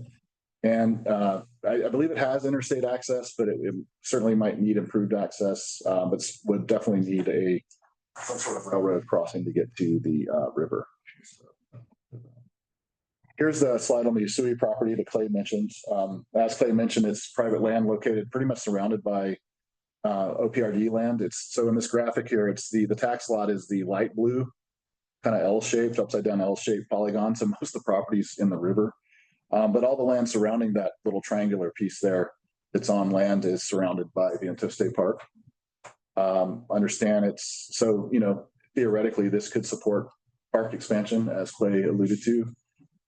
And I believe it has interstate access, but it certainly might need improved access, but would definitely need some sort of railroad crossing to get to the river. Here's the slide on the Usui property that Clay mentioned. As Clay mentioned, it's private land located pretty much surrounded by OPRD land. So in this graphic here, it's the tax lot is the light blue, kind of L-shaped, upside down L-shaped polygon. So most of the property's in the river. But all the land surrounding that little triangular piece there that's on land is surrounded by the Vientos State Park. Understand theoretically, this could support park expansion, as Clay alluded to.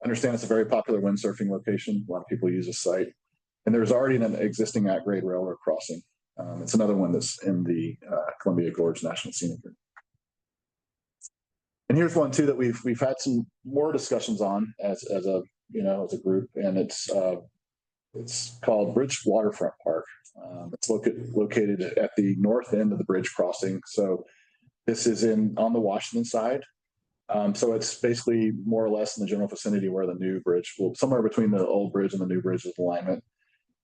Understand it's a very popular windsurfing location. A lot of people use this site. And there's already an existing at-grade railroad crossing. It's another one that's in the Columbia Gorge National Scenic Area. And here's one too that we've had some more discussions on as a group, and it's called Bridge Waterfront Park. It's located at the north end of the bridge crossing. So this is on the Washington side. So it's basically more or less in the general vicinity where the new bridge somewhere between the old bridge and the new bridge is alignment.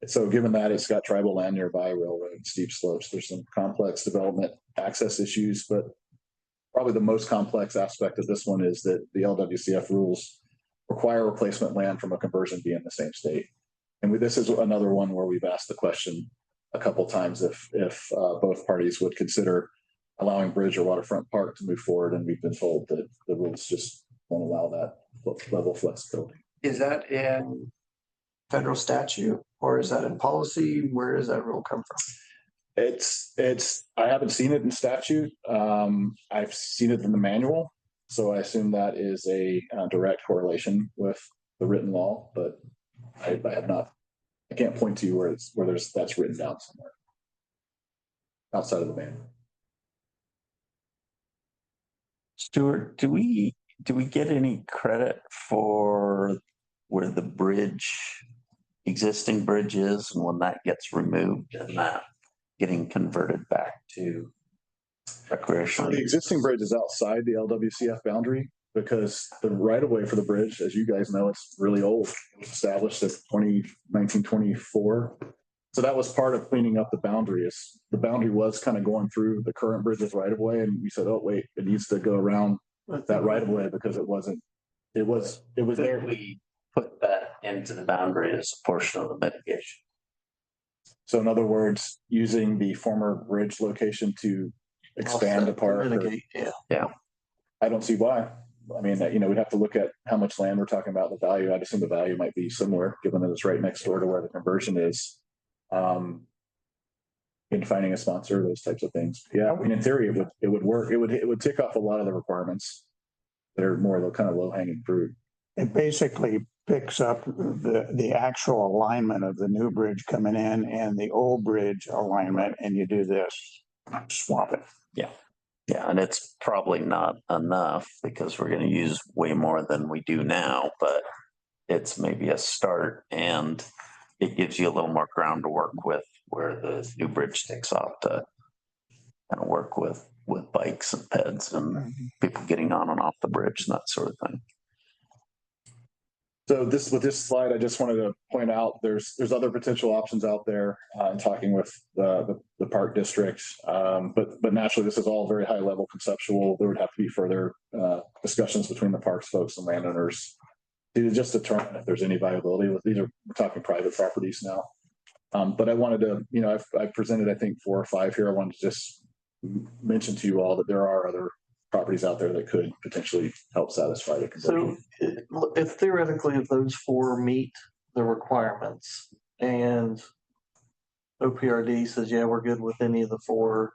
So given that it's got tribal land nearby, railroad, steep slopes, there's some complex development access issues, but probably the most complex aspect of this one is that the LWCF rules require replacement land from a conversion be in the same state. And this is another one where we've asked the question a couple of times if both parties would consider allowing bridge or waterfront park to move forward, and we've been told that the rules just won't allow that level of flexibility. Is that in federal statute or is that in policy? Where does that rule come from? I haven't seen it in statute. I've seen it in the manual. So I assume that is a direct correlation with the written law, but I have not, I can't point to you where that's written down somewhere outside of the manual. Stuart, do we get any credit for where the existing bridge is and when that gets removed and that getting converted back to recreational? The existing bridge is outside the LWCF boundary because the right of way for the bridge, as you guys know, it's really old. It was established in 1924. So that was part of cleaning up the boundary. The boundary was kind of going through the current bridge's right of way, and we said, oh wait, it needs to go around that right of way because it was there. We put that into the boundary as a portion of the mitigation. So in other words, using the former bridge location to expand the park. Yeah. I don't see why. I mean, we'd have to look at how much land we're talking about, the value. I'd assume the value might be similar, given that it's right next door to where the conversion is. In finding a sponsor, those types of things. Yeah, I mean, in theory, it would work. It would tick off a lot of the requirements that are more the kind of low hanging fruit. It basically picks up the actual alignment of the new bridge coming in and the old bridge alignment, and you do this, swap it. Yeah. Yeah, and it's probably not enough because we're going to use way more than we do now, but it's maybe a start and it gives you a little more ground to work with where the new bridge takes off to kind of work with bikes and peds and people getting on and off the bridge and that sort of thing. So with this slide, I just wanted to point out there's other potential options out there in talking with the park district. But naturally, this is all very high level conceptual. There would have to be further discussions between the parks folks and landowners to just determine if there's any viability. We're talking private properties now. But I wanted to, I've presented, I think 4 or 5 here. I wanted to just mention to you all that there are other properties out there that could potentially help satisfy the conversion. So if theoretically, if those 4 meet the requirements and OPRD says, yeah, we're good with any of the 4,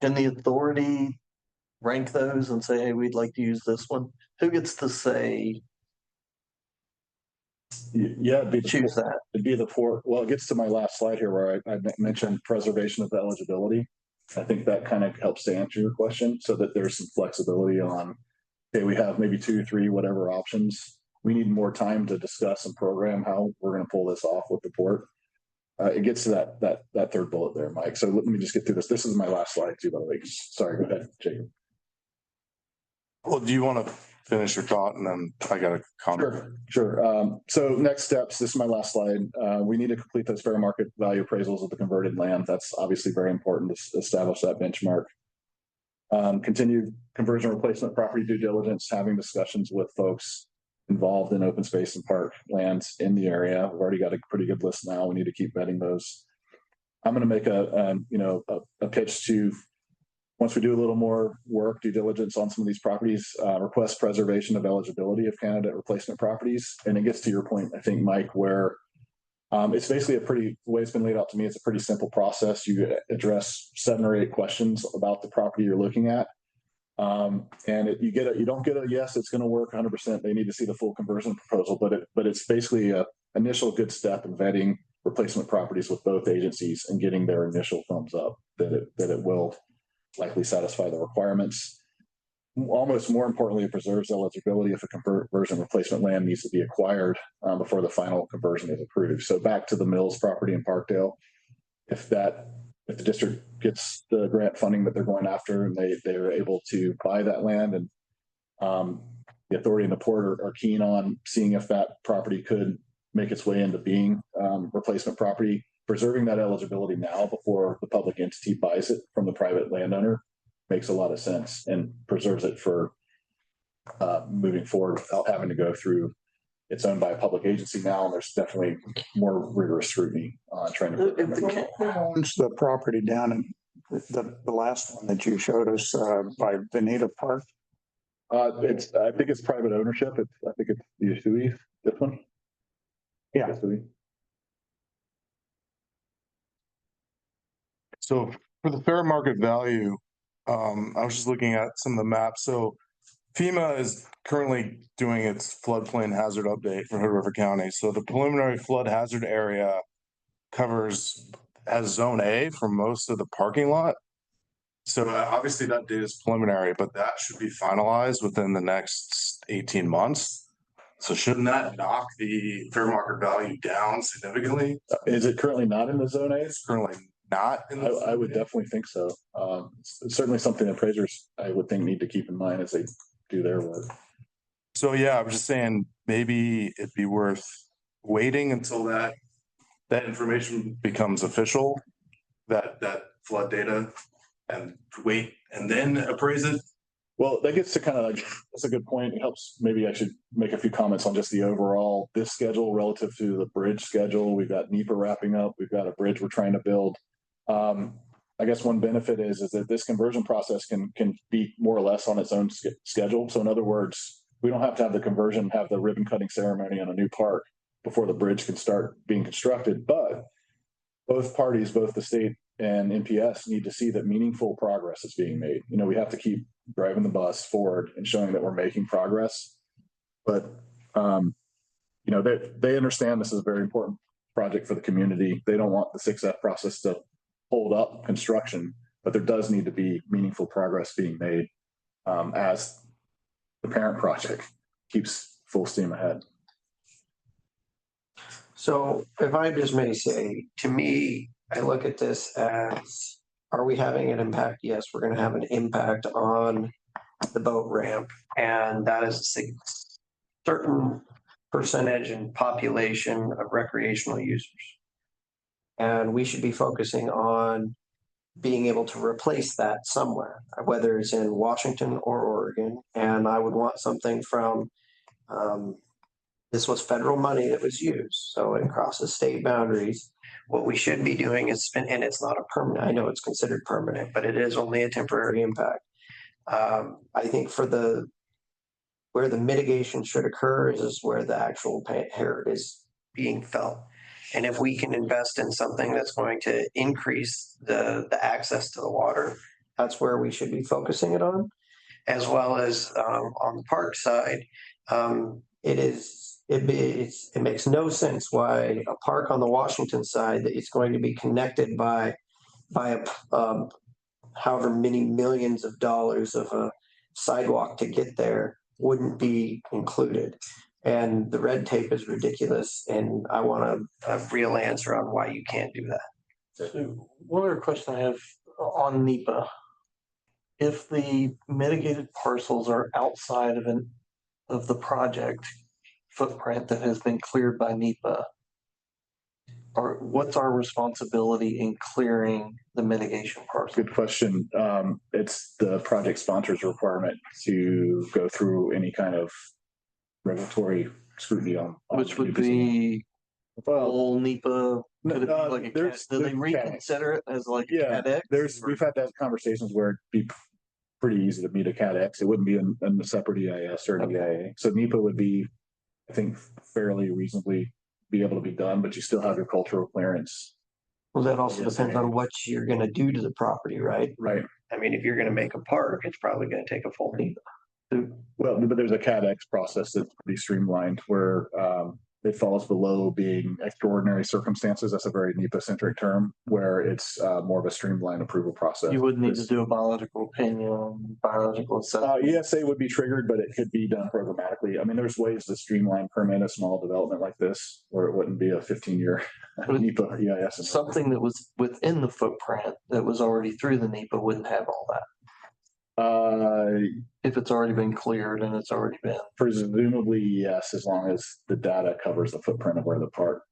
can the authority rank those and say, hey, we'd like to use this one? Who gets to say? Yeah, choose that. It'd be the 4. Well, it gets to my last slide here where I mentioned preservation of the eligibility. I think that kind of helps to answer your question so that there's some flexibility on, okay, we have maybe 2, 3, whatever options. We need more time to discuss and program how we're going to pull this off with the port. It gets to that third bullet there, Mike. So let me just get through this. This is my last slide too, by the way. Sorry, go ahead, Jacob. Well, do you want to finish your thought and then I got a comment? Sure. So next steps, this is my last slide. We need to complete those fair market value appraisals of the converted land. That's obviously very important to establish that benchmark. Continue conversion replacement property due diligence, having discussions with folks involved in open space and park lands in the area. We've already got a pretty good list now. We need to keep vetting those. I'm going to make a pitch to, once we do a little more work, due diligence on some of these properties, request preservation of eligibility of candidate replacement properties. And it gets to your point, I think, Mike, where it's basically the way it's been laid out to me, it's a pretty simple process. You address 7 or 8 questions about the property you're looking at. And you don't get a yes, it's going to work 100%. They need to see the full conversion proposal, but it's basically a initial good step in vetting replacement properties with both agencies and getting their initial thumbs up that it will likely satisfy the requirements. Almost more importantly, it preserves eligibility if a conversion replacement land needs to be acquired before the final conversion is approved. So back to the Mills property in Parkdale, if the district gets the grant funding that they're going after and they're able to buy that land, and the authority and the port are keen on seeing if that property could make its way into being replacement property, preserving that eligibility now before the public entity buys it from the private landowner makes a lot of sense and preserves it for moving forward without having to go through. It's owned by a public agency now, and there's definitely more rigorous scrutiny on trying to. Who owns the property down in The last one that you showed us by Benita Park. I think it's private ownership. I think it's the Yasui, this one. Yeah. Yasui. So for the fair market value, I was just looking at some of the maps. So FEMA is currently doing its floodplain hazard update for Hood River County. So the preliminary flood hazard area has zone A for most of the parking lot. So obviously that data is preliminary, but that should be finalized within the next 18 months. So shouldn't that knock the fair market value down significantly? Is it currently not in the zone A? It's currently not. I would definitely think so. It's certainly something appraisers, I would think, need to keep in mind as they do their work. So yeah, I was just saying, maybe it'd be worth waiting until that information becomes official, that flood data, and wait and then appraise it. Well, that gets to kind of like, that's a good point. It helps. Maybe I should make a few comments on just the overall, this schedule relative to the bridge schedule. We've got NEPA wrapping up. We've got a bridge we're trying to build. I guess one benefit is that this conversion process can be more or less on its own schedule. So in other words, we don't have to have the conversion, have the ribbon cutting ceremony on a new park before the bridge can start being constructed. But both parties, both the state and NPS, need to see that meaningful progress is being made. You know, we have to keep driving the bus forward and showing that we're making progress. But, you know, they understand this is a very important project for the community. They don't want the 6F process to hold up construction, but there does need to be meaningful progress being made as the parent project keeps full steam ahead. So if I just may say, to me, I look at this as, are we having an impact? Yes, we're going to have an impact on the boat ramp, and that is a certain percentage in population of recreational users. And we should be focusing on being able to replace that somewhere, whether it's in Washington or Oregon. And I would want something from, this was federal money that was used, so it crosses state boundaries. What we should be doing is, and it's not a permanent, I know it's considered permanent, but it is only a temporary impact. I think for where the mitigation should occur is where the actual hurt is being felt. And if we can invest in something that's going to increase the access to the water, that's where we should be focusing it on, as well as on the park side. It makes no sense why a park on the Washington side that is going to be connected by however many millions of dollars of a sidewalk to get there wouldn't be included. And the red tape is ridiculous. And I want a real answer on why you can't do that. So one other question I have on NEPA. If the mitigated parcels are outside of the project footprint that has been cleared by NEPA, or what's our responsibility in clearing the mitigation parcel? Good question. It's the project sponsor's requirement to go through any kind of regulatory scrutiny on which would be full NEPA. Could it be like a do they reconsider it as like yeah, Cat X? We've had that conversations where it'd be pretty easy to meet a Cat X. It wouldn't be in a separate EIS or an EIA. So NEPA would be, I think, fairly reasonably be able to be done, but you still have your cultural clearance. Well, that also depends on what you're going to do to the property, right? Right. I mean, if you're going to make a park, it's probably going to take a full NEPA. Well, but there's a Cat X process that's pretty streamlined where it falls below being extraordinary circumstances. That's a very NEPA-centric term where it's more of a streamlined approval process. You would need to do a biological opinion, biological assessment. ESA would be triggered, but it could be done programmatically. I mean, there's ways to streamline permit a small development like this where it wouldn't be a 15-year NEPA EIS. Something that was within the footprint that was already through the NEPA wouldn't have all that. If it's already been cleared and it's already been. Presumably, yes, as long as the data covers the footprint of where the park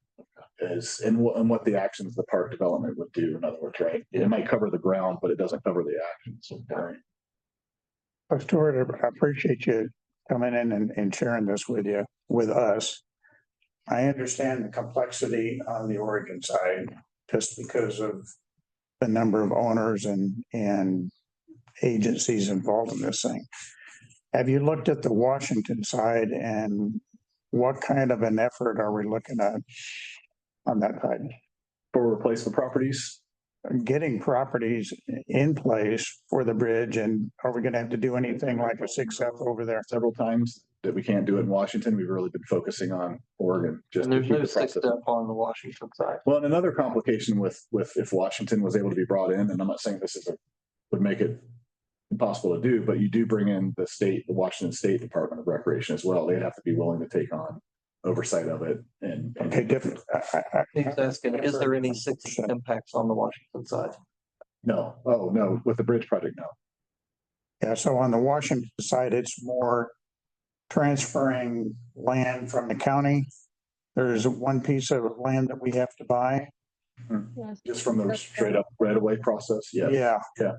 is and what the actions the park development would do. In other words, right? It might cover the ground, but it doesn't cover the actions. Right. Well, Stuart, I appreciate you coming in and sharing this with us. I understand the complexity on the Oregon side just because of the number of owners and agencies involved in this thing. Have you looked at the Washington side and what kind of an effort are we looking at on that side? For replacement properties? Getting properties in place for the bridge, and are we gonna have to do anything like a 6F over there? Several times that we can't do it in Washington. We've really been focusing on Oregon. Just And to there's keep no the sixth process. step on the Washington side. Well, and another complication with if Washington was able to be brought in, and I'm not saying would make it impossible to do, but you do bring in the Washington State Department of Recreation as well. They'd have to be willing to take on oversight of it and. Okay, different. He's asking, is there any sixth impacts on the Washington side? No, oh, no, with the bridge project, no. Yeah, so on the Washington side, it's more transferring land from the county. There's one piece of land that we have to buy. Just from the straight up right of way process, yes. Yeah. Yeah.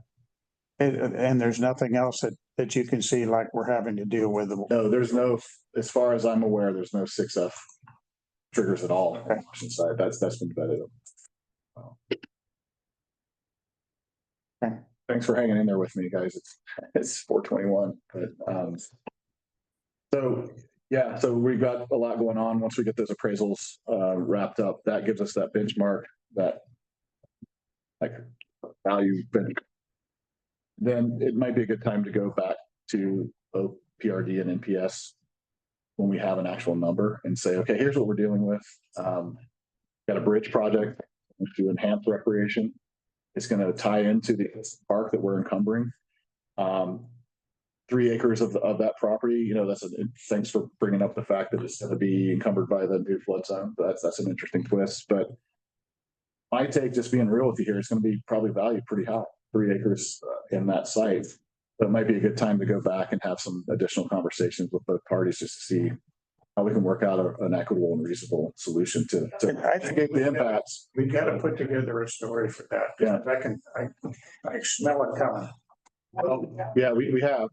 And there's nothing else that you can see like we're having to deal with. No, there's no, as far as I'm aware, there's no 6F triggers at all on the Washington side. That's been vetted. Okay. Thanks for hanging in there with me, guys. It's 4:21, but so yeah, so we've got a lot going on. Once we get those appraisals wrapped up, that gives us that benchmark, that like value benchmark. Then it might be a good time to go back to both PRD and NPS when we have an actual number and say, okay, here's what we're dealing with. Got a bridge project to enhance recreation. It's going to tie into the park that we're encumbering. 3 acres of that property, you know, thanks for bringing up the fact that it's going to be encumbered by the new flood zone. That's an interesting twist. But my take, just being real with you here, it's going to be probably valued pretty high. 3 acres in that site. But it might be a good time to go back and have some additional conversations with both parties just to see how we can work out an equitable and reasonable solution to mitigate the impacts. We got to put together a story for that. Yeah. I smell it coming. Yeah, we have.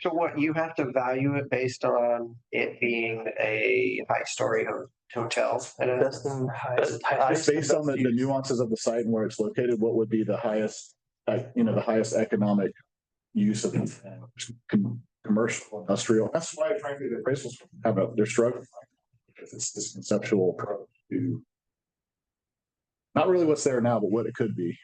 So what, you have to value it based on it being a high-story hotel? And Just based on the nuances of the site and where it's located, what would be the highest, the highest economic use of commercial, industrial? That's why, frankly, the appraisals they're struggling because it's this conceptual approach to not really what's there now, but what it could be.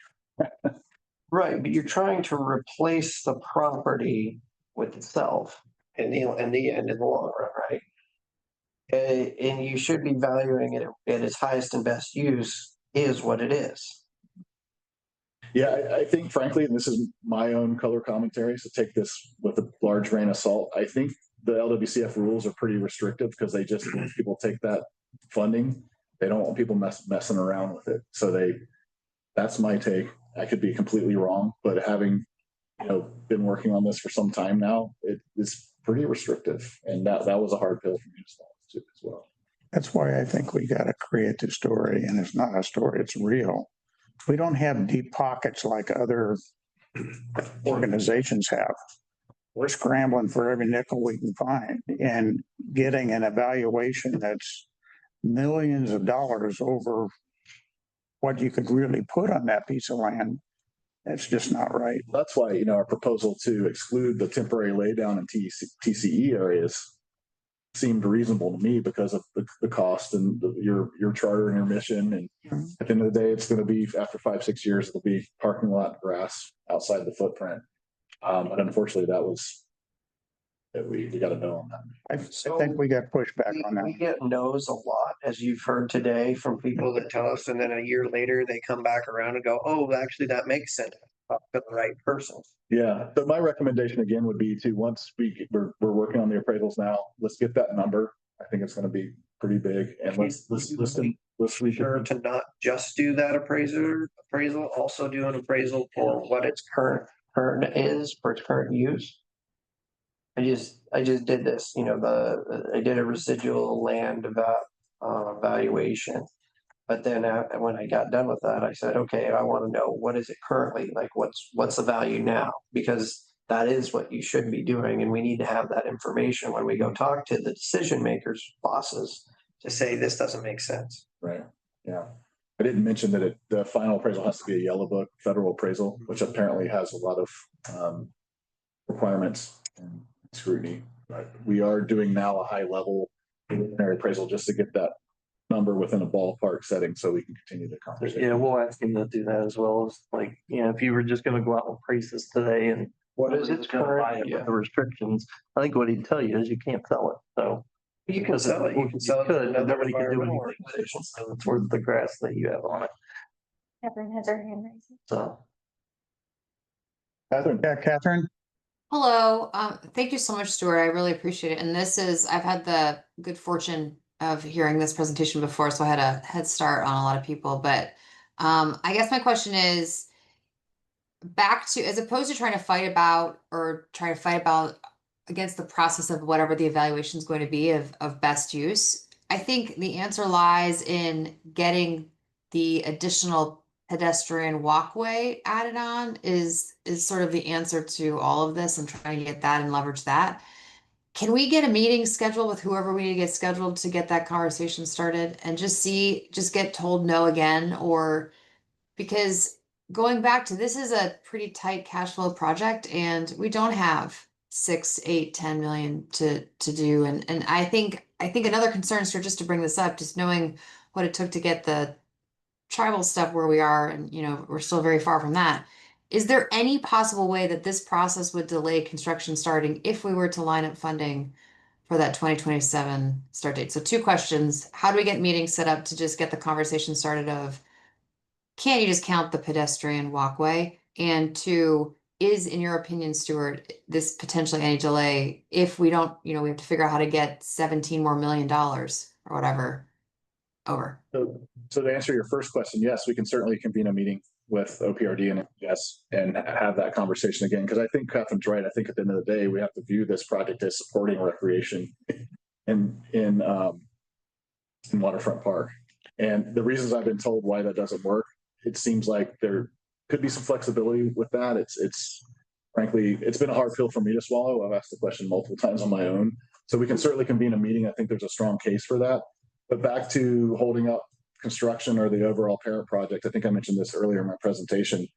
Right, but you're trying to replace the property with itself in the end, in the long run, right? And you should be valuing it at its highest and best use is what it is. Yeah, I think frankly, and this is my own color commentary, so take this with a large grain of salt. I think the LWCF rules are pretty restrictive because they just, when people take that funding, they don't want people messing around with it. So that's my take. I could be completely wrong, but having, been working on this for some time now, it is pretty restrictive. And that was a hard pill for me to swallow too, as well. That's why I think we got to create the story, and it's not a story, it's real. We don't have deep pockets like other organizations have. We're scrambling for every nickel we can find and getting an evaluation that's millions of dollars over what you could really put on that piece of land. That's just not right. That's why, our proposal to exclude the temporary laydown in TCE areas seemed reasonable to me because of the cost and your charter and your mission. And at the end of the day, it's going to be, after 5-6 years, it'll be parking lot and grass outside the footprint. But unfortunately, we got to know on that. I think we got pushback on that. We get no's a lot, as you've heard today from people that tell us, and then a year later they come back around and go, "Oh, actually, that makes sense." Talk to the right person. Yeah. So my recommendation again would be to, once we're working on the appraisals now, let's get that number. I think it's going to be pretty big, and let's be sure to not just do that appraisal, also do an appraisal for what its current is for its current use. I just did this, I did a residual land valuation, but then when I got done with that, I said, okay, I want to know what is it currently, like what's the value now, because that is what you should be doing, and we need to have that information when we go talk to the decision makers, bosses, to say this doesn't make sense. Right. Yeah. I didn't mention that the final appraisal has to be a yellow book federal appraisal, which apparently has a lot of requirements and scrutiny. But we are doing now a high level preliminary appraisal just to get that number within a ballpark setting so we can continue the conversation. Yeah, we'll ask him to do that as well as like, if you were just gonna go out and appraise this today and What is it's it gonna buy current it with the restrictions, I think what he'd tell you is you can't sell it, so. You can sell it. You can sell it to Could, but another nobody can do environmental anything with it, organization. so it's worth the grass that you have on it, Catherine has her hand raised. so. Catherine. Yeah, Catherine? Hello, thank you so much, Stuart. I really appreciate it. And I've had the good fortune of hearing this presentation before, so I had a head start on a lot of people. But I guess my question is back to, as opposed to trying to fight about against the process of whatever the evaluation is going to be of best use. I think the answer lies in getting the additional pedestrian walkway added on is sort of the answer to all of this and trying to get that and leverage that. Can we get a meeting scheduled with whoever we need to get scheduled to get that conversation started and just get told no again? Or because going back to this is a pretty tight cash flow project and we don't have 6, 8, 10 million to do. And I think another concern, sir, just to bring this up, just knowing what it took to get the tribal stuff where we are, and we're still very far from that. Is there any possible way that this process would delay construction starting if we were to line up funding for that 2027 start date? So 2 questions. How do we get meetings set up to just get the conversation started of, can you just count the pedestrian walkway? And 2, is, in your opinion, Stuart, this potentially any delay if we don't, we have to figure out how to get $17 million or whatever over? So to answer your first question, yes, we can certainly convene a meeting with OPRD and MPS and have that conversation again, because I think Catherine's right. I think at the end of the day, we have to view this project as supporting recreation in Waterfront Park. And the reasons I've been told why that doesn't work, it seems like there could be some flexibility with that. It's frankly, it's been a hard pill for me to swallow. I've asked the question multiple times on my own. So we can certainly convene a meeting. I think there's a strong case for that. But back to holding up construction or the overall parent project, I think I mentioned this earlier in my presentation.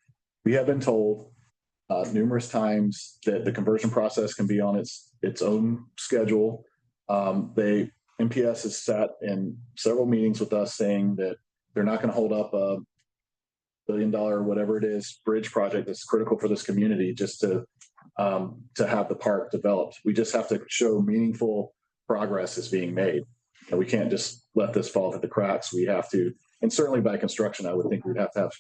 We have been told numerous times that the conversion process can be on its own schedule. MPS has sat in several meetings with us saying that they're not going to hold up a $1 billion or whatever it is bridge project that's critical for this community just to have the park developed. We just have to show meaningful progress is being made. And we can't just let this fall through the cracks. We have to, and certainly by construction, I would think we'd have to have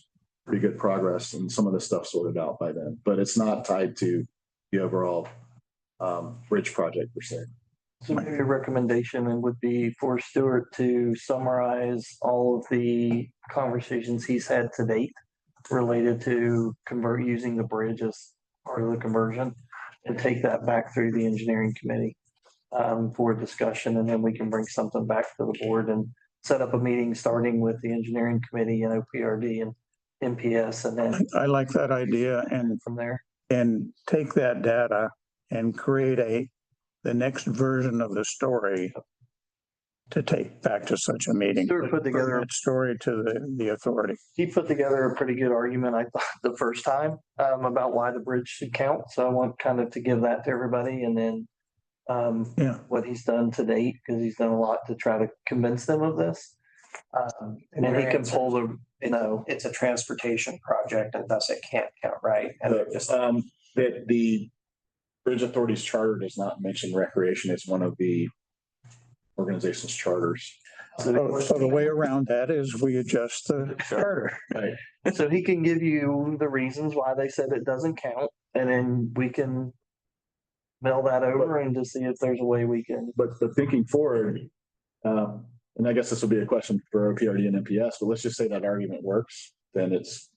pretty good progress and some of this stuff sorted out by then. But it's not tied to the overall bridge project per se. So maybe a recommendation would be for Stuart to summarize all of the conversations he's had to date related to using the bridge as part of the conversion, and take that back through the engineering committee for discussion, and then we can bring something back to the board and set up a meeting starting with the engineering committee and OPRD and MPS, and then I like that idea, and from there, and take that data and create the next version of the story to take back to such a meeting. Stuart put together that story to the authority. He put together a pretty good argument, I thought, the first time about why the bridge should count. So I want kind of to give that to everybody, and then what he's done to date, because he's done a lot to try to convince them of this. And he can pull the, it's a transportation project and thus it can't count, right? And just that the Bridge Authority's charter does not mention recreation as one of the organization's charters. So the way around that is we adjust the charter. Right. So he can give you the reasons why they said it doesn't count, and then we can mail that over and just see if there's a way we can. But the thinking forward, and I guess this will be a question for OPRD and MPS, but let's just say that argument works, then it's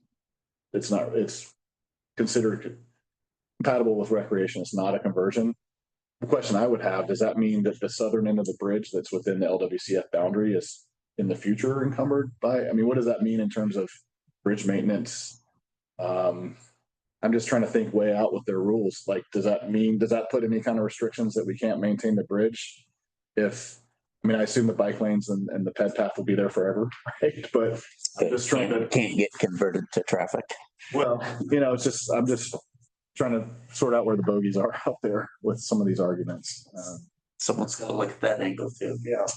considered compatible with recreation. It's not a conversion. The question I would have, does that mean that the southern end of the bridge that's within the LWCF boundary is in the future encumbered by, what does that mean in terms of bridge maintenance? I'm just trying to think way out with their rules. Like, does that put any kind of restrictions that we can't maintain the bridge? If I mean, I assume the bike lanes and the ped path will be there forever, right? But I'm just trying to. Can't get converted to traffic. Well, I'm just trying to sort out where the bogeys are out there with some of these arguments. Someone's got to look at that angle too. Yeah.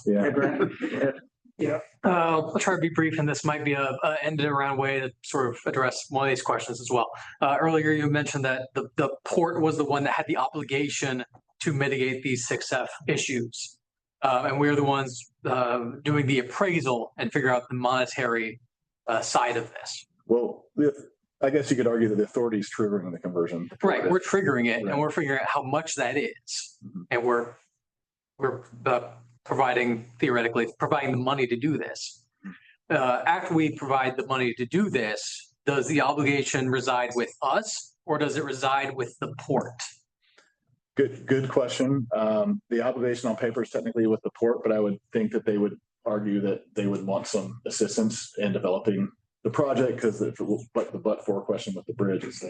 Yeah, I'll try to be brief, and this might be a ended around way to sort of address one of these questions as well. Earlier, you mentioned that the port was the one that had the obligation to mitigate these 6F issues. And we're the ones doing the appraisal and figure out the monetary side of this. Well, I guess you could argue that the authority is triggering the conversion. Right, we're triggering it, and we're figuring out how much that is, and we're theoretically providing the money to do this. After we provide the money to do this, does the obligation reside with us, or does it reside with the port? Good question. The obligation on paper is technically with the port, but I would think that they would argue that they would want some assistance in developing the project, because the but-for question with the bridge is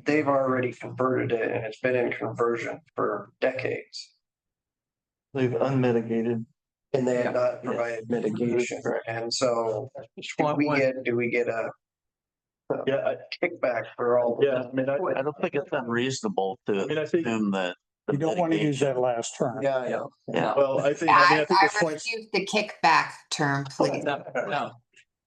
they've already converted it, and it's been in conversion for decades. They've unmitigated. And they have not provided mitigation, and so do we get a kickback for all? Yeah, I mean, I don't think it's unreasonable to assume that. You don't want to use that last term. Yeah. Well, I think I this point. refuse the kickback term, please. No.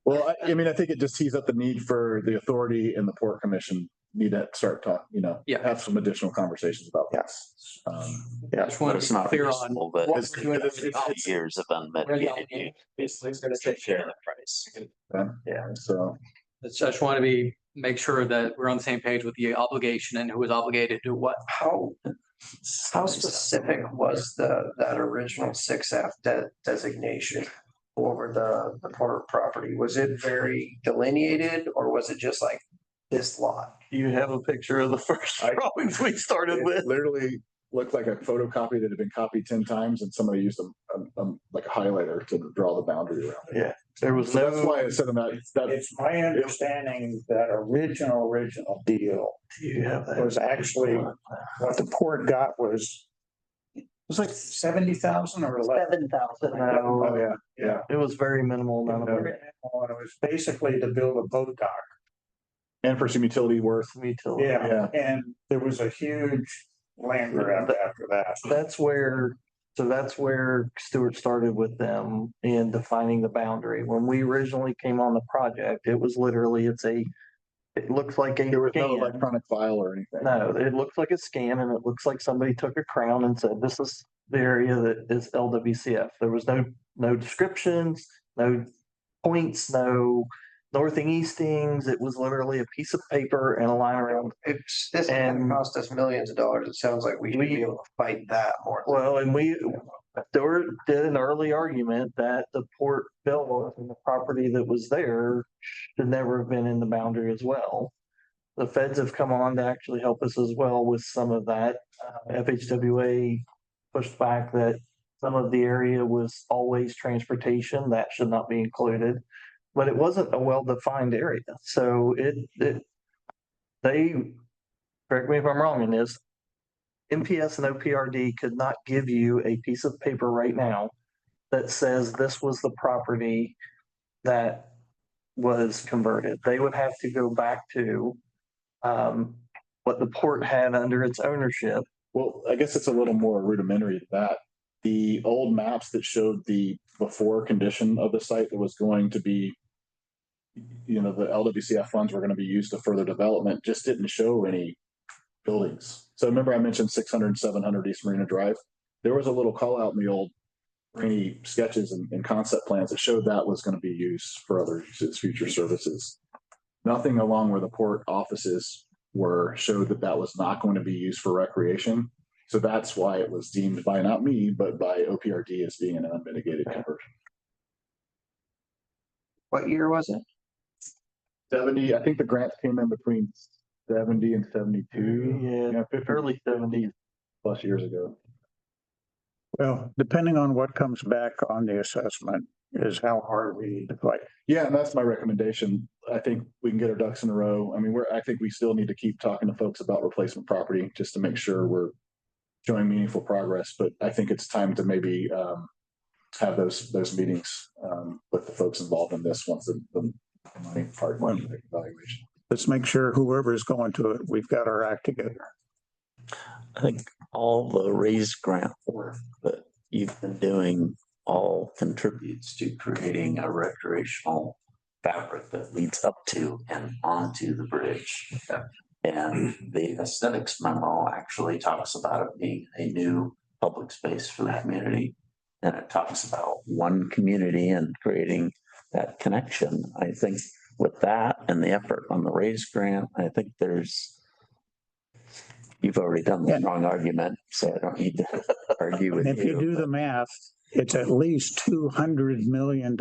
Well, I mean, I think it just tees up the need for the authority and the port commission need to start talking, have some additional conversations about this. I just want It's to be not clear reasonable on that what it's we're doing for the opposite. years of unmitigated use. Basically, it's going to take care of the price. Yeah. So I just want to make sure that we're on the same page with the obligation and who is obligated to do what. How specific was that original 6F designation over the port property? Was it very delineated, or was it just like this lot? You have a picture of the first drawings we started with. Literally looked like a photocopy that had been copied 10 times, and somebody used like a highlighter to draw the boundary around it. Yeah, there was That's why I said that. It's my understanding that original deal was actually what the port got was like 70,000 or 7,000. Oh yeah. It was very minimal amount of money. It was basically to build a boat dock. And for some utility worth. Yeah, and there was a huge land grab after that. That's where Stuart started with them in defining the boundary. When we originally came on the project, it was literally, it looks like a There was scan. no electronic file or anything. No, it looks like a scan, and it looks like somebody took a crown and said, this is the area that is LWCF. There was no descriptions, no points, no northing eastings. It was literally a piece of paper and a line around. This is going to cost us millions of dollars. It sounds like we should be able to fight that more. Well, and Stuart did an early argument that the port bill and the property that was there should never have been in the boundary as well. The feds have come on to actually help us as well with some of that. FHWA pushed back that some of the area was always transportation. That should not be included. But it wasn't a well-defined area. So they, correct me if I'm wrong in this, MPS and OPRD could not give you a piece of paper right now that says this was the property that was converted. They would have to go back to what the port had under its ownership. Well, I guess it's a little more rudimentary than that. The old maps that showed the before condition of the site that was going to be, the LWCF funds were going to be used to further development just didn't show any buildings. So remember I mentioned 600 and 700 East Marina Drive? There was a little call out in the old rainy sketches and concept plans that showed that was going to be used for other future services. Nothing along where the port offices showed that was not going to be used for recreation. So that's why it was deemed by not me, but by OPRD as being an unmitigated conversion. What year was it? 70. I think the grants came in between 70 and 72. Yeah, early 70s plus years ago. Well, depending on what comes back on the assessment is how hard we need to fight. Yeah, and that's my recommendation. I think we can get our ducks in a row. I mean, I think we still need to keep talking to folks about replacement property just to make sure we're showing meaningful progress, but I think it's time to maybe have those meetings with the folks involved in this once the money part evaluation. Let's make sure whoever's going to it, we've got our act together. I think all the raised grant work that you've been doing all contributes to creating a recreational fabric that leads up to and onto the bridge. And the aesthetics memo actually talks about it being a new public space for the community. And it talks about one community and creating that connection. I think with that and the effort on the raised grant, I think you've already done the strong argument, so I don't need to argue with you. If you do the math, it's at least $200 million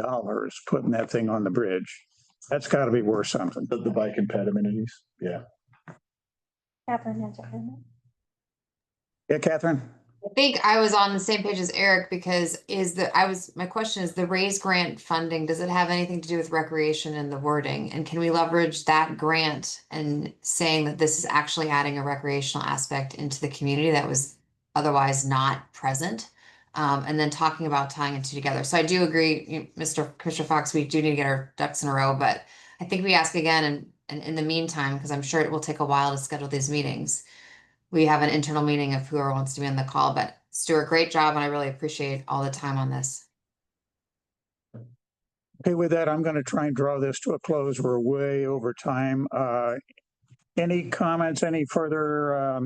putting that thing on the bridge. That's got to be worth something. The bike and ped amenities, yeah. Catherine has a comment. Yeah, Catherine? I think I was on the same page as Eric because my question is the raised grant funding, does it have anything to do with recreation and the wording? And can we leverage that grant and saying that this is actually adding a recreational aspect into the community that was otherwise not present? And then talking about tying it two together. So I do agree, Commissioner Fox, we do need to get our ducks in a row, but I think we ask again and in the meantime, because I'm sure it will take a while to schedule these meetings. We have an internal meeting of whoever wants to be on the call, but Stuart, great job. And I really appreciate all the time on this. Okay, with that, I'm going to try and draw this to a close. We're way over time. Any comments, any further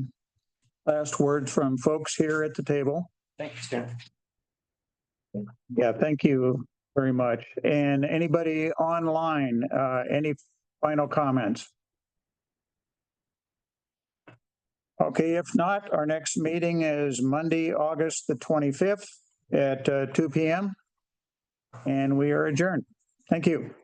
last words from folks here at the table? Thank you, Stuart. Yeah, thank you very much. And anybody online, any final comments? Okay, if not, our next meeting is Monday, August the 25th at 2 p.m. And we are adjourned. Thank you.